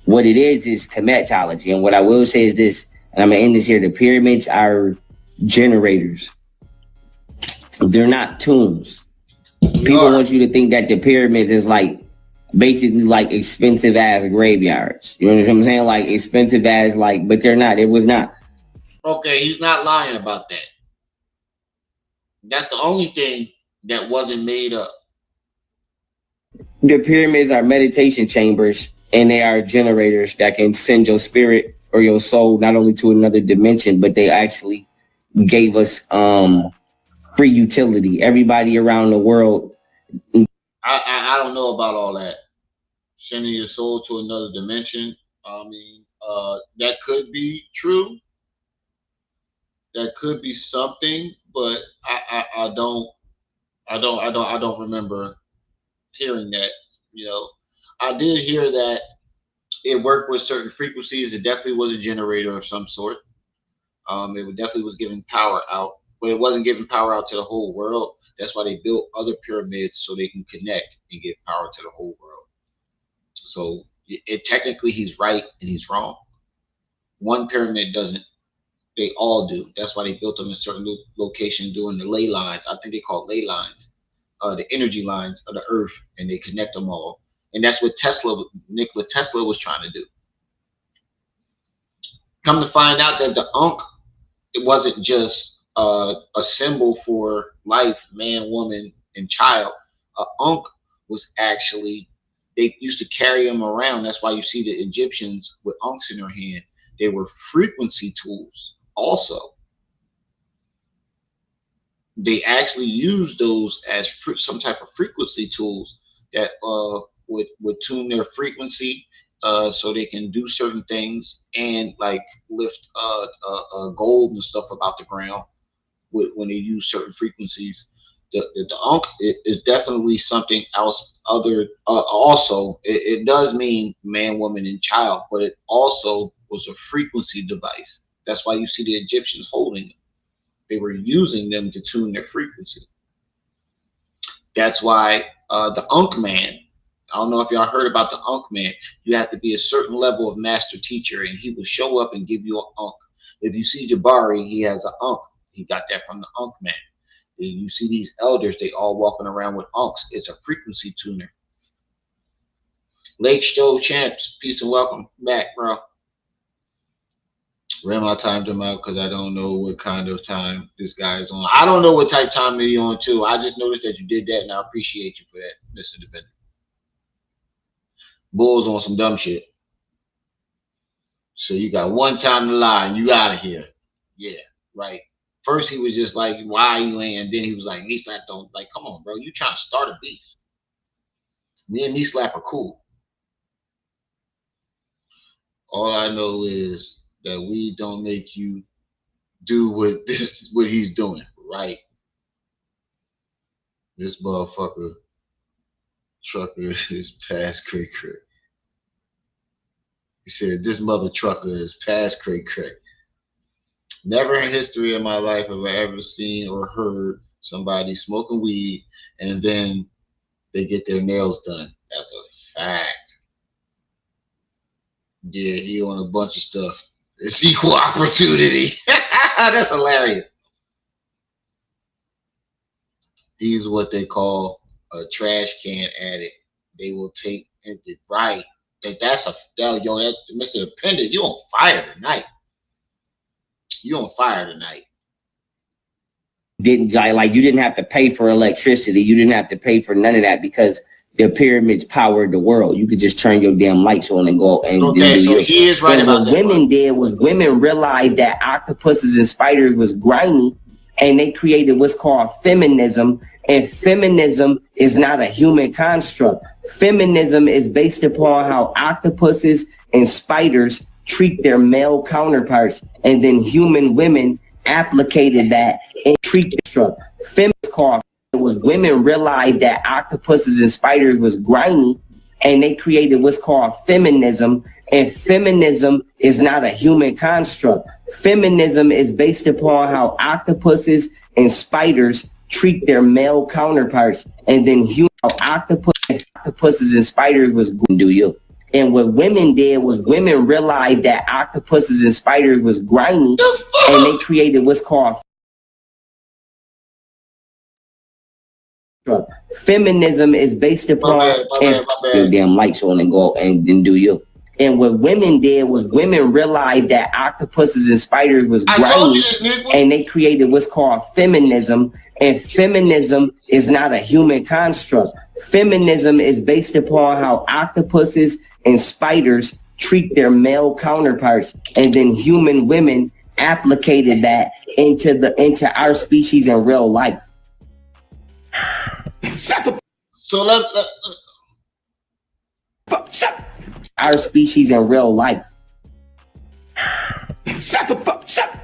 What it is Kemetology. And what I will say is this, and I'm gonna end this here: the pyramids are generators. They're not tombs. People want you to think that the pyramids is like basically like expensive ass graveyards. You know what I'm saying? Like expensive ass, like, but they're not. It was not. Okay, he's not lying about that. That's the only thing that wasn't made up. The pyramids are meditation chambers, and they are generators that can send your spirit or your soul not only to another dimension, but they actually gave us free utility. Everybody around the world. I don't know about all that. Sending your soul to another dimension. I mean, that could be true. That could be something, but I don't remember hearing that. You know, I did hear that it worked with certain frequencies. It definitely was a generator of some sort. It definitely was giving power out, but it wasn't giving power out to the whole world. That's why they built other pyramids so they can connect and give power to the whole world. So technically he's right and he's wrong. One pyramid doesn't. They all do. That's why they built them in certain location doing the ley lines. I think they call ley lines, the energy lines of the earth, and they connect them all. And that's what Nikola Tesla was trying to do. Come to find out that the Ankh, it wasn't just a symbol for life, man, woman, and child. Ankh was actually, they used to carry them around. That's why you see the Egyptians with Ankhs in their hand. They were frequency tools also. They actually used those as some type of frequency tools that would tune their frequency so they can do certain things and like lift gold and stuff about the ground when they use certain frequencies. The Ankh is definitely something else. Also, it does mean man, woman, and child, but it also was a frequency device. That's why you see the Egyptians holding them. They were using them to tune their frequency. That's why the Ankh Man. I don't know if y'all heard about the Ankh Man. You have to be a certain level of master teacher, and he will show up and give you an Ankh. If you see Jabari, he has an Ankh. He got that from the Ankh Man. You see these elders, they all walking around with Ankhs. It's a frequency tuner. Lake Show Champs, peace and welcome back, bro. Ran my time them out because I don't know what kind of time this guy is on. I don't know what type of time you're on too. I just noticed that you did that, and I appreciate you for that, Mr. Independent. Bull's on some dumb shit. So you got one time to lie, and you out of here. Yeah, right. First he was just like, why you ain't? And then he was like, knee slap don't, like, come on, bro. You trying to start a beef. Me and knee slap are cool. All I know is that we don't make you do what he's doing, right? This motherfucker trucker is past cray cray. He said this mother trucker is past cray cray. Never in history of my life have I ever seen or heard somebody smoking weed and then they get their nails done. That's a fact. Yeah, he on a bunch of stuff. It's equal opportunity. That's hilarious. He's what they call a trash can addict. They will take it right. That's a yo. That Mr. Dependent, you on fire tonight. You on fire tonight. didn't like you didn't have to pay for electricity. You didn't have to pay for none of that because the pyramids powered the world. You could just turn your damn lights on and go and okay, do so your. he is right and about what that. Women did was women realized that octopuses and spiders was grimy, and they created what's called feminism. And feminism is not a human construct. Feminism is based upon how octopuses and spiders treat their male counterparts, and then human women applicated that and treat the struck. Feminist called it was women realized that octopuses and spiders was grimy, and they created what's called feminism. And feminism is not a human construct. Feminism is based upon how octopuses and spiders treat their male counterparts, and then octopuses and spiders was do you. And what women did was women realized that octopuses and spiders was grimy, and they created what's called feminism is based upon your damn lights on and go and then do you. And what women did was women realized that octopuses and spiders was grimy, and they created what's called feminism. And feminism is not a human construct. Feminism is based upon how octopuses and spiders treat their male counterparts, and then human women applicated that into our species in real life. So our species in real life. Shut the fuck. Shut.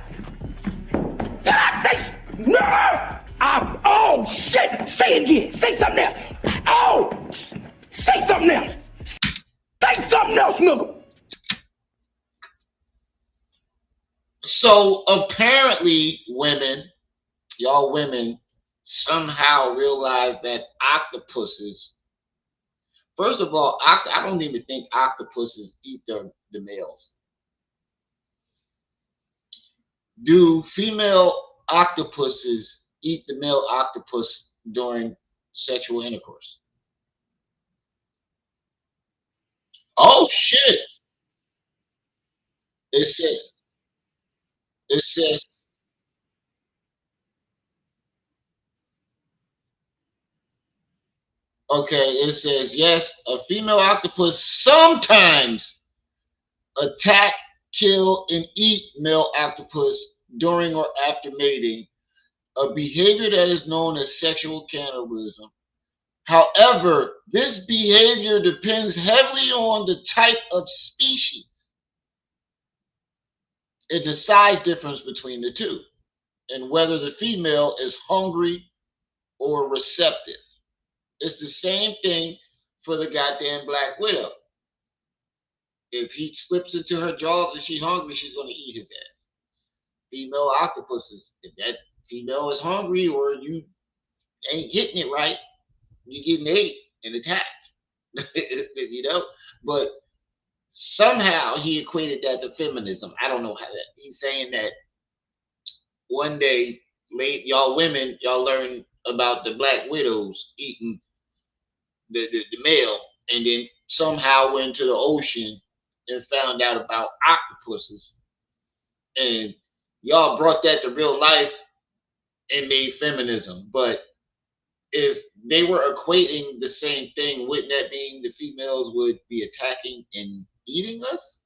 No. Oh shit. Say it again. Say something else. Oh. Say something else. Say something else, nigga. So apparently, y'all women, somehow realize that octopuses. First of all, I don't even think octopuses eat the males. Do female octopuses eat the male octopus during sexual intercourse? Oh shit! It says okay. It says yes. A female octopus sometimes attack, kill, and eat male octopus during or after mating, a behavior that is known as sexual cannibalism. However, this behavior depends heavily on the type of species and the size difference between the two, and whether the female is hungry or receptive. It's the same thing for the goddamn black widow. If he slips into her jaws and she's hungry, she's going to eat his ass. Female octopuses, if that female is hungry or you ain't hitting it right, you're getting ate and attacked. You know? But somehow he equated that to feminism. I don't know how that. He's saying that one day, y'all women, y'all learn about the black widows eating the male, and then somehow went to the ocean and found out about octopuses, and y'all brought that to real life and made feminism. But if they were equating the same thing, wouldn't that mean the females would be attacking and eating us?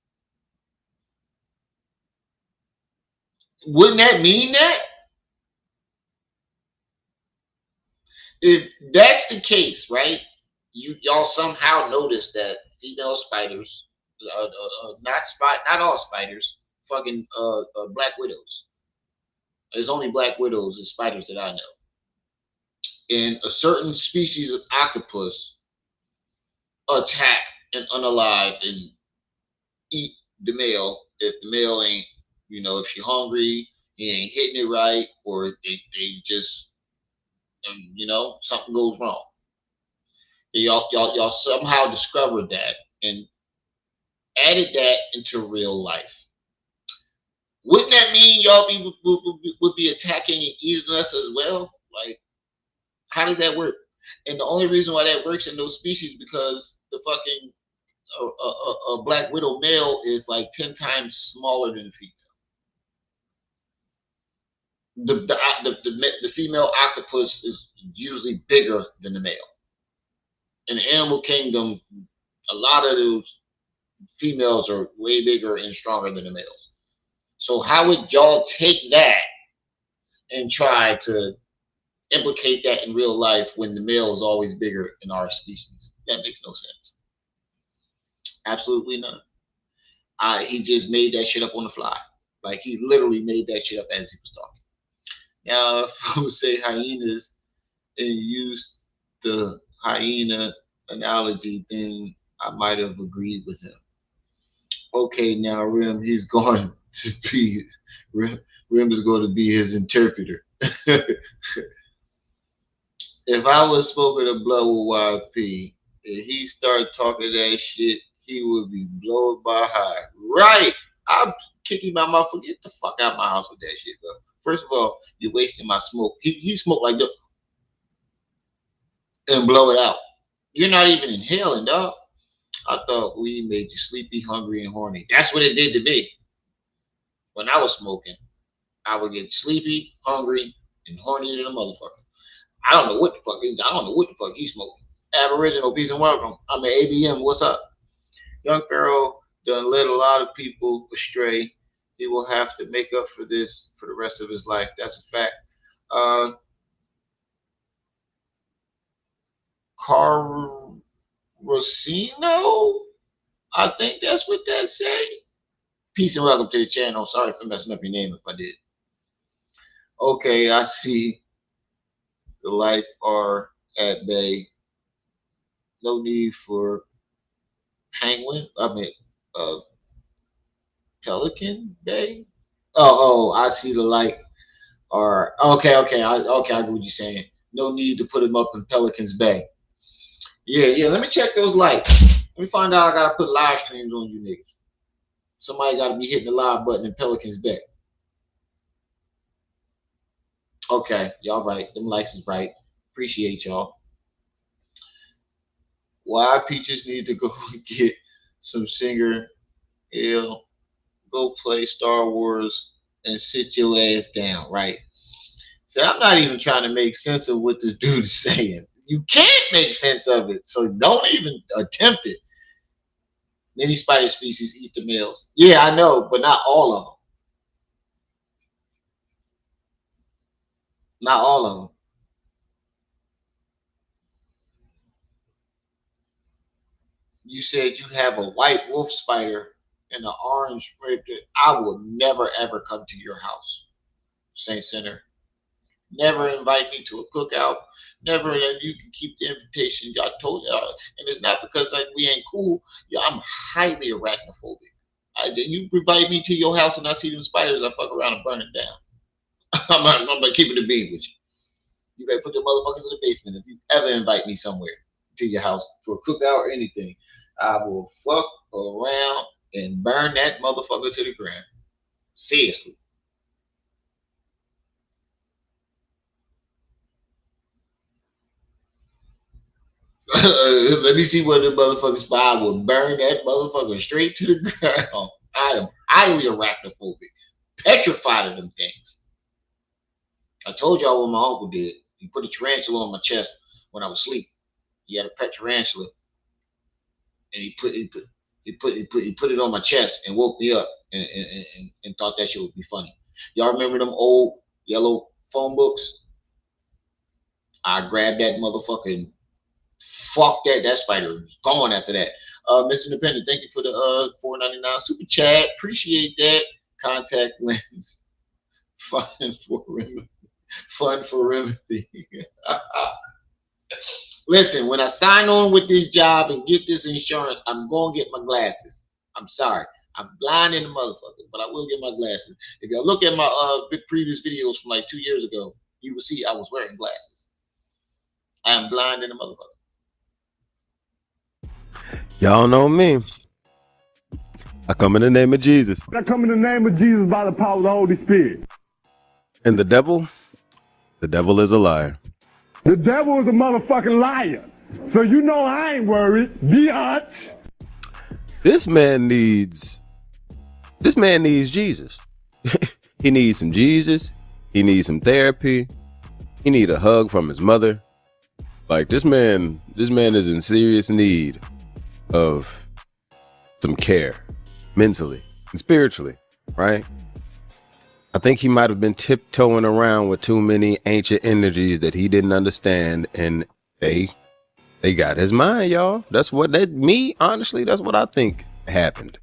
Wouldn't that mean that? If that's the case, right? Y'all somehow noticed that female spiders, not all spiders, fucking black widows. There's only black widows and spiders that I know. And a certain species of octopus attack and unalive and eat the male if the male ain't, if she hungry, he ain't hitting it right, or they just, something goes wrong. And y'all somehow discovered that and added that into real life. Wouldn't that mean y'all would be attacking and eating us as well? Like, how does that work? And the only reason why that works in those species because the fucking a black widow male is like 10 times smaller than a female. The female octopus is usually bigger than the male. In the animal kingdom, a lot of those females are way bigger and stronger than the males. So how would y'all take that and try to implicate that in real life when the male is always bigger in our species? That makes no sense. Absolutely none. He just made that shit up on the fly. Like he literally made that shit up as he was talking. Now, if I would say hyenas and use the hyena analogy, then I might have agreed with him. Okay, now Rim, he's going to be Rim is going to be his interpreter. If I was smoking a blunt with YP and he started talking that shit, he would be blowing my high. Right. I'm kicking my mouth. Get the fuck out of my house with that shit, bro. First of all, you're wasting my smoke. He smoked like that and blow it out. You're not even inhaling, dog. I thought weed made you sleepy, hungry, and horny. That's what it did to me. When I was smoking, I would get sleepy, hungry, and horny than a motherfucker. I don't know what the fuck is. I don't know what the fuck he's smoking. Aboriginal, peace and welcome. I'm an ABM. What's up? Young Pharaoh done led a lot of people astray. He will have to make up for this for the rest of his life. That's a fact. Carosino? I think that's what that say. Peace and welcome to the channel. Sorry for messing up your name if I did. Okay, I see the light are at bay. No need for penguin. Pelican Bay. Oh, I see the light. Or okay, I get what you're saying. No need to put him up in Pelican's Bay. Yeah. Let me check those lights. Let me find out. I gotta put live streams on you niggas. Somebody gotta be hitting the live button in Pelican's Bay. Okay, y'all right. Them lights is right. Appreciate y'all. Why Peaches need to go get some singer ale, go play Star Wars and sit your ass down, right? So I'm not even trying to make sense of what this dude is saying. You can't make sense of it, so don't even attempt it. Many spider species eat the males. Yeah, I know, but not all of them. Not all of them. You said you have a white wolf spider and an orange red. I will never ever come to your house, Saint Center. Never invite me to a cookout. Never that you can keep the invitation. I told you, and it's not because we ain't cool. Yeah, I'm highly arachnophobic. You invite me to your house and I see them spiders, I fuck around and burn it down. I'm gonna keep it a bean with you. You better put the motherfuckers in the basement if you ever invite me somewhere to your house for a cookout or anything. I will fuck around and burn that motherfucker to the ground. Seriously. Let me see what the motherfucker spy will burn that motherfucker straight to the ground. I am highly arachnophobic, petrified of them things. I told y'all what my uncle did. He put a tarantula on my chest when I was asleep. He had a pet tarantula, and he put it on my chest and woke me up and thought that shit would be funny. Y'all remember them old yellow phone books? I grabbed that motherfucker and fuck that spider was gone after that. Mr. Independent, thank you for the $4.99 super chat. Appreciate that. Contact lens. Fun for Remedy. Listen, when I sign on with this job and get this insurance, I'm going to get my glasses. I'm sorry. I'm blind in the motherfucker, but I will get my glasses. If you look at my previous videos from like 2 years ago, you will see I was wearing glasses. I am blind in the motherfucker. Y'all know me. I come in the name of Jesus. I come in the name of Jesus by the power of the Holy Spirit. And the devil is a liar. The devil is a motherfucking liar. So you know I ain't worried. Biatch. This man needs Jesus. He needs some Jesus. He needs some therapy. He need a hug from his mother. Like this man is in serious need of some care, mentally and spiritually, right? I think he might have been tiptoeing around with too many ancient energies that he didn't understand, and they got his mind, y'all. Honestly, that's what I think happened.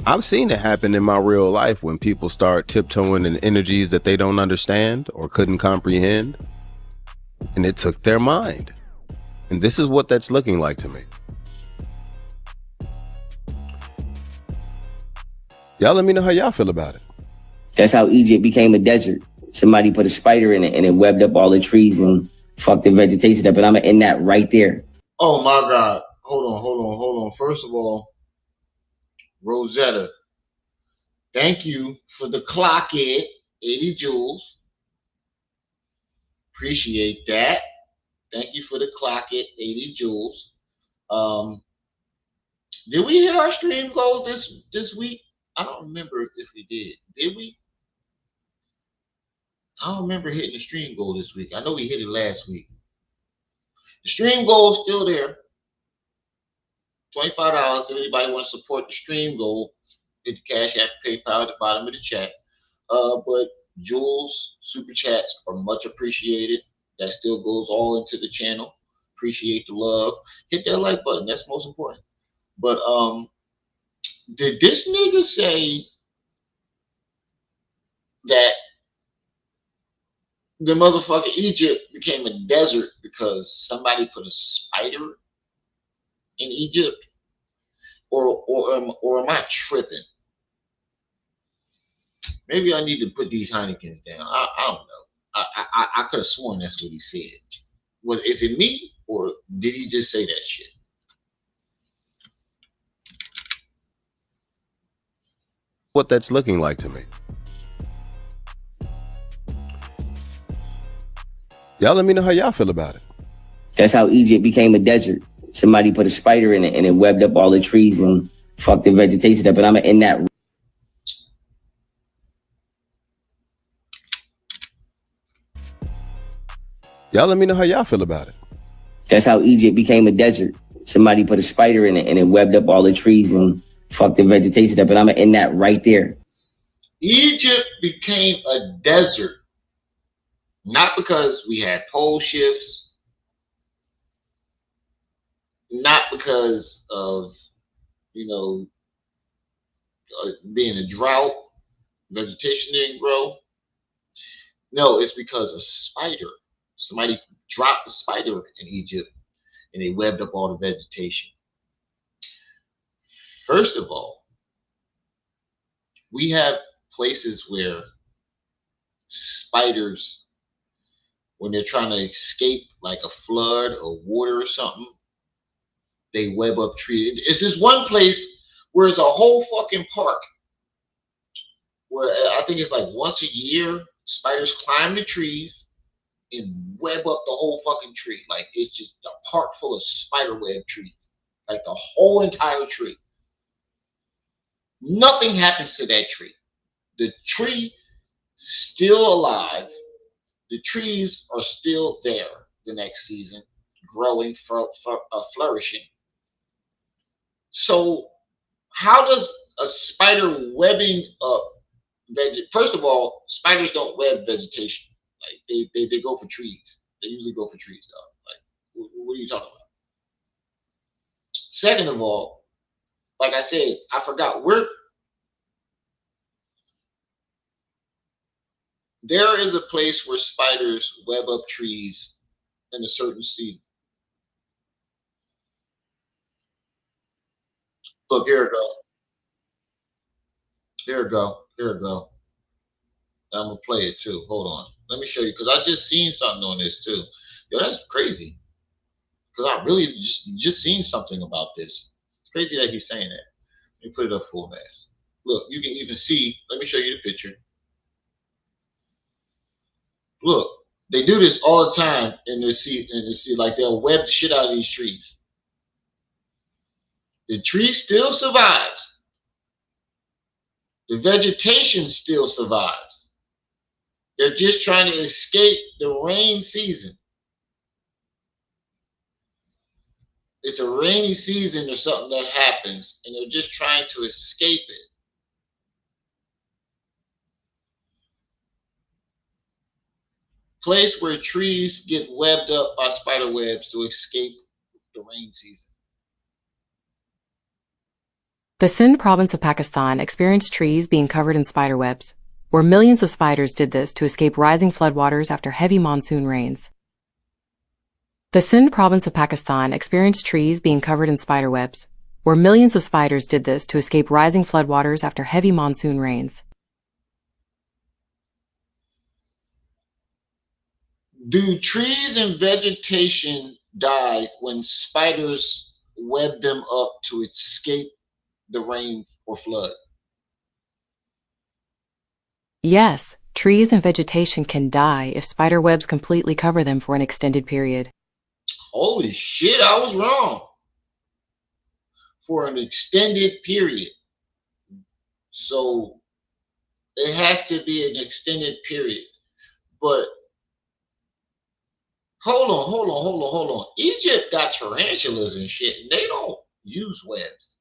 I've seen it happen in my real life when people start tiptoeing in energies that they don't understand or couldn't comprehend, and it took their mind. And this is what that's looking like to me. Y'all let me know how y'all feel about it. That's how Egypt became a desert. Somebody put a spider in it and it webbed up all the trees and fucked the vegetation up. And I'm in that right there. Oh my God. Hold on. First of all, Rosetta, thank you for the clock it, 80 joules. Appreciate that. Thank you for the clock it, 80 joules. Did we hit our stream goal this week? I don't remember if we did. Did we? I don't remember hitting the stream goal this week. I know we hit it last week. The stream goal is still there. $25. If anybody wants to support the stream goal, hit the Cash App, PayPal at the bottom of the chat. But Jules, super chats are much appreciated. That still goes all into the channel. Appreciate the love. Hit that like button. That's most important. But did this nigga say that the motherfucking Egypt became a desert because somebody put a spider in Egypt? Or am I tripping? Maybe I need to put these Heinekens down. I don't know. I could have sworn that's what he said. Is it me or did he just say that shit? What that's looking like to me. Y'all let me know how y'all feel about it. That's how Egypt became a desert. Somebody put a spider in it and it webbed up all the trees and fucked the vegetation up. And I'm in that. Y'all let me know how y'all feel about it. That's how Egypt became a desert. Somebody put a spider in it and it webbed up all the trees and fucked the vegetation up. And I'm in that right there. Egypt became a desert, not because we had pole shifts, not because of, being a drought, vegetation didn't grow. No, it's because a spider. Somebody dropped a spider in Egypt and they webbed up all the vegetation. First of all, we have places where spiders, when they're trying to escape like a flood or water or something, they web up trees. It's this one place where it's a whole fucking park where I think it's like once a year, spiders climb the trees and web up the whole fucking tree. Like it's just a park full of spider web trees, like the whole entire tree. Nothing happens to that tree. The tree still alive. The trees are still there the next season, growing, flourishing. So how does a spider webbing up first of all, spiders don't web vegetation. Like they go for trees. They usually go for trees though. Like what are you talking about? Second of all, like I said, I forgot there is a place where spiders web up trees in a certain season. Look, here it go. Here it go. Here it go. I'm gonna play it too. Hold on. Let me show you because I just seen something on this too. Yo, that's crazy. Because I really just seen something about this. It's crazy that he's saying that. Let me put it up full mass. Look, you can even see. Let me show you the picture. Look, they do this all the time in the sea. Like they'll web the shit out of these trees. The tree still survives. The vegetation still survives. They're just trying to escape the rain season. It's a rainy season or something that happens, and they're just trying to escape it. Place where trees get webbed up by spider webs to escape the rain season. The Sindh province of Pakistan experienced trees being covered in spider webs, where millions of spiders did this to escape rising floodwaters after heavy monsoon rains. The Sindh province of Pakistan experienced trees being covered in spider webs, where millions of spiders did this to escape rising floodwaters after heavy monsoon rains. Do trees and vegetation die when spiders web them up to escape the rain or flood? Yes, trees and vegetation can die if spider webs completely cover them for an extended period. Holy shit, I was wrong. For an extended period. So it has to be an extended period. But hold on. Egypt got tarantulas and shit, and they don't use webs.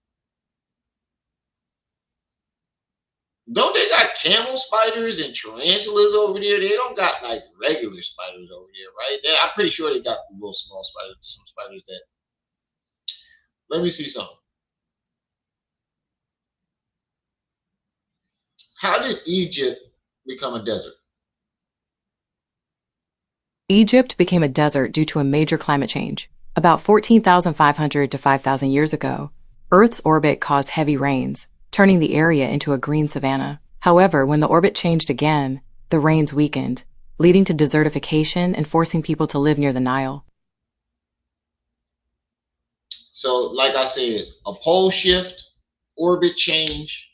Don't they got camel spiders and tarantulas over there? They don't got like regular spiders over there, right? I'm pretty sure they got little small spiders, some spiders that. Let me see something. How did Egypt become a desert? Egypt became a desert due to a major climate change. About 14,500 to 5,000 years ago, Earth's orbit caused heavy rains, turning the area into a green savanna. However, when the orbit changed again, the rains weakened, leading to desertification and forcing people to live near the Nile. So, like I said, a pole shift, orbit change,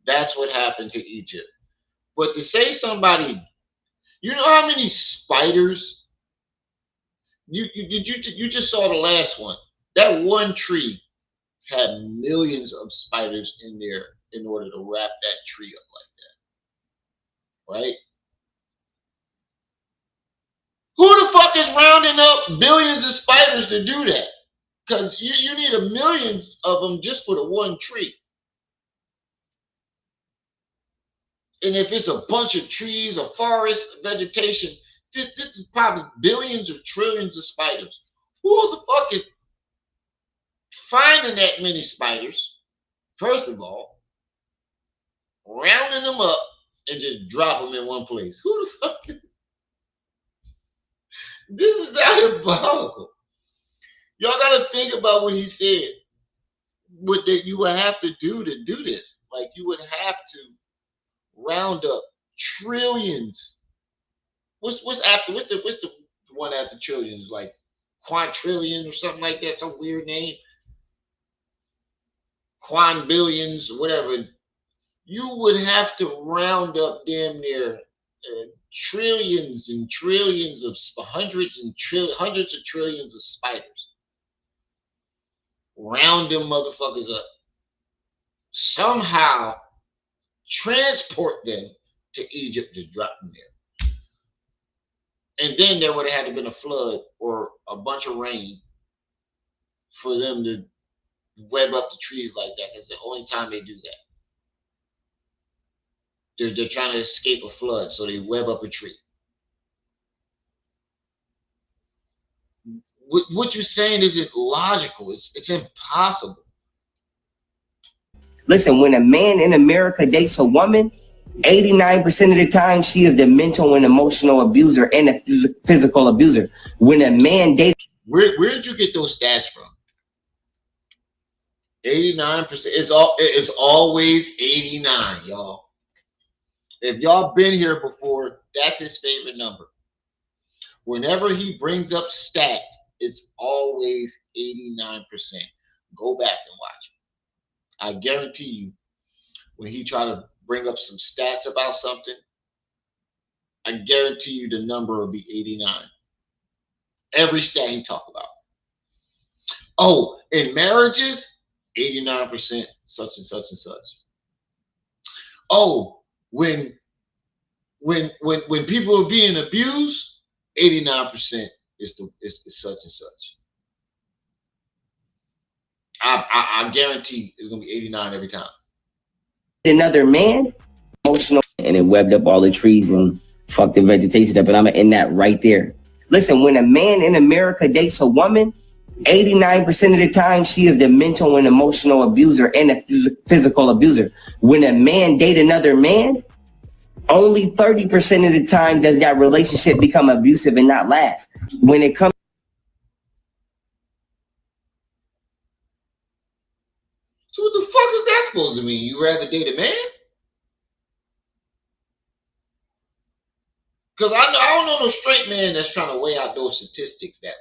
that's what happened to Egypt. But to say somebody, you know how many spiders? You just saw the last one. That one tree had millions of spiders in there in order to wrap that tree up like that. Right? Who the fuck is rounding up billions of spiders to do that? Because you need a millions of them just for the one tree. And if it's a bunch of trees, a forest, vegetation, this is probably billions or trillions of spiders. Who the fuck is finding that many spiders, first of all, rounding them up, and just drop them in one place? Who the fuck is... This is diabolical. Y'all got to think about what he said. What that you would have to do this. Like, you would have to round up trillions. What's the one after trillions? Like quadrillion or something like that, some weird name. Quadbillions or whatever. You would have to round up damn near trillions and trillions of hundreds of trillions of spiders. Round them motherfuckers up. Somehow transport them to Egypt to drop them there. And then there would have had to been a flood or a bunch of rain for them to web up the trees like that. It's the only time they do that. They're trying to escape a flood, so they web up a tree. What you're saying isn't logical. It's impossible. Listen, when a man in America dates a woman, 89% of the time she is the mental and emotional abuser and the physical abuser. When a man dates... Where did you get those stats from? 89%. It's always 89, y'all. If y'all been here before, that's his favorite number. Whenever he brings up stats, it's always 89%. Go back and watch it. I guarantee you, when he try to bring up some stats about something, I guarantee you the number will be 89. Every stat he talk about. Oh, in marriages, 89% such and such and such. Oh, when when people are being abused, 89% is such and such. I guarantee it's gonna be 89 every time. Another man, emotional, and it webbed up all the trees and fucked the vegetation up, and I'm in that right there. Listen, when a man in America dates a woman, 89% of the time she is the mental and emotional abuser and a physical abuser. When a man date another man, only 30% of the time does that relationship become abusive and not last. When it comes, so what the fuck is that supposed to mean? You rather date a man? Because I don't know no straight man that's trying to weigh out those statistics that way.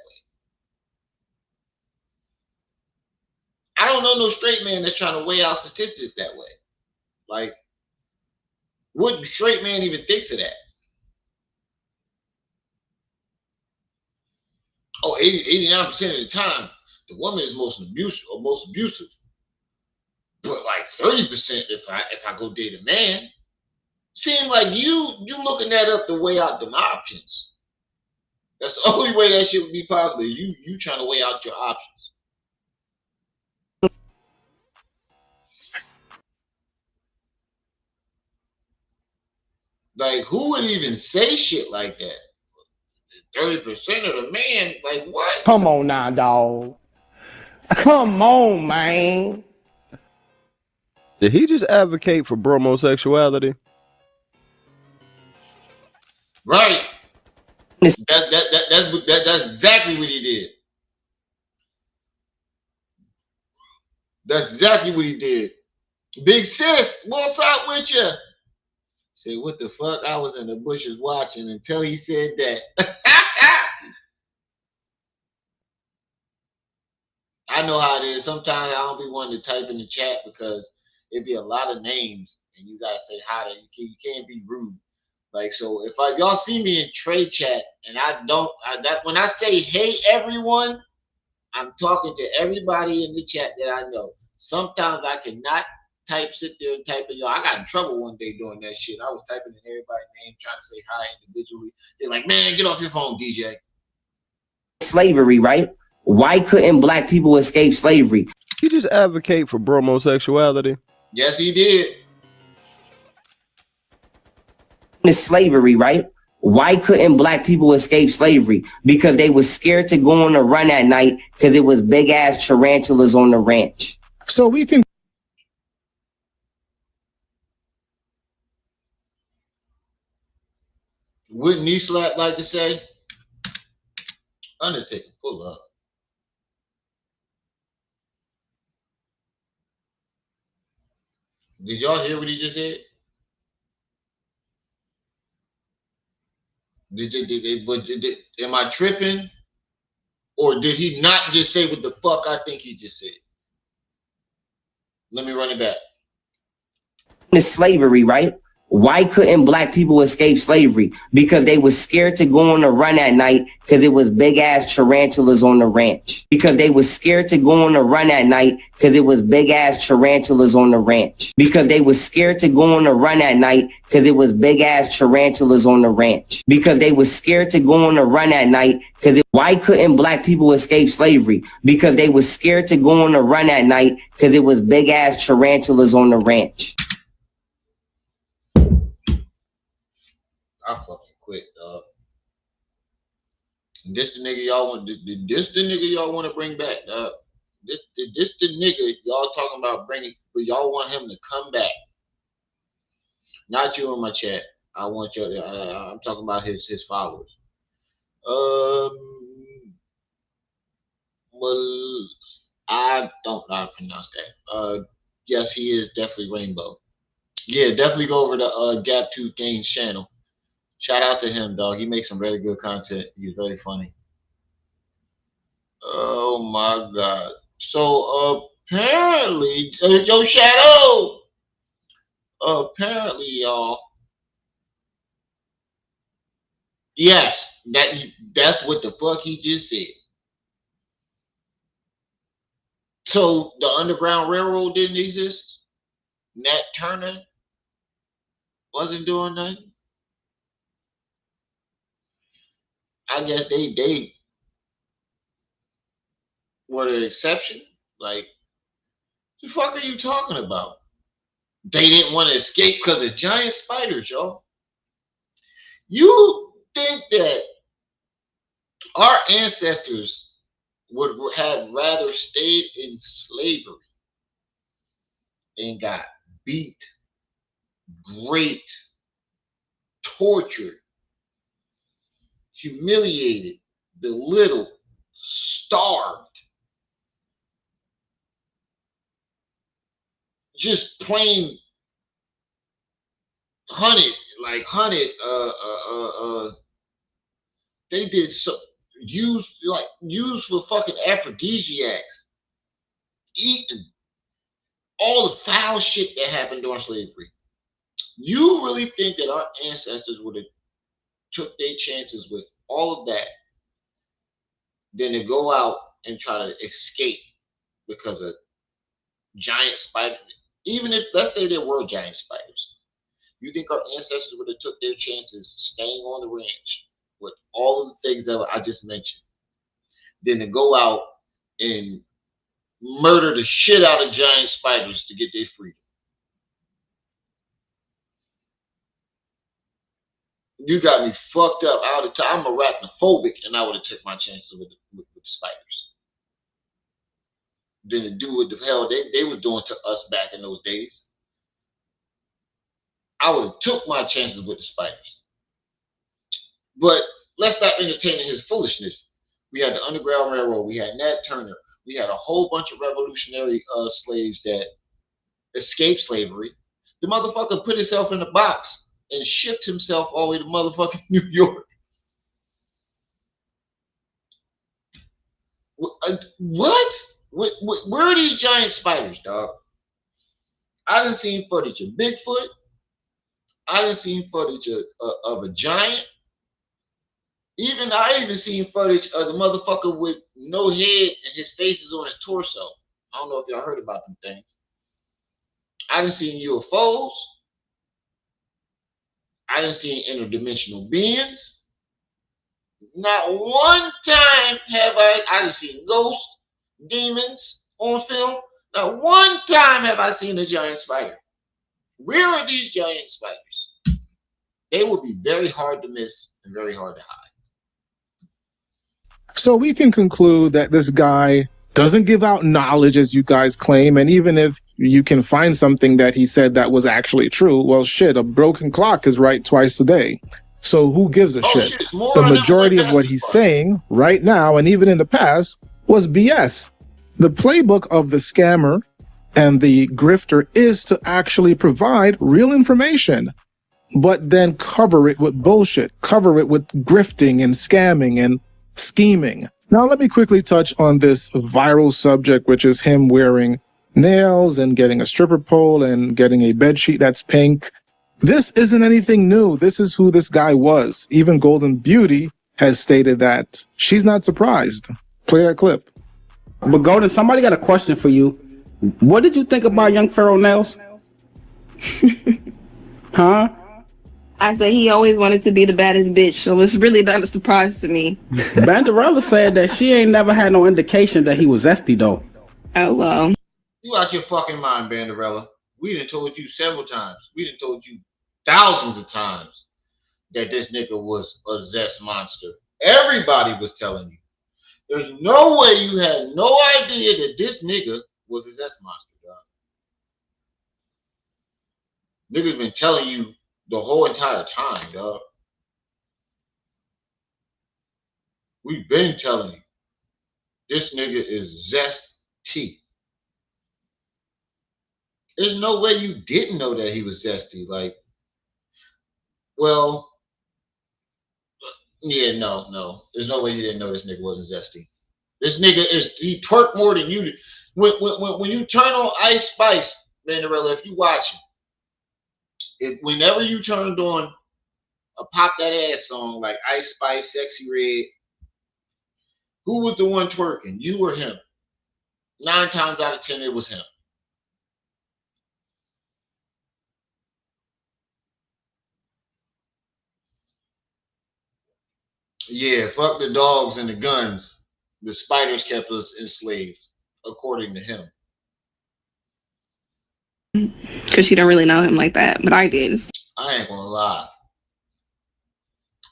I don't know no straight man that's trying to weigh out statistics that way. Like, what straight man even thinks of that? Oh, 89% of the time, the woman is most abusive. But like 30% if I go date a man. Seem like you looking that up to weigh out them options. That's the only way that shit would be possible. Is you trying to weigh out your options. Like, who would even say shit like that? 30% of the man, like what? Come on now, dog. Come on, man. Did he just advocate for bromosexuality? Right. That's exactly what he did. That's exactly what he did. Big sis, what's up with you? Say, what the fuck? I was in the bushes watching until he said that. I know how it is. Sometimes I don't be wanting to type in the chat because it'd be a lot of names and you gotta say hi to you can't be rude. Like, so if y'all see me in trade chat and when I say hey everyone, I'm talking to everybody in the chat that I know. Sometimes I cannot sit there and type in y'all. I got in trouble one day doing that shit. I was typing in everybody's name, trying to say hi individually. They're like, man, get off your phone, DJ. slavery, right? Why couldn't black people escape slavery? He just advocate for bromosexuality. Yes, he did. Slavery, right? Why couldn't black people escape slavery? Because they was scared to go on a run at night because it was big ass tarantulas on the ranch. So we can. Wouldn't he slap like to say? Undertaker, pull up. Did y'all hear what he just said? Am I tripping? Or did he not just say what the fuck I think he just said? Let me run it back. Slavery, right? Why couldn't black people escape slavery? Because they was scared to go on a run at night because it was big ass tarantulas on the ranch. Because they was scared to go on a run at night because it was big ass tarantulas on the ranch. Because they was scared to go on a run at night because it was big ass tarantulas on the ranch. Because they was scared to go on a run at night because why couldn't black people escape slavery? Because they was scared to go on a run at night because it was big ass tarantulas on the ranch. I fucking quit, dog. This the nigga y'all want. This the nigga y'all want to bring back, dog. This the nigga y'all talking about bringing, but y'all want him to come back. Not you in my chat. I want you. I'm talking about his followers. Well, I don't know how to pronounce that. Yes, he is definitely Rainbow. Yeah, definitely go over to Gap Tooth Gaines channel. Shout out to him, dog. He makes some very good content. He's very funny. Oh my god. So apparently, yo, Shadow. Apparently, y'all. Yes, that's what the fuck he just said. So the Underground Railroad didn't exist. Nat Turner wasn't doing nothing. I guess they were the exception. Like, the fuck are you talking about? They didn't want to escape because of giant spiders, y'all. You think that our ancestors would have rather stayed in slavery and got beat, raped, tortured, humiliated, belittled, starved, just plain hunted, like hunted, they did so used for fucking aphrodisiacs, eating all the foul shit that happened during slavery. You really think that our ancestors would have took their chances with all of that than to go out and try to escape because of giant spiders? Even if, let's say, there were giant spiders, you think our ancestors would have took their chances staying on the ranch with all of the things that I just mentioned than to go out and murder the shit out of giant spiders to get their freedom? You got me fucked up. Out of time, I'm arachnophobic, and I would have took my chances with the spiders than to do what the hell they was doing to us back in those days. I would have took my chances with the spiders. But let's stop entertaining his foolishness. We had the Underground Railroad. We had Nat Turner. We had a whole bunch of revolutionary slaves that escaped slavery. The motherfucker put himself in a box and shipped himself all the way to motherfucking New York. What? Where are these giant spiders, dog? I done seen footage of Bigfoot. I done seen footage of a giant. I even seen footage of the motherfucker with no head and his face is on his torso. I don't know if y'all heard about them things. I done seen UFOs. I done seen interdimensional beings. Not one time have I done seen ghosts, demons on film. Not one time have I seen a giant spider. Where are these giant spiders? They would be very hard to miss and very hard to hide. So we can conclude that this guy doesn't give out knowledge as you guys claim. And even if you can find something that he said that was actually true, well, shit, a broken clock is right twice a day. So who gives a shit? The majority of what he's saying right now, and even in the past, was BS. The playbook of the scammer and the grifter is to actually provide real information, but then cover it with bullshit, cover it with grifting and scamming and scheming. Now, let me quickly touch on this viral subject, which is him wearing nails and getting a stripper pole and getting a bedsheet that's pink. This isn't anything new. This is who this guy was. Even Golden Beauty has stated that she's not surprised. Play that clip. But Golden, somebody got a question for you. What did you think about young Pharaoh nails? Huh? I said he always wanted to be the baddest bitch, so it's really not a surprise to me. Banderella said that she ain't never had no indication that he was zesty, though. Oh, well. You out your fucking mind, Banderella. We done told you several times. We done told you thousands of times that this nigga was a zest monster. Everybody was telling you. There's no way you had no idea that this nigga was a zest monster, dog. Niggas been telling you the whole entire time, dog. We've been telling you. This nigga is zesty. There's no way you didn't know that he was zesty. Like, well, yeah, no. There's no way you didn't know this nigga wasn't zesty. This nigga he twerk more than you. When you turn on Ice Spice, Vanderella, if you watching, whenever you turned on a Pop That Ass song like Ice Spice, Sexy Red, who was the one twerking? You or him? 9 times out of 10, it was him. Yeah, fuck the dogs and the guns. The spiders kept us enslaved, according to him. Because she don't really know him like that, but I did. I ain't gonna lie.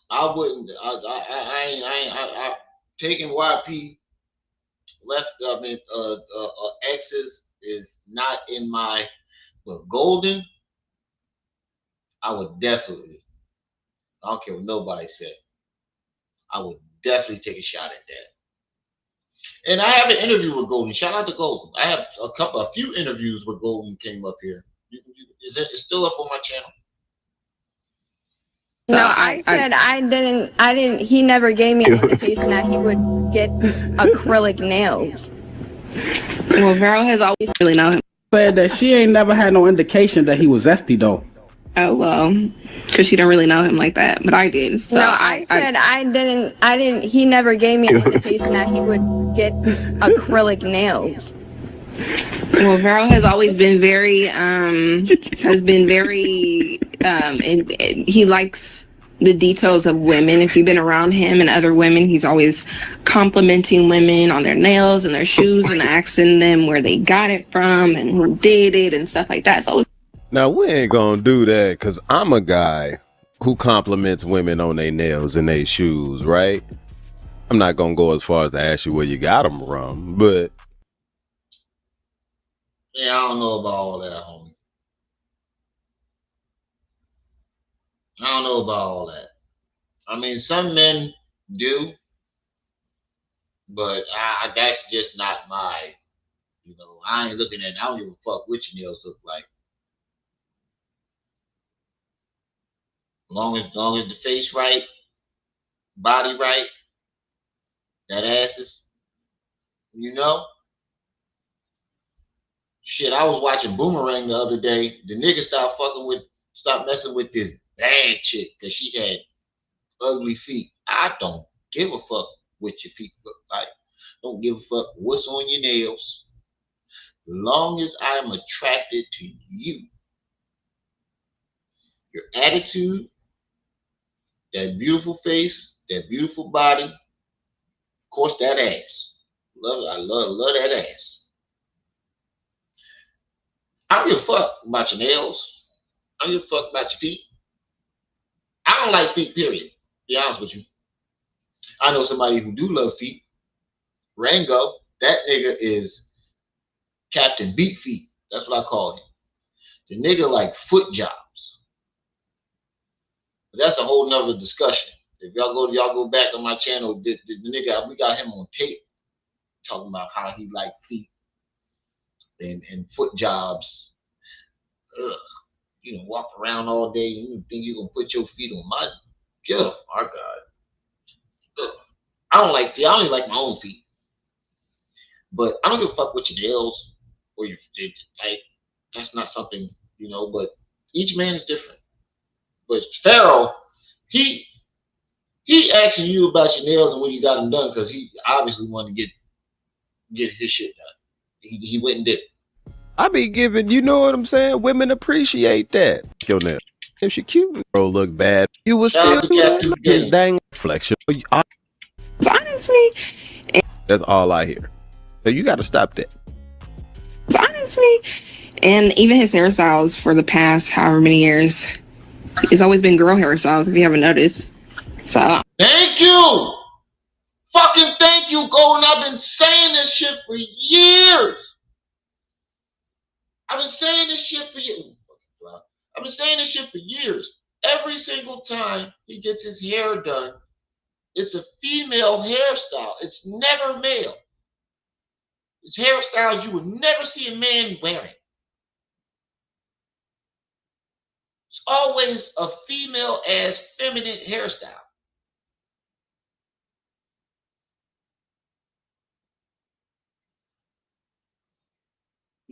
I wouldn't. I taking YP left. I mean, X's is not in my. But Golden, I would definitely. I don't care what nobody said. I would definitely take a shot at that. And I have an interview with Golden. Shout out to Golden. I have a few interviews with Golden came up here. It's still up on my channel. No, I said I didn't. He never gave me an indication that he would get acrylic nails. Well, Pharaoh has always really known him. Said that she ain't never had no indication that he was zesty though. Oh well, because she don't really know him like that, but I did. So no, I said I didn't. He never gave me an indication that he would get acrylic nails. Well, Pharaoh has always been very, and he likes the details of women. If you've been around him and other women, he's always complimenting women on their nails and their shoes and asking them where they got it from and who did it and stuff like that. So now we ain't gonna do that because I'm a guy who compliments women on their nails and their shoes, right? I'm not gonna go as far as to ask you where you got them from, but yeah, I don't know about all that, homie. I don't know about all that. I mean, some men do, but that's just not my. You know, I ain't looking at. I don't give a fuck what your nails look like. Long as the face right, body right, that ass is, you know. Shit, I was watching Boomerang the other day. The nigga stopped messing with this bad chick because she had ugly feet. I don't give a fuck what your feet look like. Don't give a fuck what's on your nails. As long as I'm attracted to you, your attitude, that beautiful face, that beautiful body, of course that ass. I love that ass. I don't give a fuck about your nails. I don't give a fuck about your feet. I don't like feet, period. To be honest with you. I know somebody who do love feet. Rango, that nigga is Captain Beat Feet. That's what I call him. The nigga like foot jobs. But that's a whole nother discussion. If y'all go back on my channel, the nigga, we got him on tape talking about how he like feet and foot jobs. Ugh. You know, walk around all day and you think you're gonna put your feet on my God. Ugh. I don't like feet. I only like my own feet. But I don't give a fuck with your nails or your like. That's not something, you know, but each man is different. But Pharaoh, he asking you about your nails and when you got them done because he obviously wanted to get his shit done. He went and did it. I be giving, you know what I'm saying? Women appreciate that. Your nail. If she cute, bro, look bad. You will still do that. His dang reflection. Honestly, that's all I hear. So you got to stop that. Honestly, and even his hairstyles for the past however many years, it's always been girl hairstyles. If you haven't noticed, so thank you, fucking thank you, Golden. I've been saying this shit for years. I've been saying this shit for years. Every single time he gets his hair done, it's a female hairstyle. It's never male. It's hairstyles you would never see a man wearing. It's always a female ass feminine hairstyle.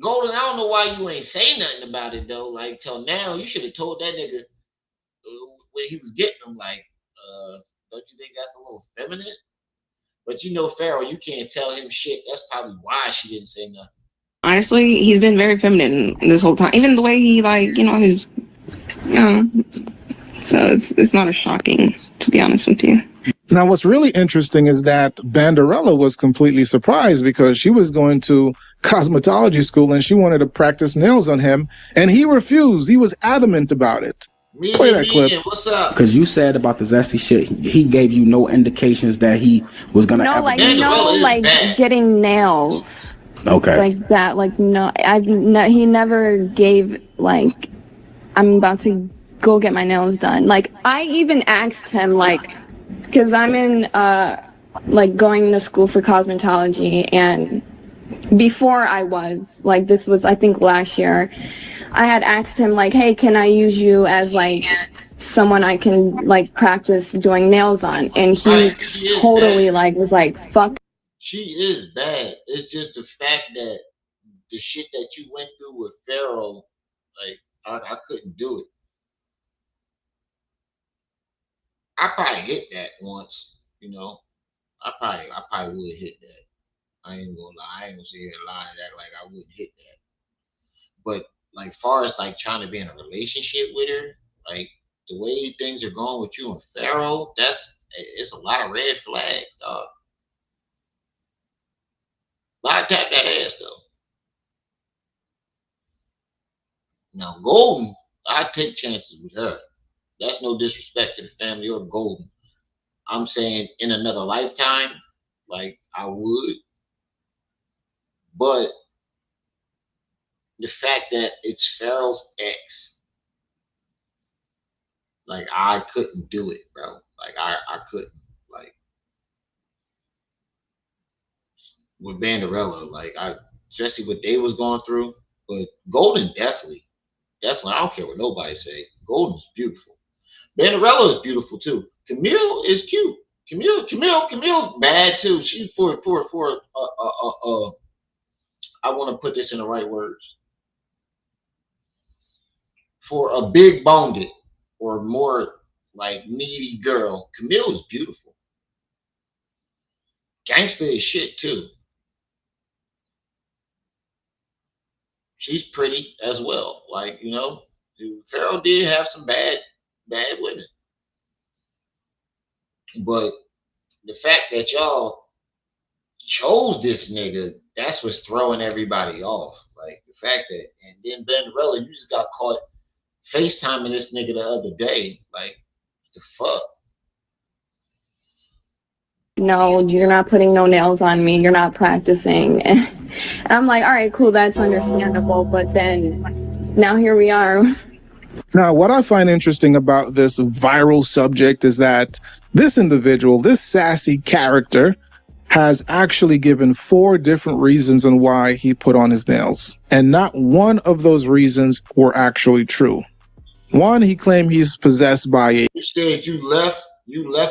Golden, I don't know why you ain't say nothing about it though. Like till now, you should have told that nigga when he was getting them. Like, don't you think that's a little feminine? But you know, Pharaoh, you can't tell him shit. That's probably why she didn't say nothing. Honestly, he's been very feminine this whole time. Even the way he his, So it's not a shocking, to be honest with you. Now, what's really interesting is that Banderella was completely surprised because she was going to cosmetology school and she wanted to practice nails on him, and he refused. He was adamant about it. Play that clip. What's up? Because you said about the zesty shit, he gave you no indications that he was gonna No, ever like do getting nails. Okay. Like that, like no, he never gave like, I'm about to go get my nails done. Like I even asked him like, because I'm in like going to school for cosmetology, and before I was like, this was I think last year, I had asked him like, hey, can I use you as like someone I can like practice doing nails on? And he totally like was like, fuck. She is bad. It's just the fact that the shit that you went through with Pharaoh, like I couldn't do it. I probably hit that once, you know. I probably would hit that. I ain't gonna lie. I ain't gonna sit here and lie and act like I wouldn't hit that. But like far as like trying to be in a relationship with her, like the way things are going with you and Pharaoh, it's a lot of red flags, dog. I tap that ass though. Now Golden, I take chances with her. That's no disrespect to the family or Golden. I'm saying in another lifetime, like I would. But the fact that it's Pharaoh's ex, like I couldn't do it, bro. Like I couldn't. Like with Banderella, like I especially what they was going through. But Golden definitely. I don't care what nobody say. Golden's beautiful. Banderella is beautiful too. Camille is cute. Camille, bad too. She I want to put this in the right words. For a big boned or more like needy girl, Camille is beautiful. Gangsta is shit too. She's pretty as well. Like, you know, Pharaoh did have some bad women. But the fact that y'all chose this nigga, that's what's throwing everybody off. Like the fact that, and then Banderella, you just got caught FaceTiming this nigga the other day. Like, the fuck? No, you're not putting no nails on me. You're not practicing. And I'm like, all right, cool, that's understandable. But then now here we are. Now, what I find interesting about this viral subject is that this individual, this sassy character, has actually given 4 different reasons on why he put on his nails. And not one of those reasons were actually true. One, he claimed he's possessed by a... You said you left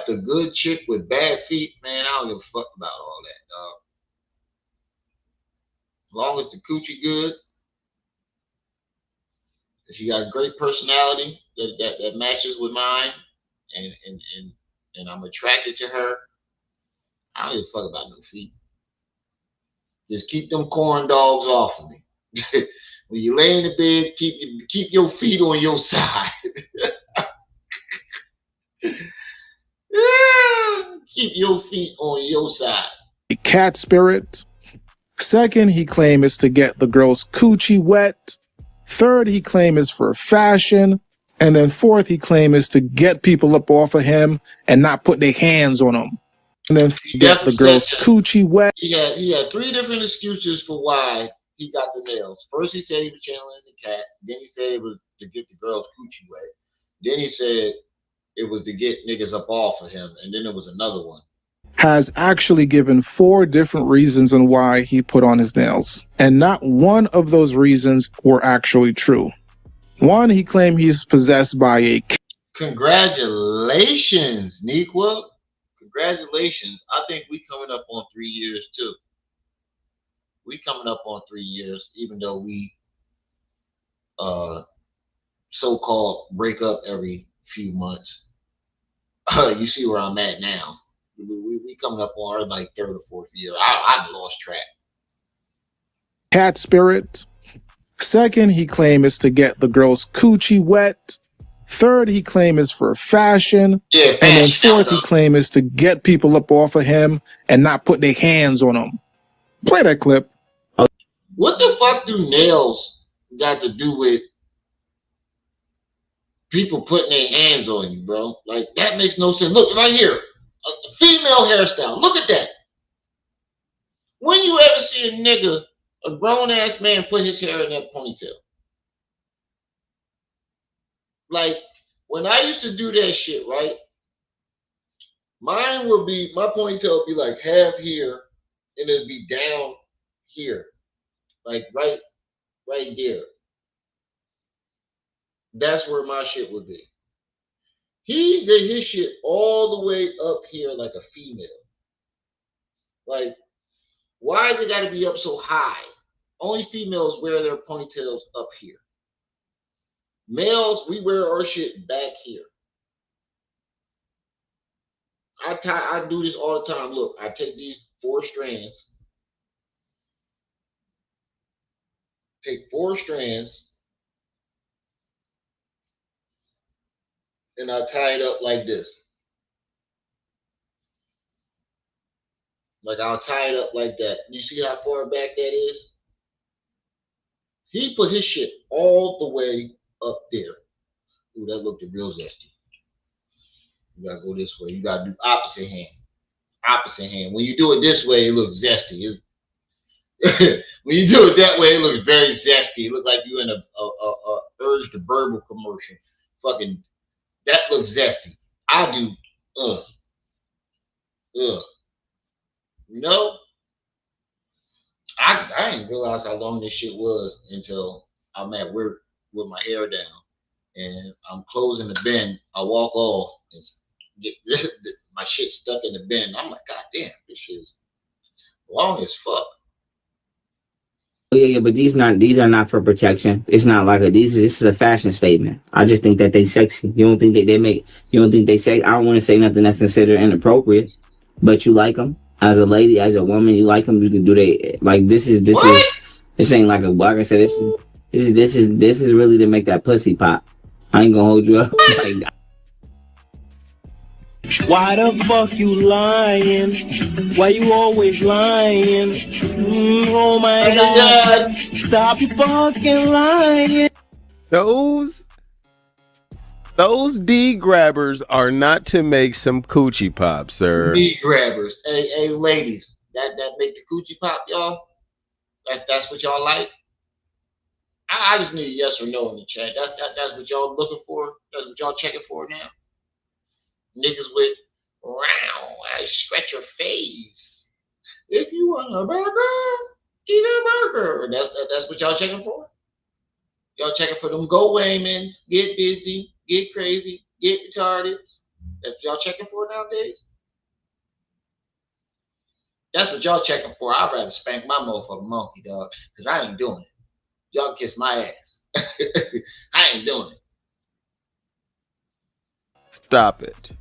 a good chick with bad feet. Man, I don't give a fuck about all that, dog. As long as the coochie good, she got a great personality that matches with mine, and I'm attracted to her, I don't give a fuck about no feet. Just keep them corn dogs off of me. When you lay in the bed, keep your feet on your side. Keep your feet on your side. A cat spirit. Second, he claimed is to get the girl's coochie wet. Third, he claimed is for fashion. And then fourth, he claimed is to get people up off of him and not put their hands on them. And then get the girl's coochie wet. He had 3 different excuses for why he got the nails. First, he said he was channeling the cat. Then he said it was to get the girl's coochie wet. Then he said it was to get niggas up off of him. And then there was another one. Has actually given 4 different reasons on why he put on his nails. And not one of those reasons were actually true. One, he claimed he's possessed by a... Congratulations, Nequa. Congratulations. I think we coming up on 3 years too. We coming up on 3 years, even though we so-called break up every few months. You see where I'm at now. We coming up on our like 3rd or 4th year. I've lost track. Cat spirit. Second, he claimed is to get the girl's coochie wet. Third, he claim is for fashion. Yeah, and then fashion. fourth, he claim is to get people up off of him and not put their hands on him. Play that clip. What the fuck do nails got to do with people putting their hands on you, bro? Like, that makes no sense. Look, right here. A female hairstyle. Look at that. When you ever see a nigga, a grown-ass man, put his hair in that ponytail? Like, when I used to do that shit, right? Mine would be, my ponytail would be like half here, and it'd be down here. Like, right there. That's where my shit would be. He did his shit all the way up here like a female. Like, why does it got to be up so high? Only females wear their ponytails up here. Males, we wear our shit back here. I do this all the time. Look, I take these 4 strands. Take 4 strands. And I tie it up like this. Like, I'll tie it up like that. You see how far back that is? He put his shit all the way up there. Ooh, that looked real zesty. You gotta go this way. You gotta do opposite hand. Opposite hand. When you do it this way, it looks zesty. When you do it that way, it looks very zesty. It looks like you're in a Urge to Burble commercial. Fucking, that looks zesty. I do, you know? I didn't realize how long this shit was until I'm at work with my hair down and I'm closing the bin. I walk off and get my shit stuck in the bin. I'm like, God damn, this shit is long as fuck. Yeah, but these are not for protection. It's not like this is a fashion statement. I just think that they sexy. You don't think that you don't think they say, I don't want to say nothing that's considered inappropriate, but you like them as a lady, as a woman, you like them. You can do they like this ain't like like I said, this is really to make that pussy pop. I ain't gonna hold you up. Like, why the fuck you lying? Why you always lying? Oh my God. Stop fucking lying. Those D grabbers are not to make some coochie pop, sir. D grabbers. Hey, ladies, that make the coochie pop, y'all? That's what y'all like? I just need a yes or no in the chat. That's what y'all looking for? That's what y'all checking for now? Niggas with, wow, I stretch your face. If you want a burger, eat a burger. That's what y'all checking for? Y'all checking for them go Waymans, get busy, get crazy, get retarded. That's what y'all checking for nowadays? That's what y'all checking for. I'd rather spank my motherfucking monkey, dog, because I ain't doing it. Y'all kiss my ass. I ain't doing it. Stop it.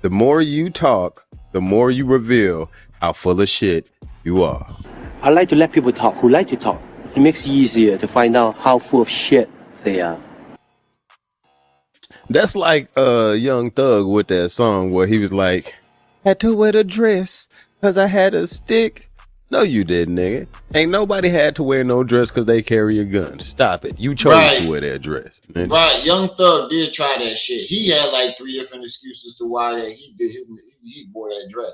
The more you talk, the more you reveal how full of shit you are. I like to let people talk who like to talk. It makes it easier to find out how full of shit they are. That's like Young Thug with that song where he was like, had to wear a dress because I had a stick. No, you didn't, nigga. Ain't nobody had to wear no dress because they carry a gun. Stop it. You chose to wear that dress. Man. Right. Young Thug did try that shit. He had like 3 different excuses to why that he wore that dress.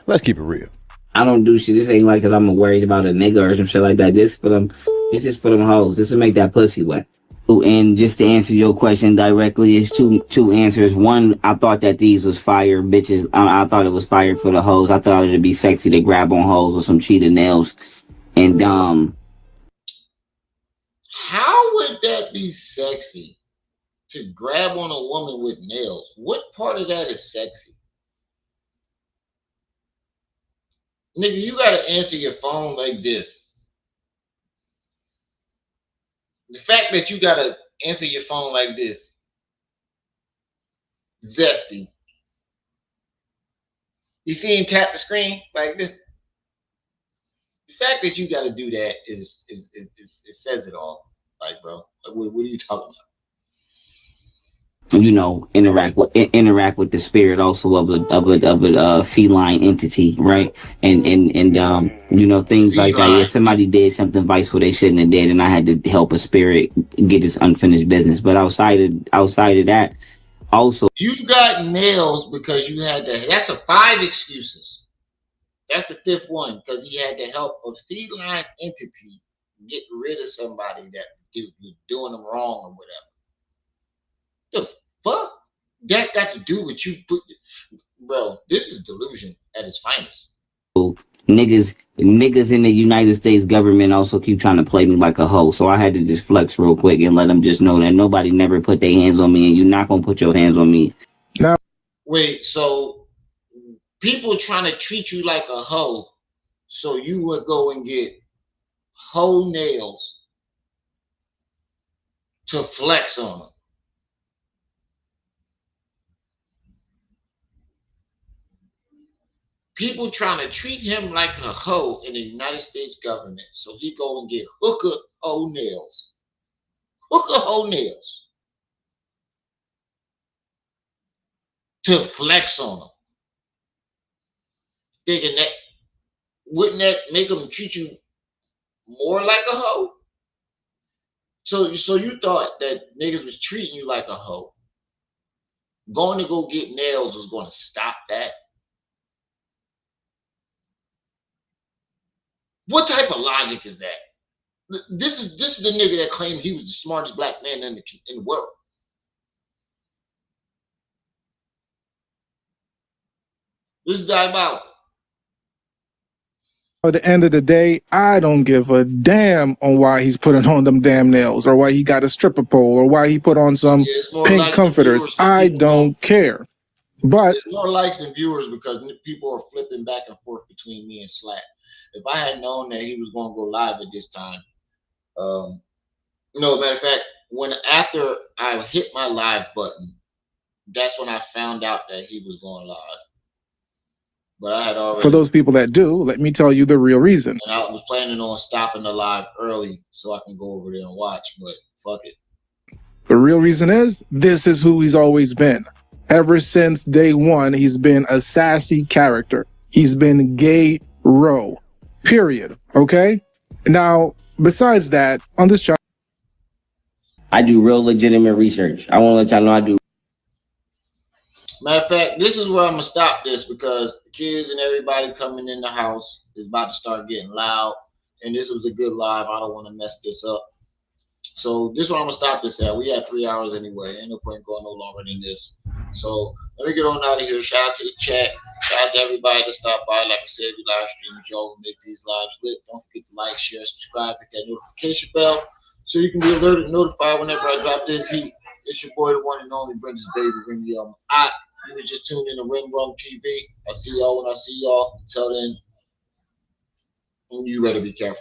Let's keep it real. I don't do shit. This ain't like because I'm worried about a nigga or some shit like that. This is for them hoes. This will make that pussy wet. And just to answer your question directly, it's two answers. One, I thought that these was fire bitches. I thought it was fire for the hoes. I thought it'd be sexy to grab on hoes with some cheetah nails. And how would that be sexy to grab on a woman with nails? What part of that is sexy? Nigga, you gotta answer your phone like this. The fact that you gotta answer your phone like this, zesty. You see him tap the screen like this. The fact that you gotta do that is it says it all. Like, bro, what are you talking about? interact with the spirit also of a feline entity, right? And things like that. Yeah, somebody did something viceful they shouldn't have did, and I had to help a spirit get his unfinished business. But outside of that, also you got nails because you had to. That's a 5 excuses. That's the 5th one because he had to help a feline entity get rid of somebody that was doing them wrong or whatever. The fuck? That got to do with you put, bro. This is delusion at its finest. niggas in the United States government also keep trying to play me like a hoe. So I had to just flex real quick and let them just know that nobody never put their hands on me, and you're not gonna put your hands on me. Now, wait, so people trying to treat you like a hoe, so you would go and get hoe nails to flex on them. People trying to treat him like a hoe in the United States government, so he go and get hooker hoe nails. Hooker hoe nails to flex on them. Thinking that, wouldn't that make them treat you more like a hoe? So you thought that niggas was treating you like a hoe. Going to go get nails was going to stop that? What type of logic is that? This is the nigga that claimed he was the smartest black man in the world. This is diabolical. At the end of the day, I don't give a damn on why he's putting on them damn nails, or why he got a stripper pole, or why he put on some pink comforters. I don't care. But there's more likes than viewers because people are flipping back and forth between me and Slack. If I had known that he was going to go live at this time, matter of fact, after I hit my live button, that's when I found out that he was going live. But I had already. For those people that do, let me tell you the real reason. And I was planning on stopping the live early so I can go over there and watch, but fuck it. The real reason is this is who he's always been. Ever since day one, he's been a sassy character. He's been gay-ro, period. Okay? Now, besides that, on this channel, I do real legitimate research. I want to let y'all know I do. Matter of fact, this is where I'm going to stop this because the kids and everybody coming in the house is about to start getting loud. And this was a good live. I don't want to mess this up. So this is where I'm going to stop this at. We had 3 hours anyway. Ain't no point going no longer than this. So let me get on out of here. Shout out to the chat. Shout out to everybody that stopped by. Like I said, we live streams. Y'all make these lives lit. Don't forget to like, share, subscribe, hit that notification bell so you can be alerted and notified whenever I drop this heat. It's your boy, the one and only Brenda's baby, Ring You was just tuned in to Ring Rum TV. I'll see y'all when I see y'all. Until then, you better be careful.